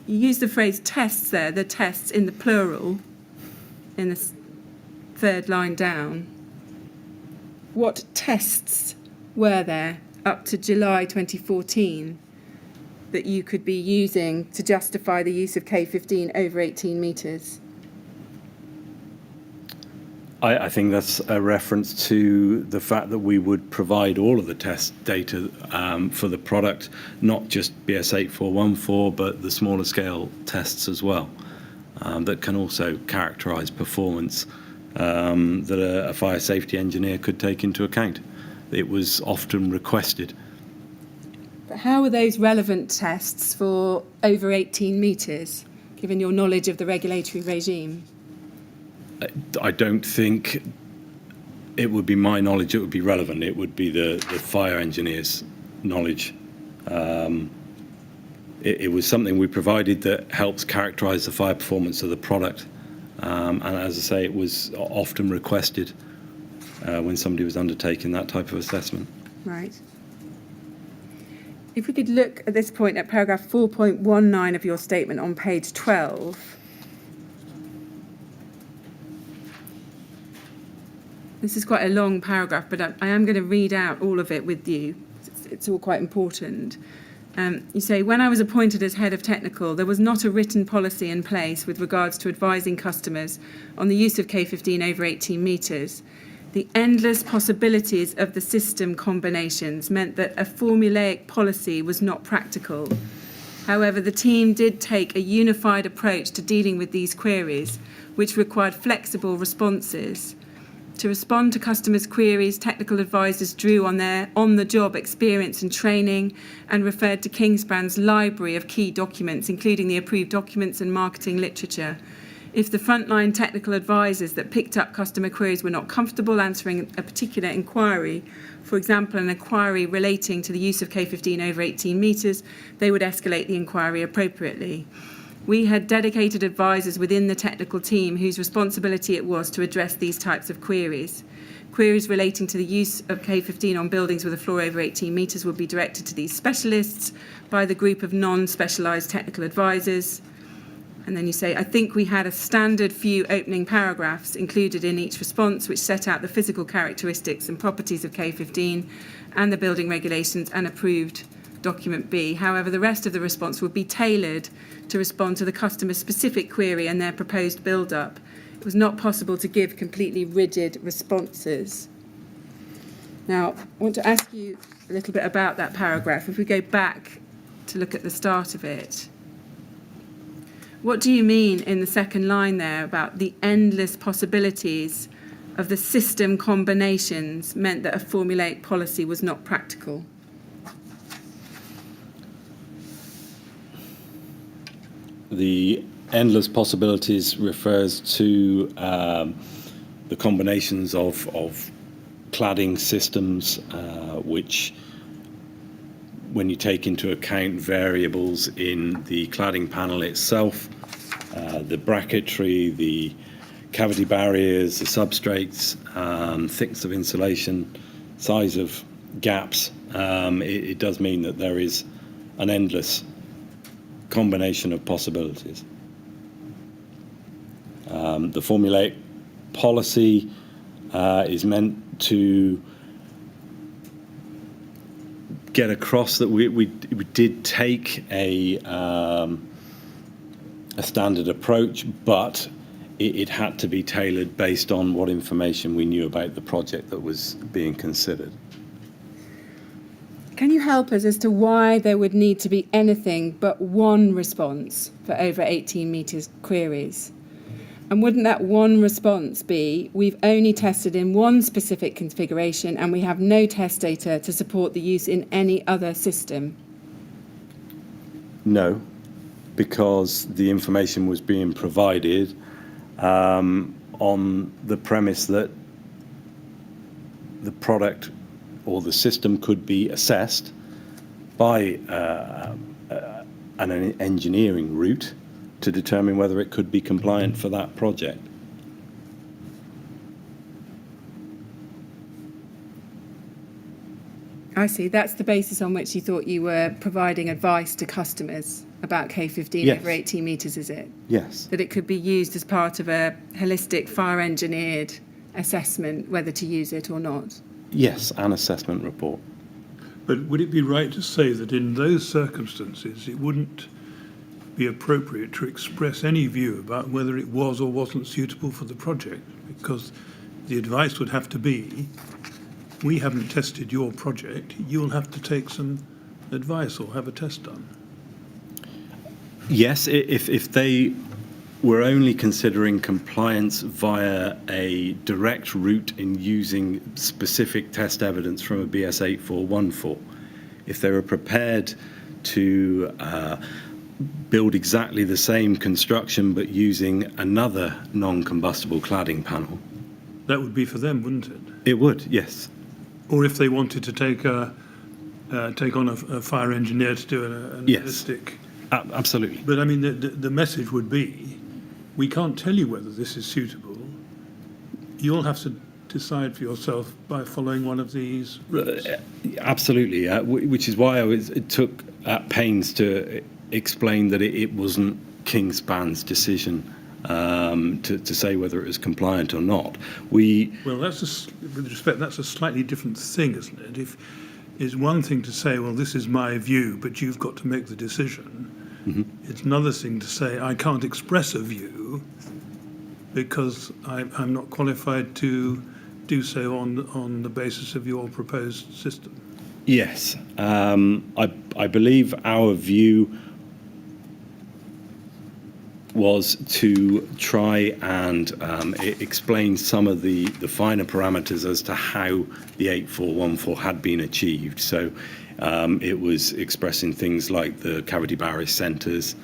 you use the phrase tests there, the tests in the plural, in the third line down. What tests were there up to July 2014 that you could be using to justify the use of K15 over 18 metres? I think that's a reference to the fact that we would provide all of the test data for the product, not just BS 8414, but the smaller scale tests as well, that can also characterise performance that a fire safety engineer could take into account. It was often requested. But how are those relevant tests for over 18 metres, given your knowledge of the regulatory regime? I don't think it would be my knowledge it would be relevant. It would be the fire engineer's knowledge. It was something we provided that helps characterise the fire performance of the product. And as I say, it was often requested when somebody was undertaking that type of assessment. Right. If we could look at this point at paragraph 4.19 of your statement on page 12. This is quite a long paragraph, but I am going to read out all of it with you. It's all quite important. You say, when I was appointed as head of technical, there was not a written policy in place with regards to advising customers on the use of K15 over 18 metres. The endless possibilities of the system combinations meant that a formulaic policy was not practical. However, the team did take a unified approach to dealing with these queries, which required flexible responses. To respond to customers' queries, technical advisors drew on their on-the-job experience and training and referred to Kingspan's library of key documents, including the approved documents and marketing literature. If the frontline technical advisors that picked up customer queries were not comfortable answering a particular inquiry, for example, an inquiry relating to the use of K15 over 18 metres, they would escalate the inquiry appropriately. We had dedicated advisors within the technical team whose responsibility it was to address these types of queries. Queries relating to the use of K15 on buildings with a floor over 18 metres would be directed to these specialists by the group of non-specialised technical advisors. And then you say, I think we had a standard few opening paragraphs included in each response which set out the physical characteristics and properties of K15 and the building regulations and approved document B. However, the rest of the response would be tailored to respond to the customer's specific query and their proposed build-up. It was not possible to give completely rigid responses. Now, I want to ask you a little bit about that paragraph. If we go back to look at the start of it, what do you mean in the second line there about the endless possibilities of the system combinations meant that a formulaic policy was not practical? The endless possibilities refers to the combinations of cladding systems, which, when you take into account variables in the cladding panel itself, the bracketry, the cavity barriers, the substrates, thickness of insulation, size of gaps, it does mean that there is an endless combination of possibilities. The formulaic policy is meant to get across that we did take a standard approach, but it had to be tailored based on what information we knew about the project that was being considered. Can you help us as to why there would need to be anything but one response for over 18 metres queries? And wouldn't that one response be, we've only tested in one specific configuration and we have no test data to support the use in any other system? No, because the information was being provided on the premise that the product or the system could be assessed by an engineering route to determine whether it could be compliant for that project. I see. That's the basis on which you thought you were providing advice to customers about K15 Yes. over 18 metres, is it? Yes. That it could be used as part of a holistic fire engineered assessment, whether to use it or not? Yes, an assessment report. But would it be right to say that in those circumstances it wouldn't be appropriate to express any view about whether it was or wasn't suitable for the project? Because the advice would have to be, we haven't tested your project, you'll have to take some advice or have a test done. Yes, if they were only considering compliance via a direct route in using specific test evidence from a BS 8414, if they were prepared to build exactly the same construction but using another non-combustible cladding panel. That would be for them, wouldn't it? It would, yes. Or if they wanted to take on a fire engineer to do an Yes. holistic. Absolutely. But I mean, the message would be, we can't tell you whether this is suitable. You'll have to decide for yourself by following one of these routes. Absolutely, which is why it took pains to explain that it wasn't Kingspan's decision to say whether it was compliant or not. Well, with respect, that's a slightly different thing, isn't it? If it's one thing to say, well, this is my view, but you've got to make the decision. Mm-hmm. It's another thing to say, I can't express a view because I'm not qualified to do so on the basis of your proposed system. Yes, I believe our view was to try and explain some of the finer parameters as to how the 8414 had been achieved. So it was expressing things like the cavity barrier centres,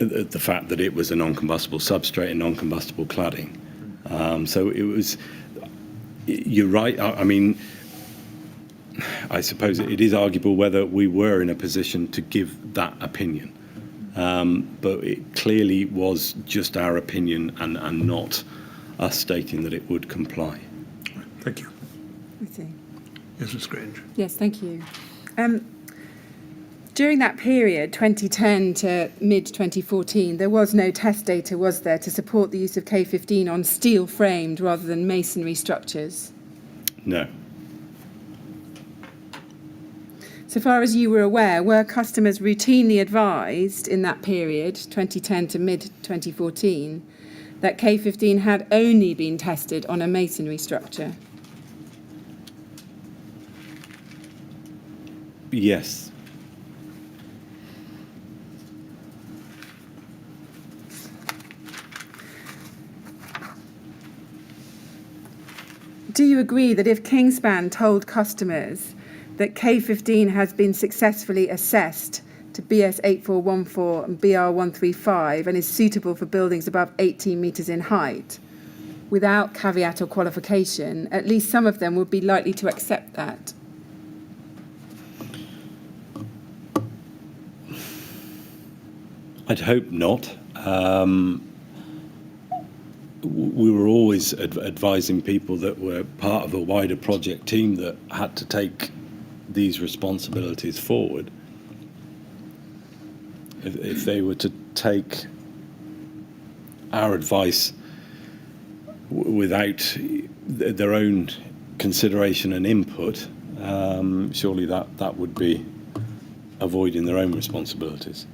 the fact that it was a non-combustible substrate and non-combustible cladding. So it was, you're right, I mean, I suppose it is arguable whether we were in a position to give that opinion. But it clearly was just our opinion and not us stating that it would comply. Thank you. I see. Yes, Ms. Grange. Yes, thank you. During that period, 2010 to mid-2014, there was no test data, was there, to support the use of K15 on steel-framed rather than masonry structures? No. So far as you were aware, were customers routinely advised in that period, 2010 to mid-2014, that K15 had only been tested on a masonry structure? Yes. Do you agree that if Kingspan told customers that K15 has been successfully assessed to BS 8414 and BR 135 and is suitable for buildings above 18 metres in height, without caveat or qualification, at least some of them would be likely to accept that? I'd hope not. We were always advising people that were part of a wider project team that had to take these responsibilities forward. If they were to take our advice without their own consideration and input, surely that would be avoiding their own responsibilities.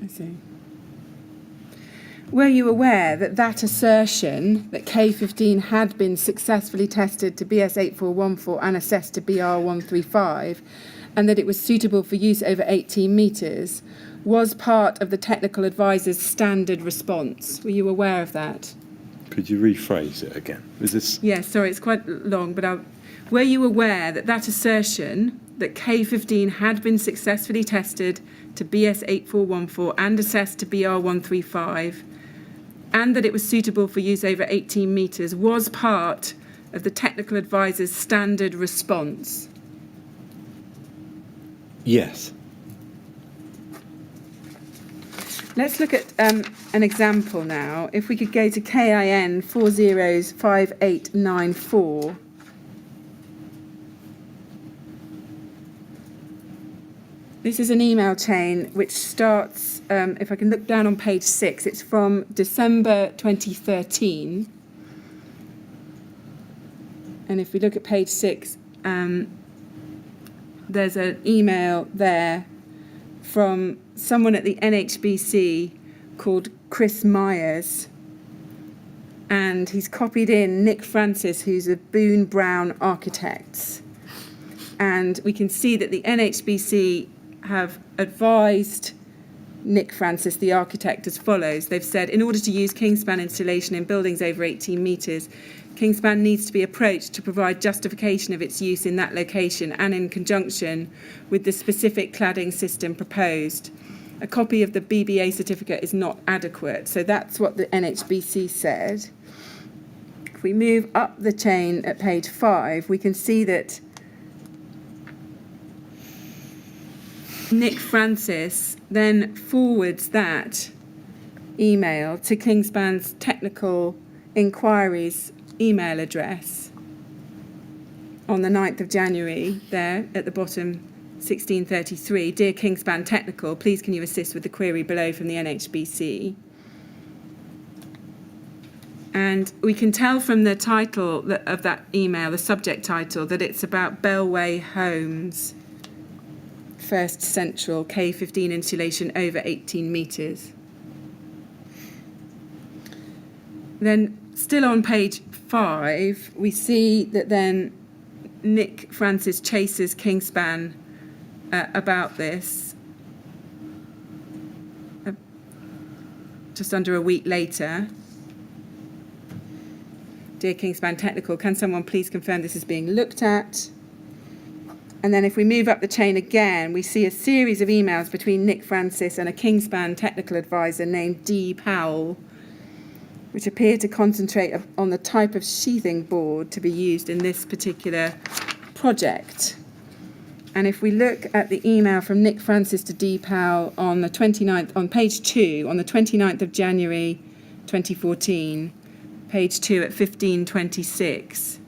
I see. Were you aware that that assertion that K15 had been successfully tested to BS 8414 and assessed to BR 135 and that it was suitable for use over 18 metres was part of the technical advisor's standard response? Were you aware of that? Could you rephrase it again? Is this? Yes, sorry, it's quite long, but were you aware that that assertion that K15 had been successfully tested to BS 8414 and assessed to BR 135 and that it was suitable for use over 18 metres was part of the technical advisor's standard response? Yes. Let's look at an example now. If we could go to KIN 405894. This is an email chain which starts, if I can look down on page 6, it's from December 2013. And if we look at page 6, there's an email there from someone at the NHBC called Chris Myers. And he's copied in Nick Francis, who's a Boone Brown Architects. And we can see that the NHBC have advised Nick Francis, the architect, as follows. They've said, in order to use Kingspan installation in buildings over 18 metres, Kingspan needs to be approached to provide justification of its use in that location and in conjunction with the specific cladding system proposed. A copy of the BBA certificate is not adequate. So that's what the NHBC said. If we move up the chain at page 5, we can see that Nick Francis then forwards that email to Kingspan's technical inquiries email address on the 9th of January, there at the bottom, 1633. Dear Kingspan Technical, please can you assist with the query below from the NHBC? And we can tell from the title of that email, the subject title, that it's about Bellway Homes, First Central, K15 insulation over 18 metres. Then, still on page 5, we see that then Nick Francis chases Kingspan about this just under a week later. Dear Kingspan Technical, can someone please confirm this is being looked at? And then if we move up the chain again, we see a series of emails between Nick Francis and a Kingspan technical advisor named Dee Powell, which appear to concentrate on the type of sheathing board to be used in this particular project. And if we look at the email from Nick Francis to Dee Powell on the 29th, on page 2, on the 29th of January 2014, page 2 at 1526,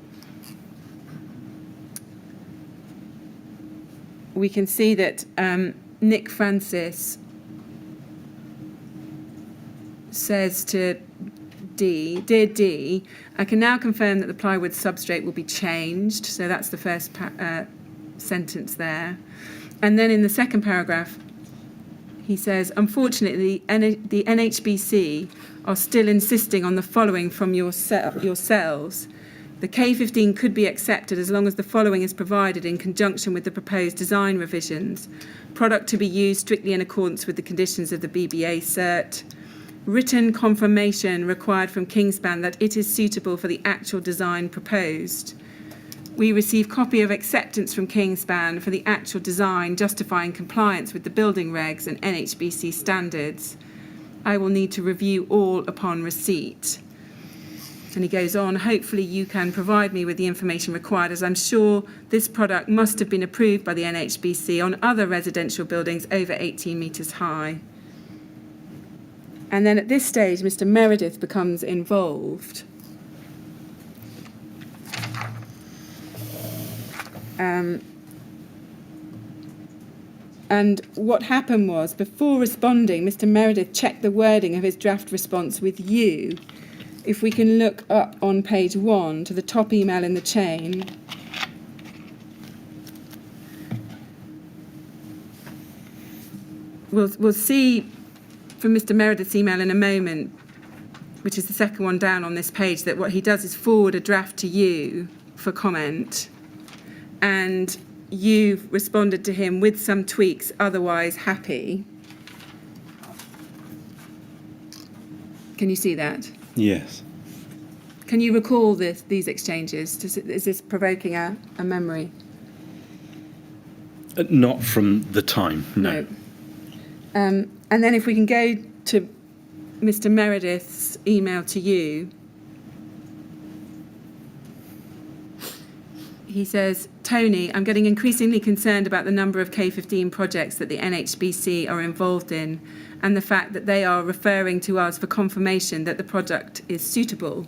we can see that Nick Francis says to Dee, "Dear Dee, I can now confirm that the plywood substrate will be changed." So that's the first sentence there. And then in the second paragraph, he says, "Unfortunately, the NHBC are still insisting on the following from yourselves. The K15 could be accepted as long as the following is provided in conjunction with the proposed design revisions. Product to be used strictly in accordance with the conditions of the BBA cert. Written confirmation required from Kingspan that it is suitable for the actual design proposed. We receive copy of acceptance from Kingspan for the actual design justifying compliance with the building regs and NHBC standards. I will need to review all upon receipt." And he goes on, "Hopefully you can provide me with the information required, as I'm sure this product must have been approved by the NHBC on other residential buildings over 18 metres high." And then at this stage, Mr. Meredith becomes involved. And what happened was, before responding, Mr. Meredith checked the wording of his draft response with you. If we can look up on page 1 to the top email in the chain, we'll see from Mr. Meredith's email in a moment, which is the second one down on this page, that what he does is forward a draft to you for comment, and you've responded to him with some tweaks, otherwise happy. Can you see that? Yes. Can you recall these exchanges? Is this provoking a memory? Not from the time, no. And then if we can go to Mr. Meredith's email to you, he says, "Tony, I'm getting increasingly concerned about the number of K15 projects that the NHBC are involved in and the fact that they are referring to us for confirmation that the product is suitable.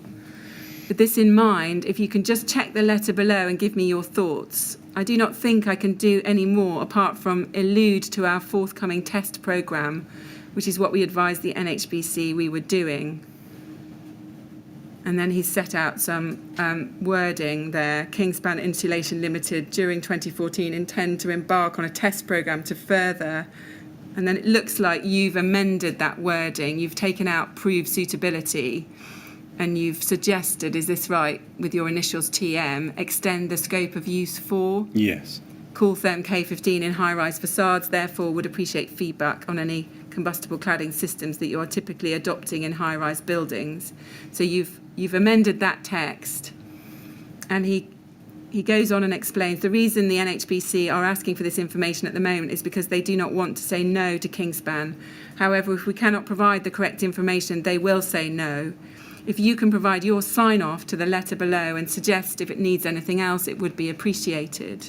With this in mind, if you can just check the letter below and give me your thoughts. I do not think I can do any more apart from allude to our forthcoming test programme, which is what we advised the NHBC we were doing." And then he's set out some wording there. "Kingspan Insulation Limited during 2014 intend to embark on a test programme to further..." And then it looks like you've amended that wording. You've taken out "prove suitability" and you've suggested, is this right, with your initials TM, extend the scope of use for? Yes. Cooltherm K15 in high-rise facades, therefore would appreciate feedback on any combustible cladding systems that you are typically adopting in high-rise buildings. So you've amended that text. And he goes on and explains the reason the NHBC are asking for this information at the moment is because they do not want to say no to Kingspan. However, if we cannot provide the correct information, they will say no. If you can provide your sign-off to the letter below and suggest if it needs anything else, it would be appreciated.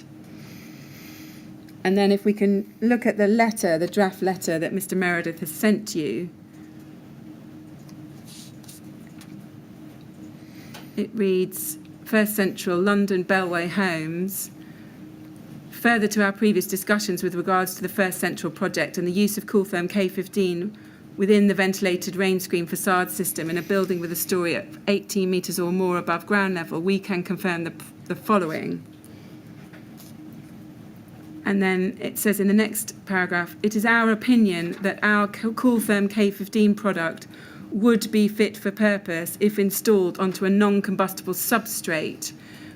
And then if we can look at the letter, the draft letter that Mr. Meredith has sent you, it reads, "First Central, London, Bellway Homes. Further to our previous discussions with regards to the First Central project and the use of Cooltherm K15 within the ventilated rain screen facade system in a building with a story at 18 metres or more above ground level, we can confirm the following." And then it says in the next paragraph, "It is our opinion that our Cooltherm K15 product would be fit for purpose if installed onto a non-combustible substrate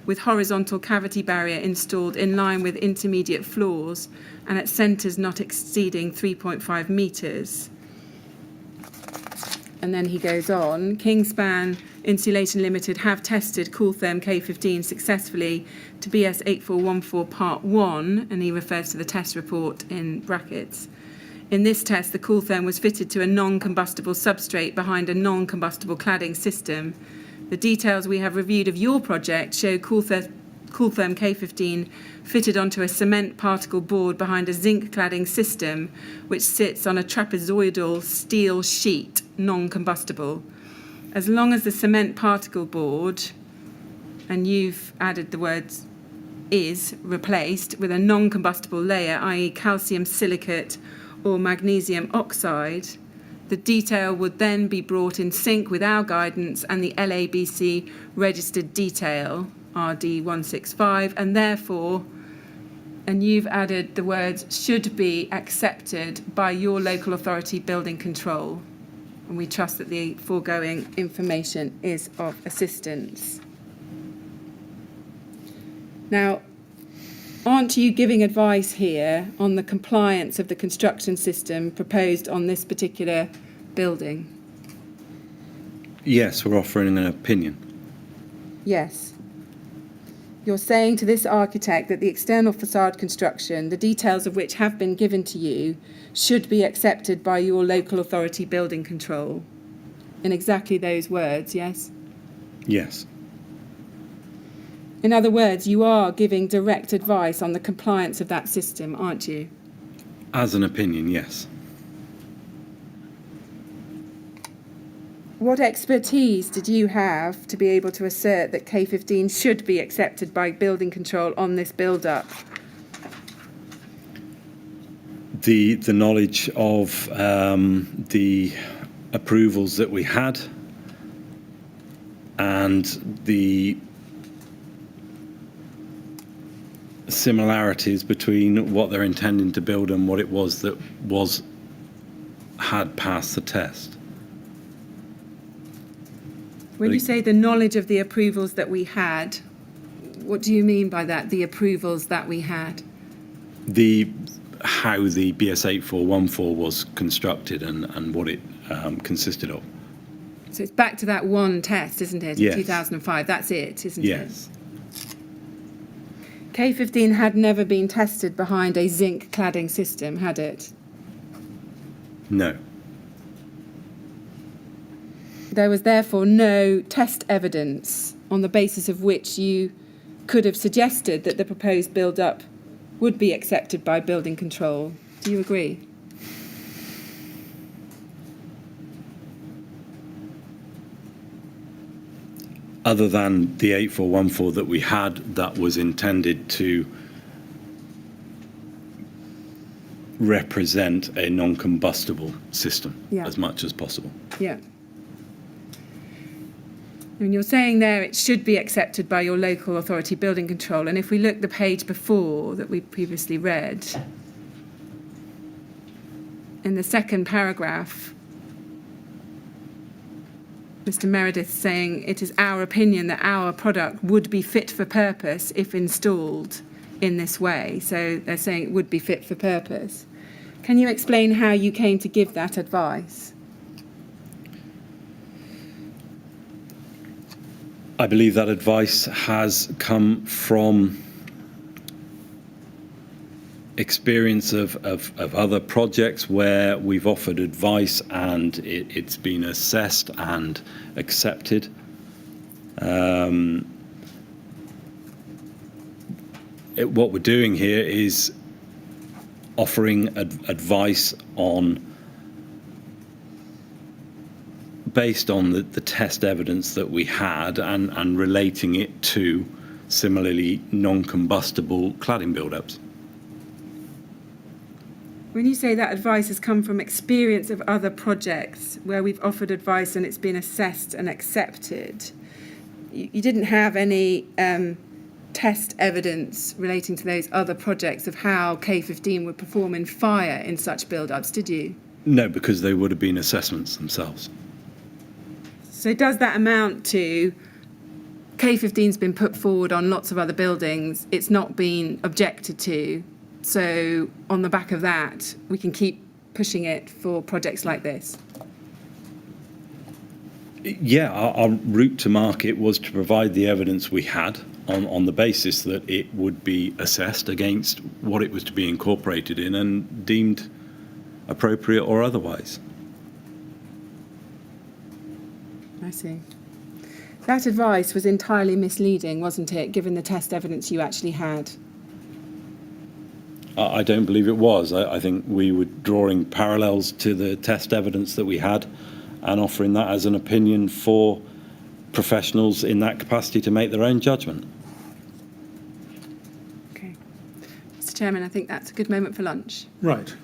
with horizontal cavity barrier installed in line with intermediate floors and at centres not exceeding 3.5 metres. And then he goes on, "Kingspan Insulation Limited have tested Cooltherm K15 successfully to BS 8414 Part 1, and he refers to the test report in brackets. In this test, the Cooltherm was fitted to a non-combustible substrate behind a non-combustible cladding system. The details we have reviewed of your project show Cooltherm K15 fitted onto a cement particle board behind a zinc cladding system which sits on a trapezoidal steel sheet, non-combustible. As long as the cement particle board, and you've added the words is, replaced with a non-combustible layer, i.e. calcium silicate or magnesium oxide, the detail would then be brought in sync with our guidance and the LABC registered detail, RD165, and therefore, and you've added the words should be accepted by your local authority building control. And we trust that the foregoing information is of assistance. Now, aren't you giving advice here on the compliance of the construction system proposed on this particular building? Yes, we're offering an opinion. Yes. You're saying to this architect that the external facade construction, the details of which have been given to you, should be accepted by your local authority building control. In exactly those words, yes? Yes. In other words, you are giving direct advice on the compliance of that system, aren't you? As an opinion, yes. What expertise did you have to be able to assert that K15 should be accepted by building control on this build-up? The knowledge of the approvals that we had and the similarities between what they're intending to build and what it was that had passed the test. When you say the knowledge of the approvals that we had, what do you mean by that, the approvals that we had? How the BS 8414 was constructed and what it consisted of. So it's back to that one test, isn't it, in Yes. 2005? That's it, isn't it? Yes. K15 had never been tested behind a zinc cladding system, had it? No. There was therefore no test evidence on the basis of which you could have suggested that the proposed build-up would be accepted by building control. Do you agree? Other than the 8414 that we had, that was intended to represent a non-combustible system as much as possible. Yeah. And you're saying there it should be accepted by your local authority building control. And if we look the page before that we previously read, in the second paragraph, Mr. Meredith saying it is our opinion that our product would be fit for purpose if installed in this way. So they're saying it would be fit for purpose. Can you explain how you came to give that advice? I believe that advice has come from experience of other projects where we've offered advice and it's been assessed and accepted. What we're doing here is offering advice based on the test evidence that we had and relating it to similarly non-combustible cladding build-ups. When you say that advice has come from experience of other projects where we've offered advice and it's been assessed and accepted, you didn't have any test evidence relating to those other projects of how K15 would perform in fire in such build-ups, did you? No, because they would have been assessments themselves. So does that amount to K15's been put forward on lots of other buildings, it's not been objected to, so on the back of that, we can keep pushing it for projects like this? Yeah, our route to market was to provide the evidence we had on the basis that it would be assessed against what it was to be incorporated in and deemed appropriate or otherwise. I see. That advice was entirely misleading, wasn't it, given the test evidence you actually had? I don't believe it was. I think we were drawing parallels to the test evidence that we had and offering that as an opinion for professionals in that capacity to make their own judgment. Okay. Mr. Chairman, I think that's a good moment for lunch. Right.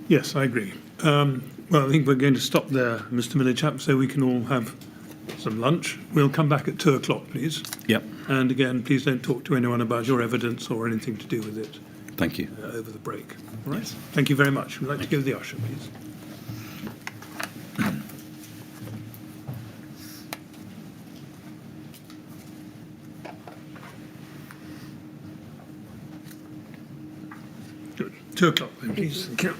Yes, I agree. Well, I think we're going to stop there, Mr. Millichap, so we can all have some lunch. We'll come back at 2 o'clock, please. Yep. And again, please don't talk to anyone about your evidence or anything to do with it Thank you. over the break. All right? Yes. Thank you very much. We'd like to give the usher, please. Good. 2 o'clock then, please. Thank you.